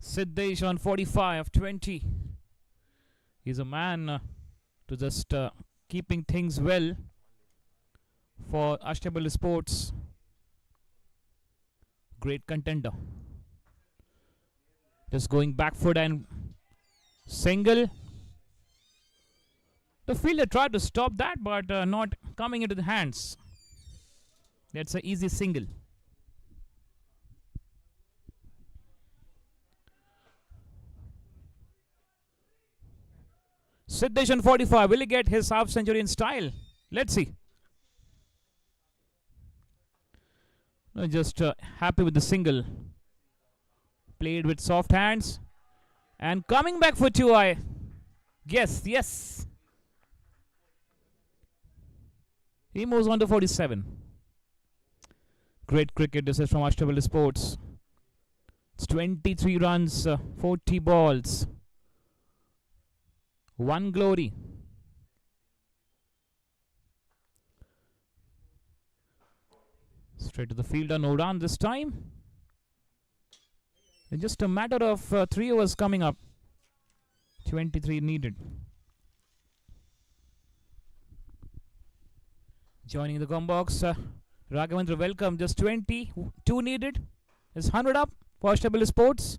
Siddesh on 45 of 20. He's a man to just keeping things well for Ashtpailu Sports. Great contender. Just going back foot and single. The fielder tried to stop that, but not coming into the hands. That's an easy single. Siddesh on 45. Will he get his half century in style? Let's see. No, just happy with the single. Played with soft hands. And coming back for two. Yes. He moves on to 47. Great cricket. This is from Ashtpailu Sports. It's 23 runs, 40 balls. One glory. Straight to the fielder, no run this time. It's just a matter of 3 overs coming up. 23 needed. Joining the com box, Raghavendra, welcome. Just 22 needed. Is 100 up for Ashtpailu Sports.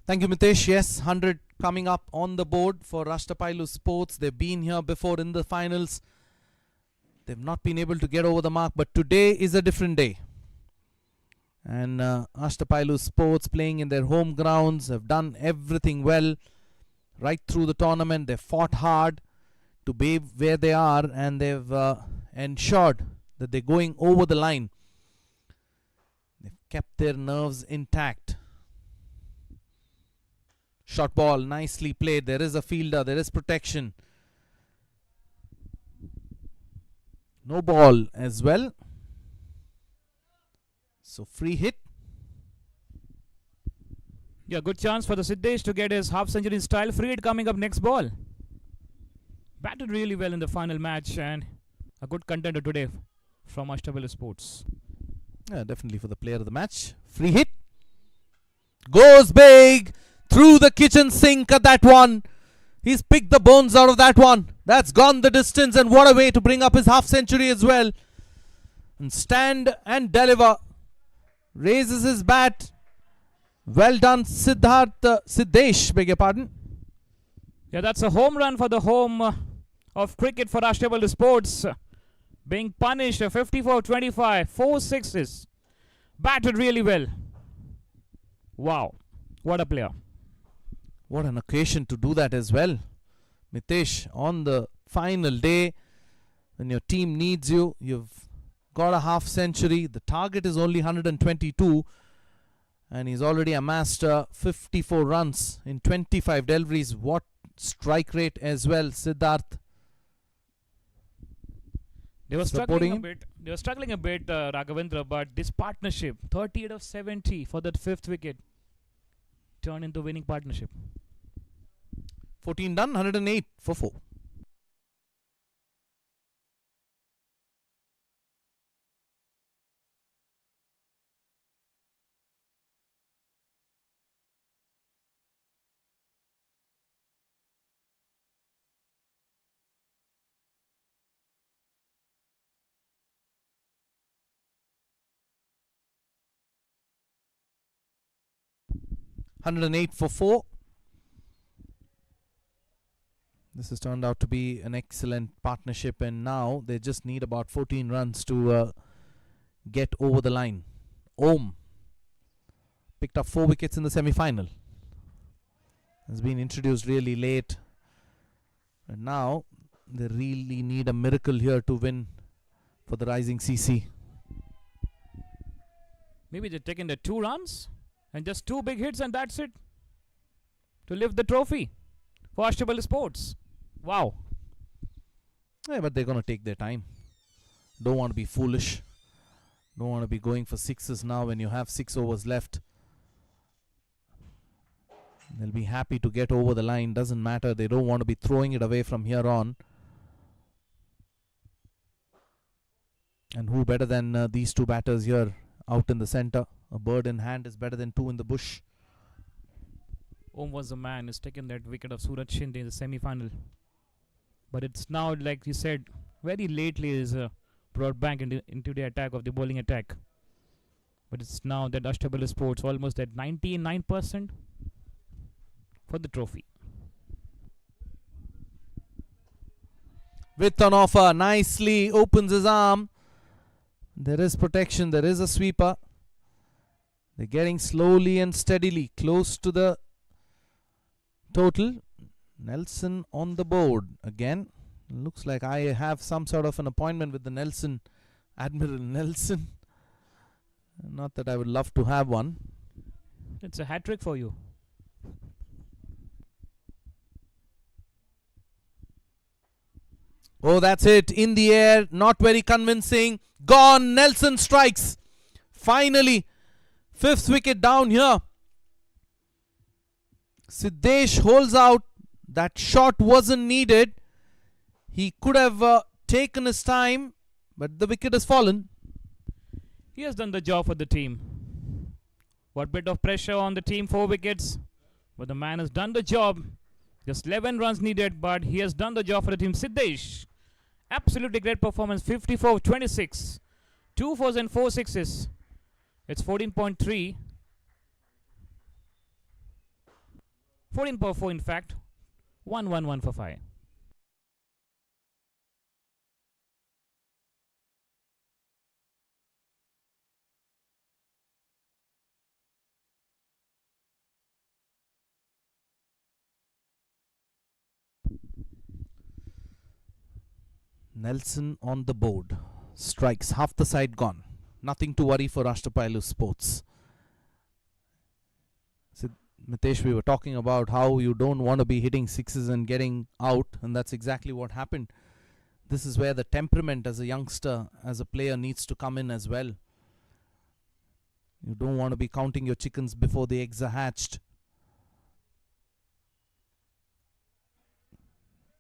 Thank you, Mitesh. Yes, 100 coming up on the board for Ashtpailu Sports. They've been here before in the finals. They've not been able to get over the mark, but today is a different day. And Ashtpailu Sports, playing in their home grounds, have done everything well right through the tournament. They've fought hard to be where they are, and they've ensured that they're going over the line. They've kept their nerves intact. Shot ball, nicely played. There is a fielder, there is protection. No ball as well. So free hit. Yeah, good chance for the Siddesh to get his half century in style. Free hit coming up next ball. Batted really well in the final match, and a good contender today from Ashtpailu Sports. Yeah, definitely for the player of the match. Free hit. Goes big. Through the kitchen sink at that one. He's picked the bones out of that one. That's gone the distance, and what a way to bring up his half century as well. And stand and deliver. Raises his bat. Well done, Siddesh, beg your pardon. Yeah, that's a home run for the home of cricket for Ashtpailu Sports. Being punished, 54-25, 4 sixes. Batted really well. Wow, what a player. What an occasion to do that as well. Mitesh, on the final day, when your team needs you, you've got a half century. The target is only 122, and he's already amassed 54 runs in 25 deliveries. What strike rate as well, Siddharth. They were struggling a bit. Raghavendra, but this partnership, 38 of 70 for that 5th wicket, turned into winning partnership. 14 done, 108 for 4. For 4. This has turned out to be an excellent partnership, and now they just need about 14 runs to get over the line. Om picked up 4 wickets in the semi-final. Has been introduced really late, and now they really need a miracle here to win for the rising CC. Maybe they're taking the 2 runs and just 2 big hits and that's it. To lift the trophy for Ashtpailu Sports. Wow. Yeah, but they're going to take their time. Don't want to be foolish. Don't want to be going for sixes now when you have 6 overs left. They'll be happy to get over the line. Doesn't matter. They don't want to be throwing it away from here on. And who better than these 2 batters here out in the center? A bird in hand is better than 2 in the bush. Om was the man who's taken that wicket of Suraj Shinde in the semi-final. But it's now, like you said, very lately is brought back into the attack of the bowling attack. But it's now that Ashtpailu Sports almost at 99% for the trophy. With an offer, nicely opens his arm. There is protection, there is a sweeper. They're getting slowly and steadily close to the total. Nelson on the board again. Looks like I have some sort of an appointment with the Nelson, Admiral Nelson. Not that I would love to have one. It's a hat trick for you. Oh, that's it. In the air. Not very convincing. Gone. Nelson strikes. Finally. 5th wicket down here. Siddesh holds out. That shot wasn't needed. He could have taken his time, but the wicket has fallen. He has done the job for the team. What bit of pressure on the team, 4 wickets. But the man has done the job. Just 11 runs needed, but he has done the job for the team. Siddesh. Absolutely great performance. 54 26. 2 fours and 4 sixes. It's 14.3. 14.4 in fact. 1 for 5. Nelson on the board. Strikes. Half the side gone. Nothing to worry for Ashtpailu Sports. So, Mitesh, we were talking about how you don't want to be hitting sixes and getting out, and that's exactly what happened. This is where the temperament as a youngster, as a player, needs to come in as well. You don't want to be counting your chickens before the eggs are hatched.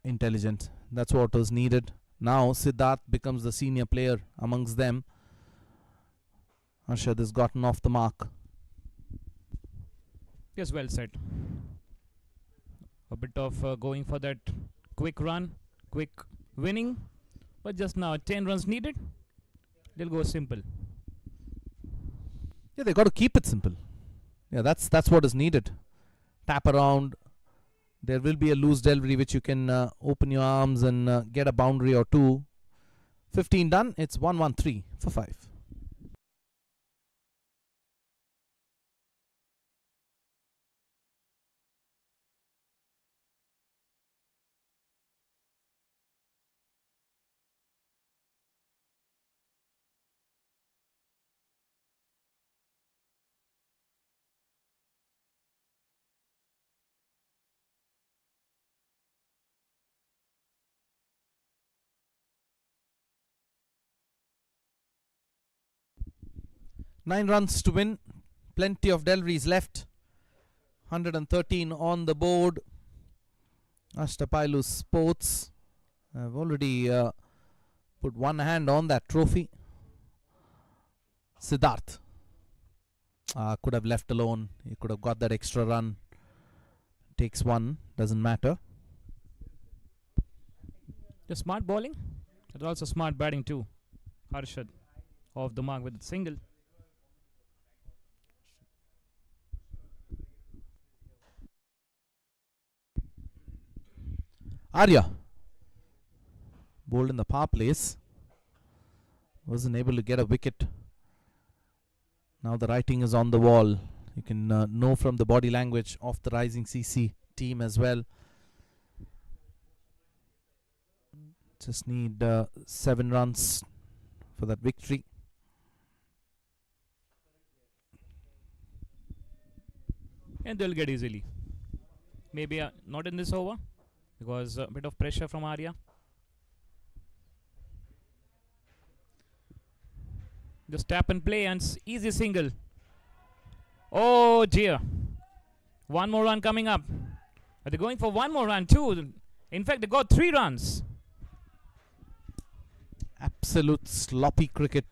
Intelligent. That's what was needed. Now Siddharth becomes the senior player amongst them. Arshad has gotten off the mark. Yes, well said. A bit of going for that quick run, quick winning. But just now 10 runs needed. They'll go simple. Yeah, they got to keep it simple. Yeah, that's what is needed. Tap around. There will be a loose delivery which you can open your arms and get a boundary or 2. 15 done. It's 1-1-3 for 5. Nine runs to win. Plenty of deliveries left. 113 on the board. Ashtpailu Sports have already put one hand on that trophy. Siddharth could have left alone. He could have got that extra run. Takes one. Doesn't matter. The smart bowling. It's also smart batting too. Harshad off the mark with a single. Arya bowled in the power place. Wasn't able to get a wicket. Now the writing is on the wall. You can know from the body language of the Rising CC team as well. Just need 7 runs for that victory. and they'll get easily. Maybe not in this over because a bit of pressure from Arya. Just tap and play and easy single. Oh dear. One more run coming up. Are they going for one more run too? In fact, they got 3 runs. Absolute sloppy cricket.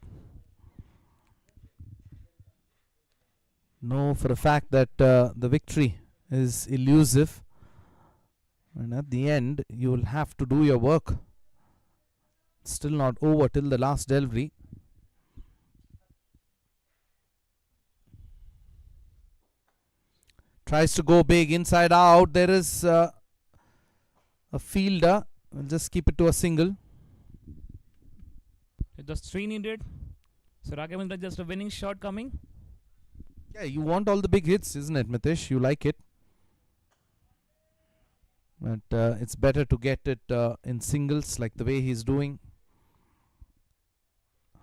Know for a fact that the victory is elusive, and at the end you will have to do your work. Still not over till the last delivery. Tries to go big inside out. There is a fielder. We'll just keep it to a single. Just 3 needed. So Raghavendra, just a winning shot coming. Yeah, you want all the big hits, isn't it, Mitish? You like it. But it's better to get it in singles like the way he's doing.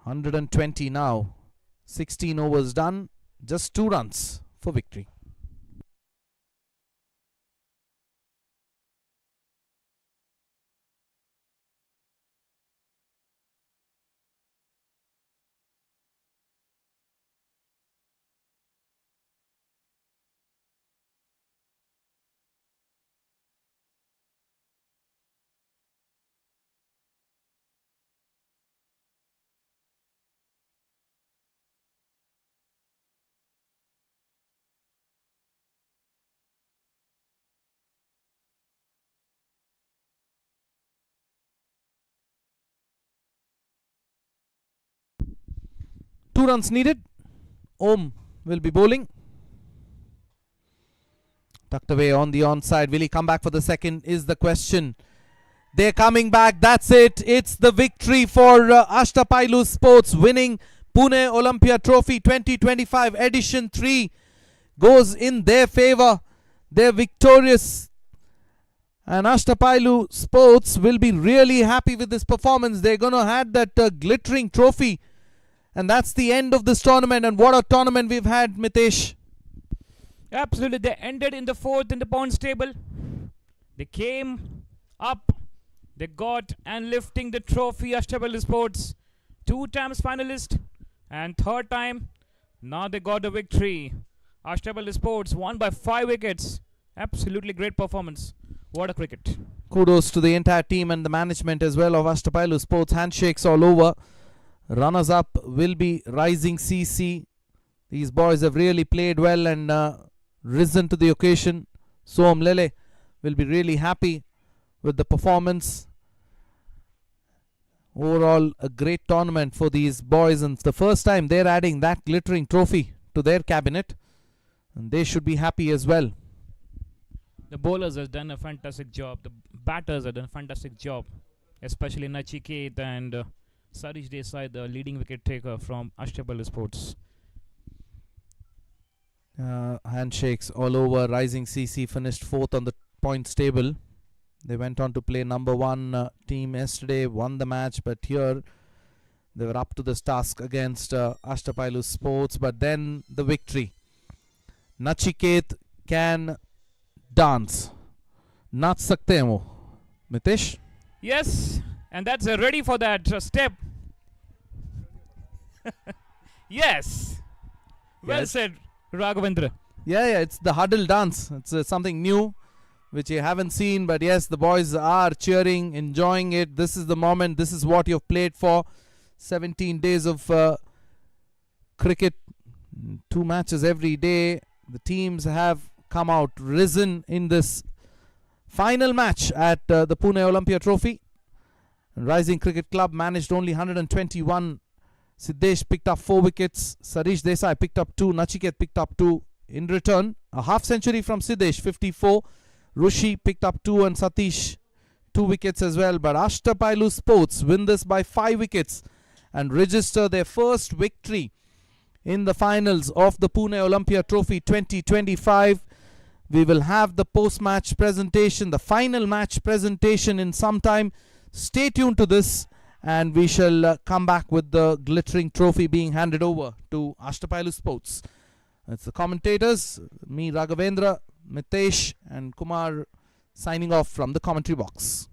120 now. 16 overs done. Just 2 runs for victory. Two runs needed. Om will be bowling. Tucked away on the onside. Will he come back for the second is the question. They're coming back. That's it. It's the victory for Ashtpailu Sports, winning Pune Olympia Trophy 2025 Edition 3 goes in their favour. They're victorious. And Ashtpailu Sports will be really happy with this performance. They're going to have that glittering trophy. And that's the end of this tournament. And what a tournament we've had, Mitesh. Absolutely. They ended in the 4th in the points table. They came up. They got and lifting the trophy, Ashtpailu Sports. 2 times finalist and 3rd time. Now they got the victory. Ashtpailu Sports won by 5 wickets. Absolutely great performance. What a cricket. Kudos to the entire team and the management as well of Ashtpailu Sports. Handshakes all over. Runners up will be Rising CC. These boys have really played well and risen to the occasion. Soam Lele will be really happy with the performance. Overall, a great tournament for these boys, and it's the first time they're adding that glittering trophy to their cabinet, and they should be happy as well. The bowlers have done a fantastic job. The batters have done a fantastic job, especially Nachiket and Sarish Desai, the leading wicket taker from Ashtpailu Sports. Handshakes all over. Rising CC finished 4th on the points table. They went on to play number 1 team yesterday, won the match, but here they were up to this task against Ashtpailu Sports. But then the victory. Nachiket can dance. Naach sakte hain wo. Mitesh? Yes, and that's ready for that step. Yes. Well Yes. said, Raghavendra. Yeah, it's the huddle dance. It's something new which you haven't seen, but yes, the boys are cheering, enjoying it. This is the moment. This is what you've played for. 17 days of cricket, 2 matches every day. The teams have come out, risen in this final match at the Pune Olympia Trophy. Rising Cricket Club managed only 121. Siddesh picked up 4 wickets. Sarish Desai picked up 2. Nachiket picked up 2. In return, a half century from Siddesh, 54. Rushi picked up 2 and Satish 2 wickets as well. But Ashtpailu Sports win this by 5 wickets and register their first victory in the finals of the Pune Olympia Trophy 2025. We will have the post-match presentation, the final match presentation in some time. Stay tuned to this, and we shall come back with the glittering trophy being handed over to Ashtpailu Sports. It's the commentators, me, Raghavendra, Mitesh, and Kumar signing off from the commentary box.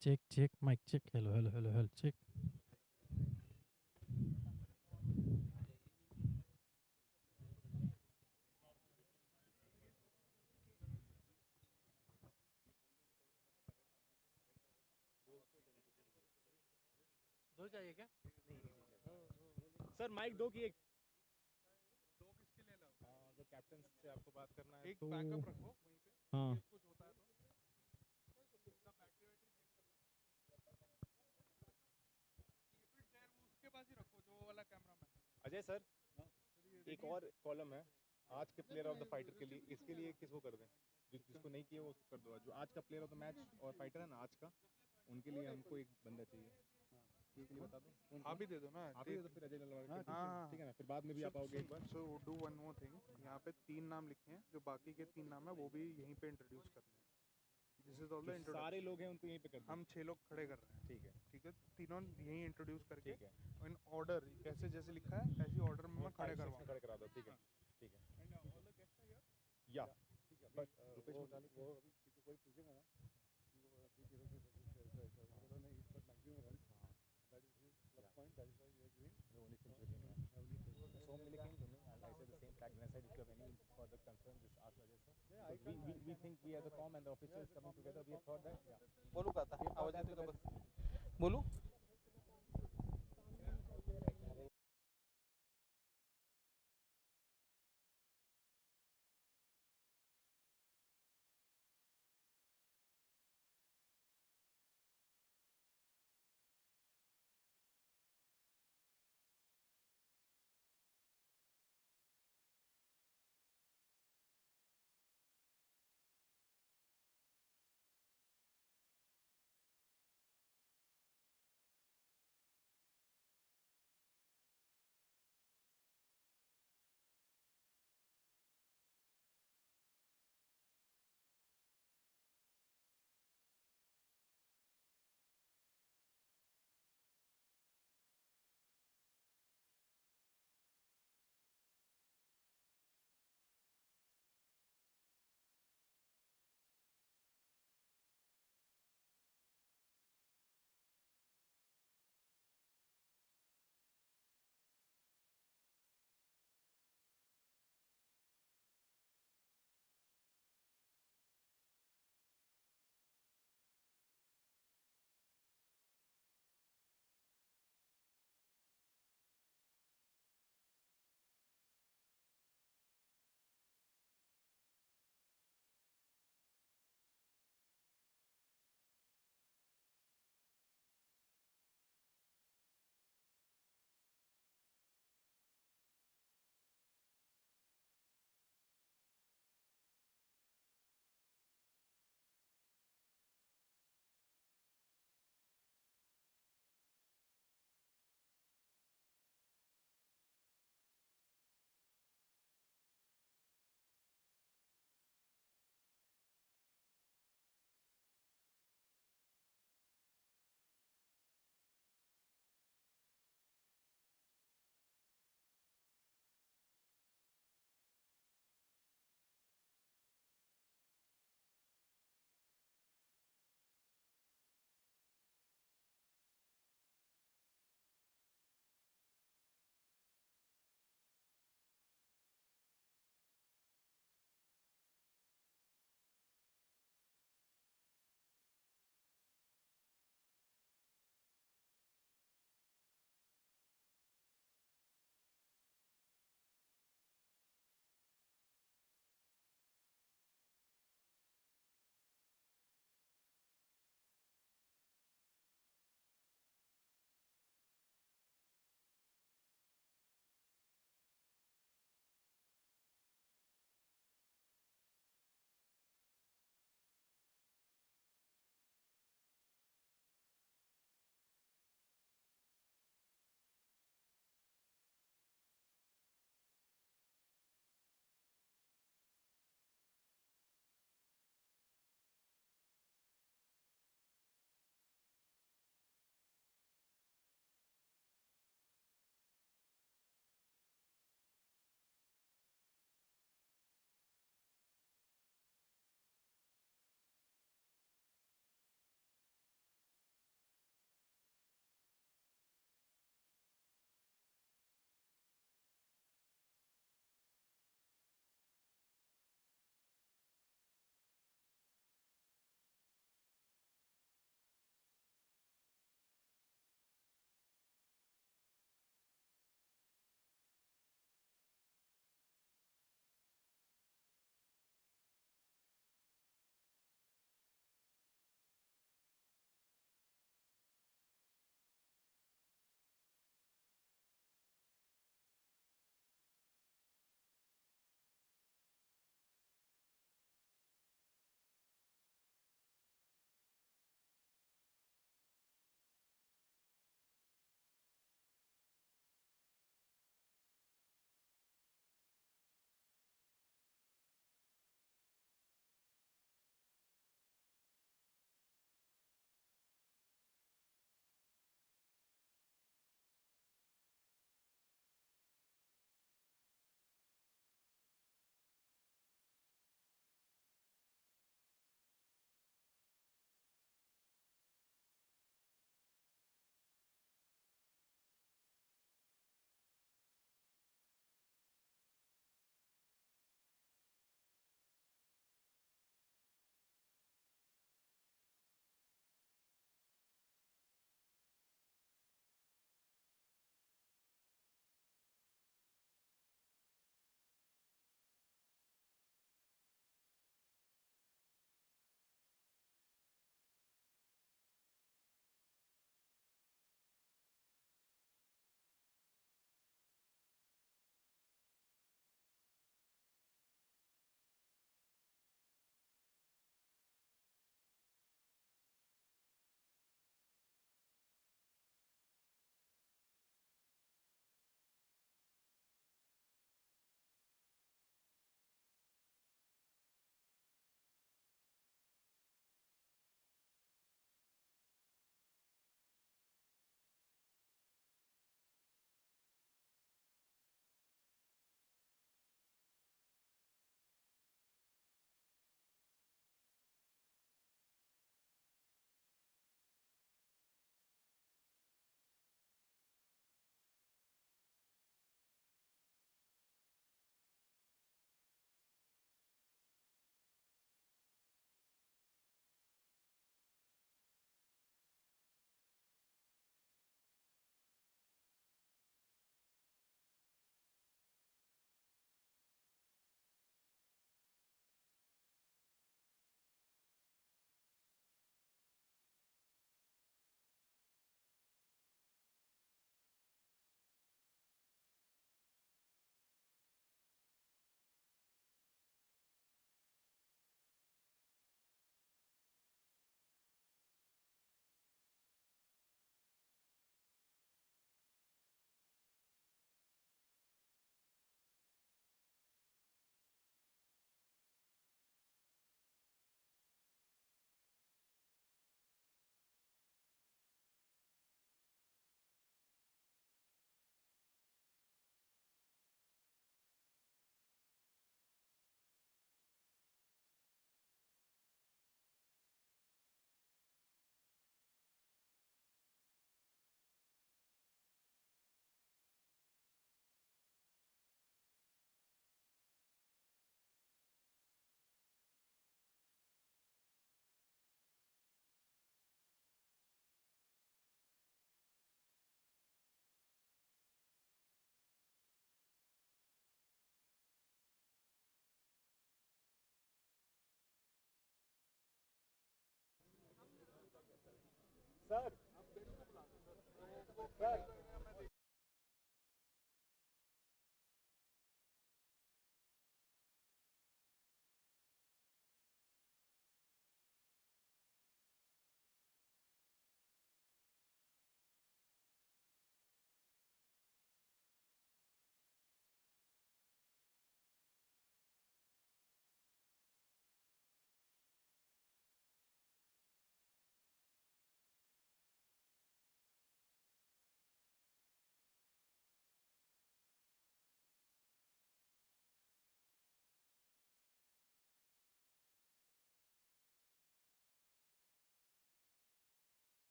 check, mic check. Hello, check. Sir mic दो की एक अगर captain से आपको बात करना है तो बैकअप रखो हाँ अजय सर एक और कॉलम है आज के प्लेयर ऑफ द फाइटर के लिए इसके लिए किसको कर दें जिसको नहीं किया वो कर दो जो आज का प्लेयर ऑफ द मैच और फाइटर है ना आज का उनके लिए हमको एक बंदा चाहिए इसके लिए बता दो आप ही दे दो ना आप ही दे दो फिर अजय ललवार हाँ ठीक है ना फिर बाद में भी आप आओगे एक बार so do one more thing यहाँ पे 3 नाम लिखे हैं जो बाकी के 3 नाम है वो भी यहीं पे इंट्रोड्यूस करने हैं this is all the introduction सारे लोग हैं उनको यहीं पे कर दो हम 6 लोग खड़े कर रहे हैं ठीक है तीनों यहीं इंट्रोड्यूस करके ठीक है इन ऑर्डर कैसे जैसे लिखा है ऐसी ऑर्डर में मैं खड़े करवाऊँ खड़े करा दो ठीक है या बट रुपेश मुतालिक वो अभी किसी कोई पूछेगा ना कि वो that is his plus point. That is why we are doing the only century. So many things. I say the same fact. And I said if you have any further concern, just ask Ajay sir. Yeah, we think we as a com and the officials coming together, we have thought that. Yeah. बोलू का था आवाज बोलू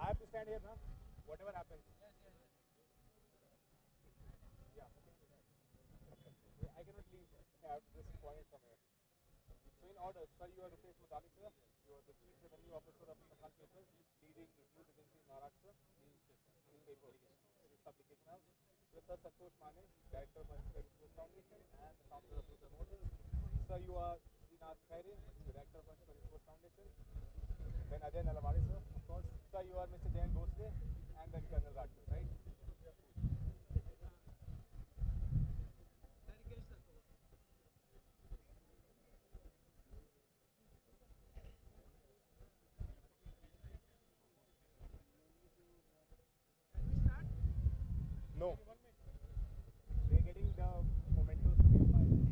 I have to stand here now. Whatever happens. Yeah. I cannot leave at this point from here. So in order, sir, you are Rupesh Mutalik, sir. You are the Chief Revenue Officer of Nepal Papers, leading news agency in Maharashtra. Newspaper. Publication house. Sir Santosh Mane, Director of Ashtpailu Sports Foundation and the founder of Ruta Motors. Sir, you are Srinath Khaire, Director of Ashtpailu Sports Foundation. Then Ajay Nalawade, sir, of course. Sir, you are Mr. Jayan Bhosle and then Colonel Rathore, right? No. They're getting the mementos to be filed.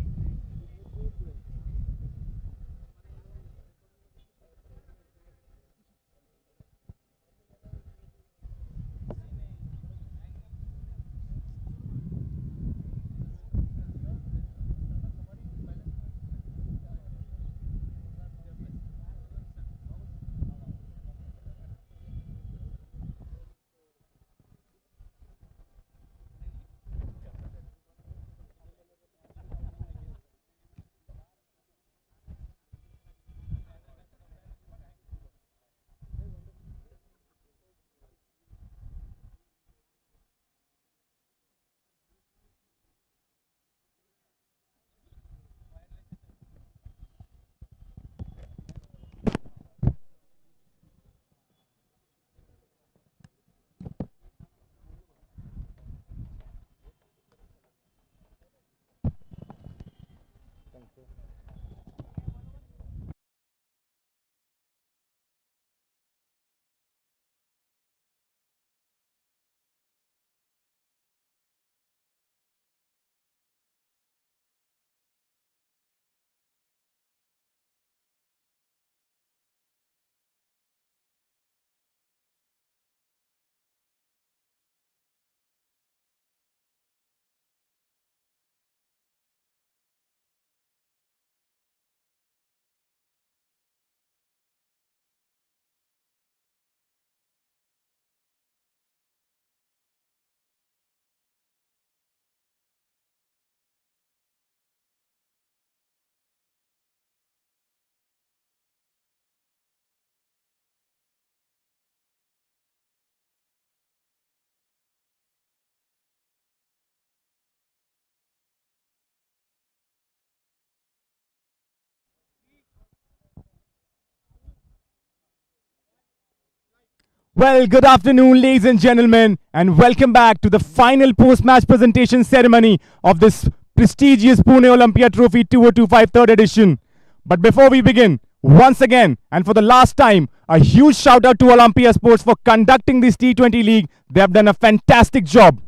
Well, good afternoon, ladies and gentlemen, and welcome back to the final post-match presentation ceremony of this prestigious Pune Olympia Trophy 2025 third edition. But before we begin, once again, and for the last time, a huge shout out to Olympia Sports for conducting this T20 league. They have done a fantastic job.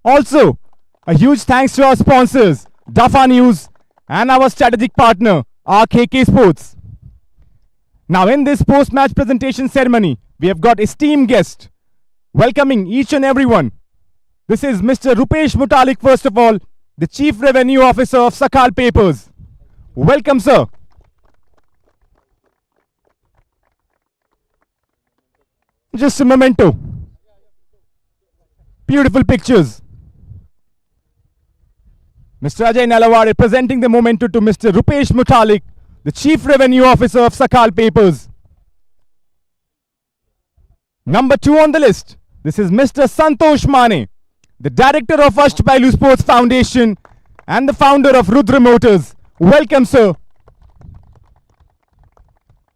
Also, a huge thanks to our sponsors, Dafa News, and our strategic partner, RKK Sports. Now, in this post-match presentation ceremony, we have got esteemed guests welcoming each and everyone. This is Mr. Rupesh Mutalik, first of all, the Chief Revenue Officer of Sakal Papers. Welcome, sir. Just a memento. Beautiful pictures. Mr. Ajay Nalawade presenting the memento to Mr. Rupesh Mutalik, the Chief Revenue Officer of Sakal Papers. Number 2 on the list, this is Mr. Santosh Mane, the Director of Ashtpailu Sports Foundation and the founder of Rudra Motors. Welcome, sir.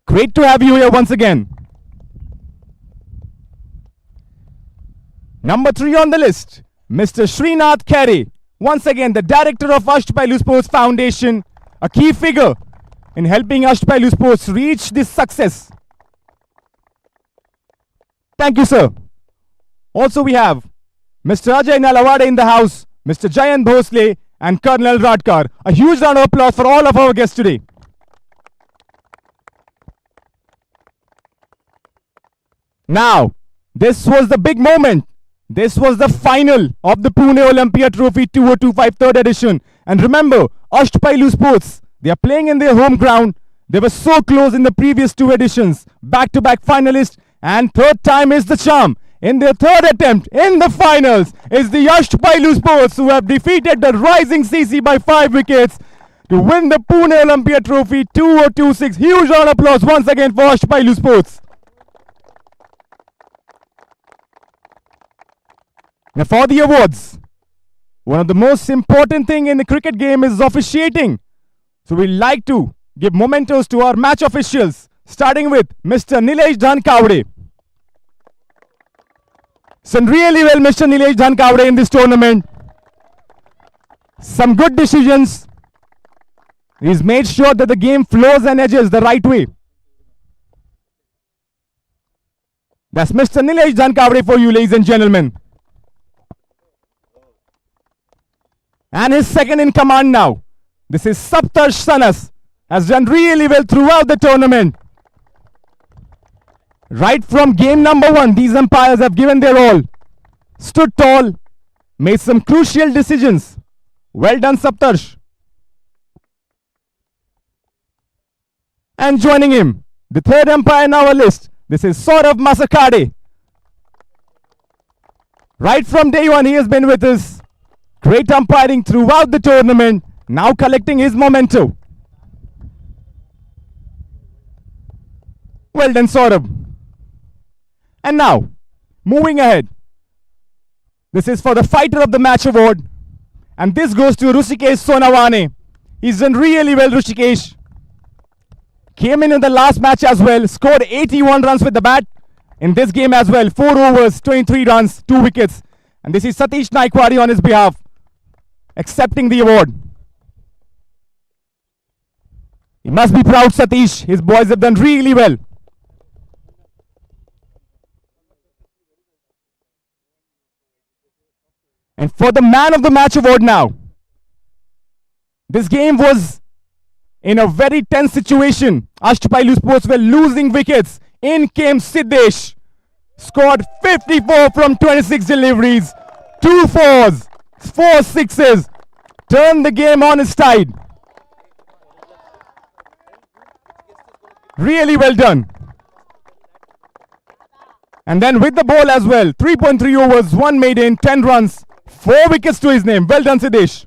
Great to have you here once again. Number 3 on the list, Mr. Srinath Khare, once again the Director of Ashtpailu Sports Foundation, a key figure in helping Ashtpailu Sports reach this success. Thank you, sir. Also, we have Mr. Ajay Nalawade in the house, Mr. Jayant Bhosle, and Colonel Radkar. A huge round of applause for all of our guests today. Now, this was the big moment. This was the final of the Pune Olympia Trophy 2025 third edition. And remember, Ashtpailu Sports, they are playing in their home ground. They were so close in the previous 2 editions. Back-to-back finalists. And third time is the charm. In their third attempt in the finals is the Ashtpailu Sports, who have defeated the rising CC by 5 wickets to win the Pune Olympia Trophy 2026. Huge round of applause once again for Ashtpailu Sports. Now for the awards, one of the most important thing in the cricket game is officiating. So we'd like to give mementos to our match officials, starting with Mr. Nilesh Dhankavade. Done really well, Mr. Nilesh Dhankavade, in this tournament. Some good decisions. He's made sure that the game flows and edges the right way. That's Mr. Nilesh Dhankavade for you, ladies and gentlemen. And his second in command now. This is Saptarsh Sanas. Has done really well throughout the tournament. Right from game number 1, these umpires have given their all. Stood tall. Made some crucial decisions. Well done, Saptarsh. And joining him, the third umpire in our list. This is Saurav Masakade. Right from day 1, he has been with us. Great umpiring throughout the tournament. Now collecting his memento. Well done, Saurabh. And now, moving ahead. This is for the Fighter of the Match award. And this goes to Rushikesh Sonawane. He's done really well, Rushikesh. Came in the last match as well. Scored 81 runs with the bat. In this game as well. 4 overs, 23 runs, 2 wickets. And this is Satish Naikwari on his behalf, accepting the award. He must be proud, Satish. His boys have done really well. And for the Man of the Match award now. This game was in a very tense situation. Ashtpailu Sports were losing wickets. In came Siddesh. Scored 54 from 26 deliveries. 2 fours, 4 sixes. Turned the game on its tide. Really well done. And then with the ball as well. 3.3 overs, 1 maiden, 10 runs. 4 wickets to his name. Well done, Siddesh.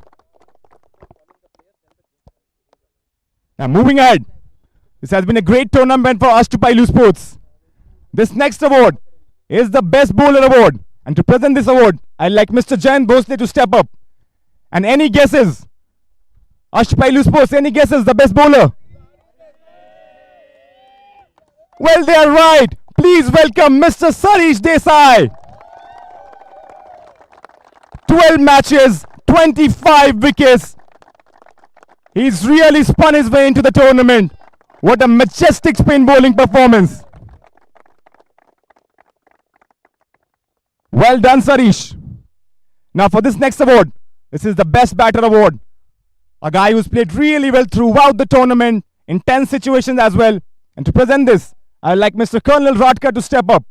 Now moving ahead. This has been a great tournament for Ashtpailu Sports. This next award is the Best Bowler Award. And to present this award, I'd like Mr. Jayant Bhosle to step up. And any guesses? Ashtpailu Sports, any guesses? The best bowler? Well, they are right. Please welcome Mr. Sarish Desai. 12 matches, 25 wickets. He's really spun his way into the tournament. What a majestic spin bowling performance. Well done, Sarish. Now for this next award, this is the Best Batter Award. A guy who's played really well throughout the tournament, in tense situations as well. And to present this, I'd like Mr. Colonel Radka to step up.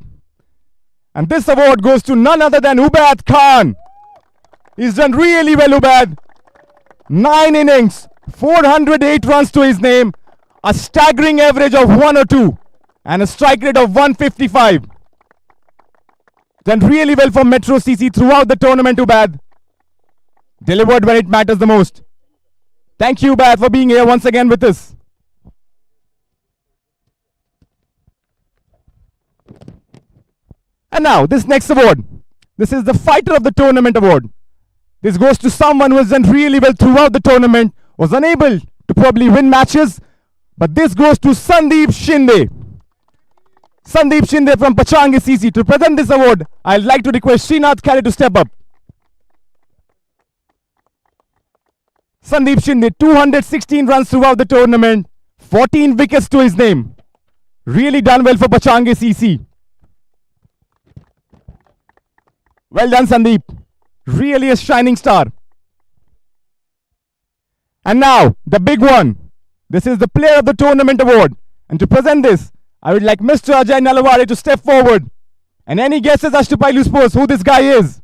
And this award goes to none other than Ubaid Khan. He's done really well, Ubaid. 9 innings, 408 runs to his name, a staggering average of 102, and a strike rate of 155. Done really well for Metro CC throughout the tournament, Ubaid. Delivered when it matters the most. Thank you, Ubaid, for being here once again with us. And now, this next award. This is the Fighter of the Tournament award. This goes to someone who has done really well throughout the tournament, was unable to probably win matches, but this goes to Sandeep Shinde. Sandeep Shinde from Pachangi CC. To present this award, I'd like to request Srinath Khare to step up. Sandeep Shinde, 216 runs throughout the tournament, 14 wickets to his name. Really done well for Pachangi CC. Well done, Sandeep. Really a shining star. And now, the big one. This is the Player of the Tournament award. And to present this, I would like Mr. Ajay Nalavare to step forward. And any guesses, Ashtpailu Sports, who this guy is?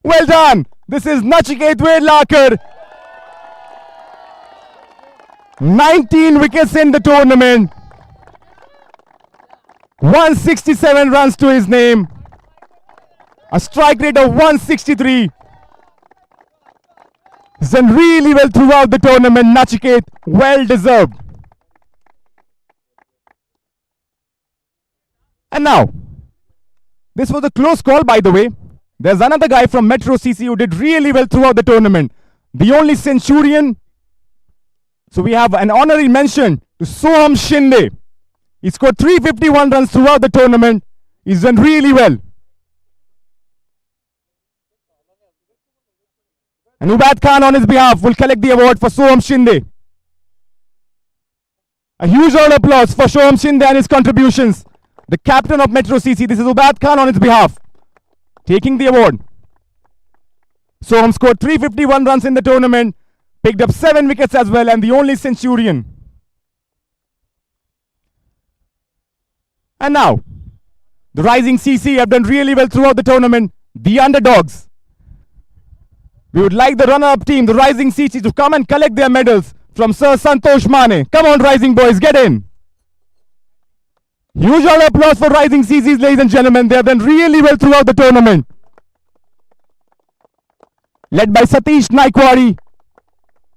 Well done. This is Nachiket Vedlakar. 19 wickets in the tournament. 167 runs to his name. A strike rate of 163. He's done really well throughout the tournament, Nachiket. Well deserved. And now, this was a close call, by the way. There's another guy from Metro CC who did really well throughout the tournament. The only Centurion. So we have an honorary mention to Soham Shinde. He scored 351 runs throughout the tournament. He's done really well. And Ubaid Khan on his behalf will collect the award for Soham Shinde. A huge round of applause for Soham Shinde and his contributions. The captain of Metro CC. This is Ubaid Khan on his behalf, taking the award. Soham scored 351 runs in the tournament, picked up 7 wickets as well, and the only Centurion. And now, the Rising CC have done really well throughout the tournament. The underdogs. We would like the runner-up team, the Rising CC, to come and collect their medals from Sir Santosh Mane. Come on, Rising boys, get in. Huge round of applause for Rising CCs, ladies and gentlemen. They have done really well throughout the tournament. Led by Satish Naikwari.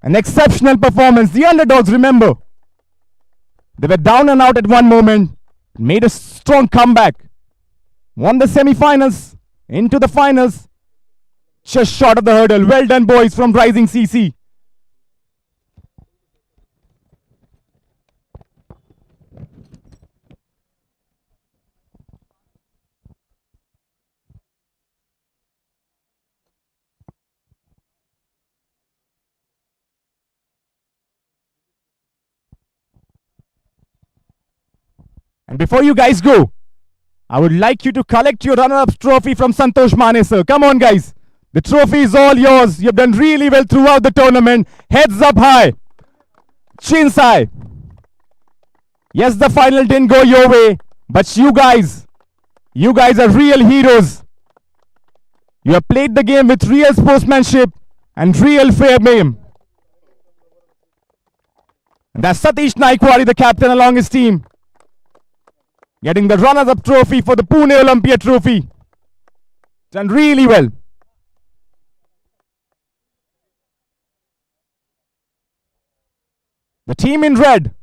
An exceptional performance. The underdogs, remember, they were down and out at one moment. Made a strong comeback. Won the semi-finals. Into the finals. Just short of the hurdle. Well done, boys from Rising CC. And before you guys go, I would like you to collect your runner-up trophy from Santosh Mane, sir. Come on, guys. The trophy is all yours. You've done really well throughout the tournament. Heads up high. Chins high. Yes, the final didn't go your way, but you guys are real heroes. You have played the game with real sportsmanship and real fair game. And that's Satish Naikwari, the captain, along his team, getting the runners-up trophy for the Pune Olympia trophy. Done really well. The team in red,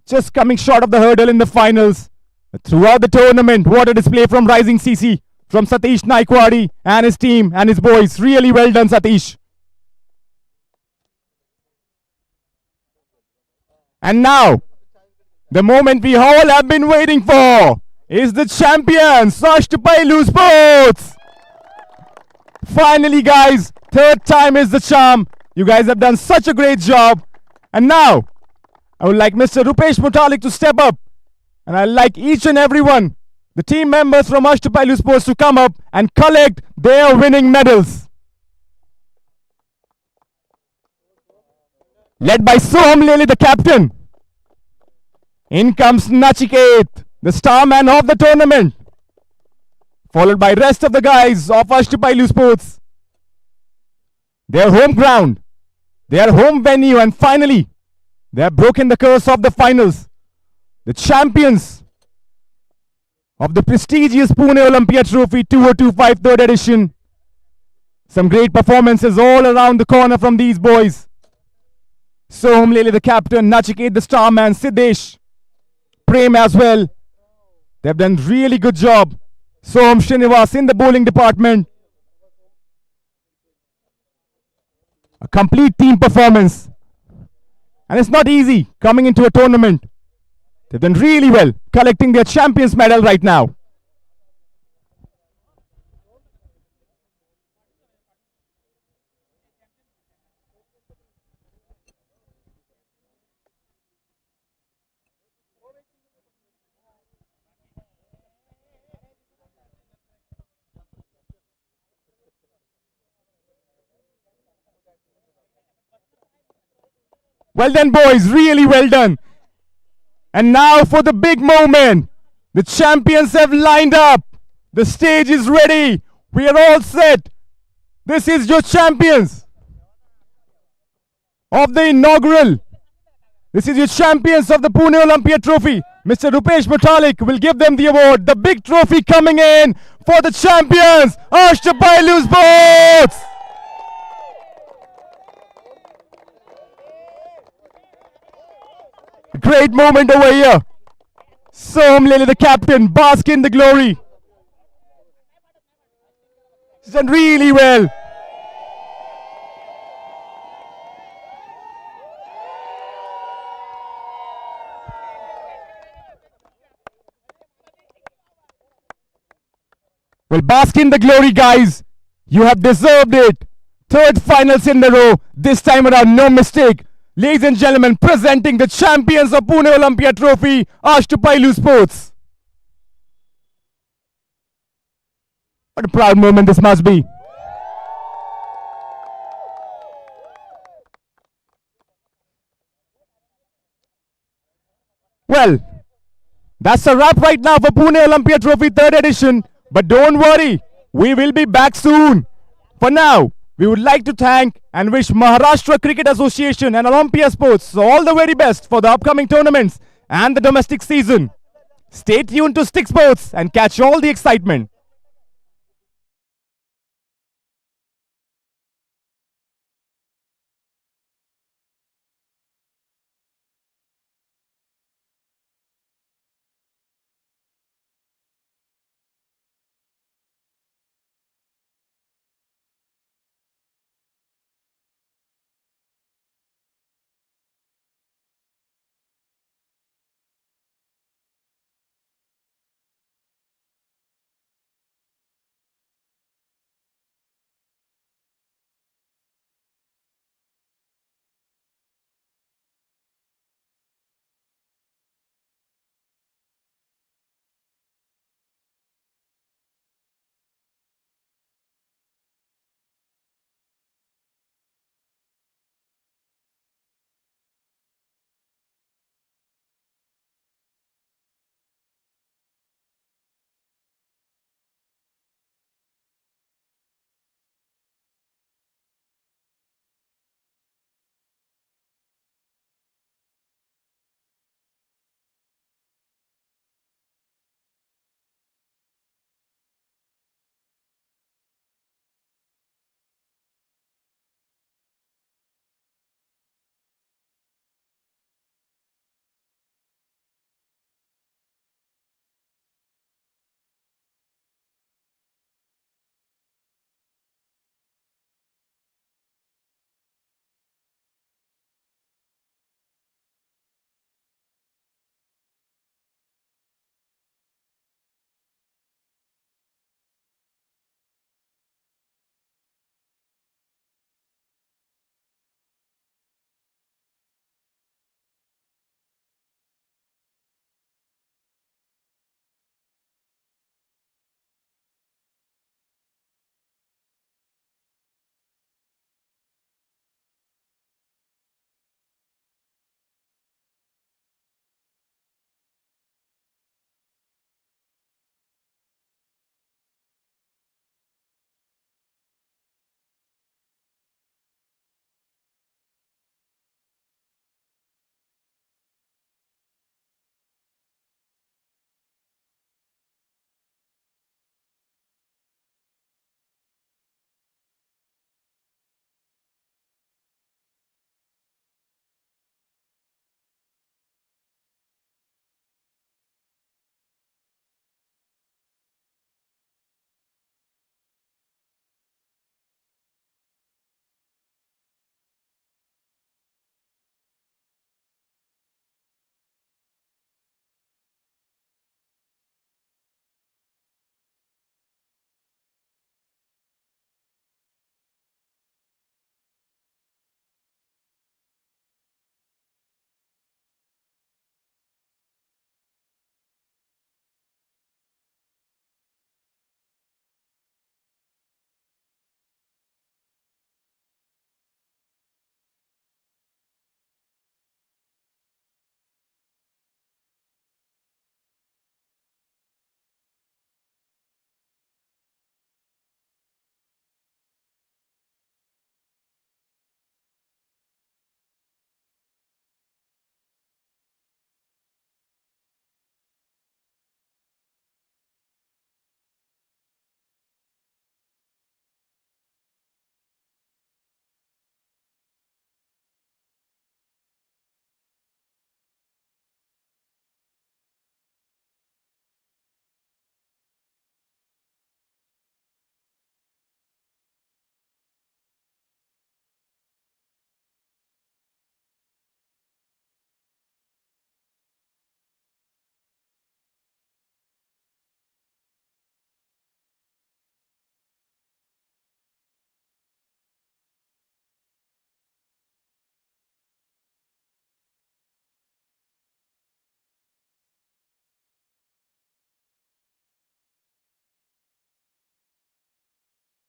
just coming short of the hurdle in the finals. But throughout the tournament, what a display from Rising CC, from Satish Naikwari and his team and his boys. Really well done, Satish. And now, The moment we all have been waiting for is the champions, Ashtpailu Sports. Finally, guys, third time is the charm. You guys have done such a great job. And now, I would like Mr. Rupesh Mutalik to step up. And I'd like each and everyone, the team members from Ashtpailu Sports, to come up and collect their winning medals. Led by Soham Lele, the captain. In comes Nachiket, the star man of the tournament. Followed by rest of the guys of Ashtpailu Sports. Their home ground, their home venue, and finally, they have broken the curse of the finals. The champions of the prestigious Pune Olympia Trophy 2025 third edition. Some great performances all around the corner from these boys. Soham Lele, the captain, Nachiket, the star man, Siddesh, Prem as well. They've done really good job. Soham Srinivas in the bowling department. A complete team performance. And it's not easy coming into a tournament. They've done really well, collecting their champions medal right now. Well done, boys. Really well done. And now for the big moment. The champions have lined up. The stage is ready. We are all set. This is your champions of the inaugural. This is your champions of the Pune Olympia Trophy. Mr. Rupesh Mutalik will give them the award. The big trophy coming in for the champions, Ashtpailu Sports. Great moment over here. Soham Lele, the captain, bask in the glory. He's done really well. Well, bask in the glory, guys. You have deserved it. Third finals in a row. This time around, no mistake. Ladies and gentlemen, presenting the champions of Pune Olympia Trophy, Ashtpailu Sports. What a proud moment this must be. Well, that's a wrap right now for Pune Olympia Trophy 3rd edition. But don't worry, we will be back soon. For now, we would like to thank and wish Maharashtra Cricket Association and Olympia Sports all the very best for the upcoming tournaments and the domestic season. Stay tuned to Stick Sports and catch all the excitement.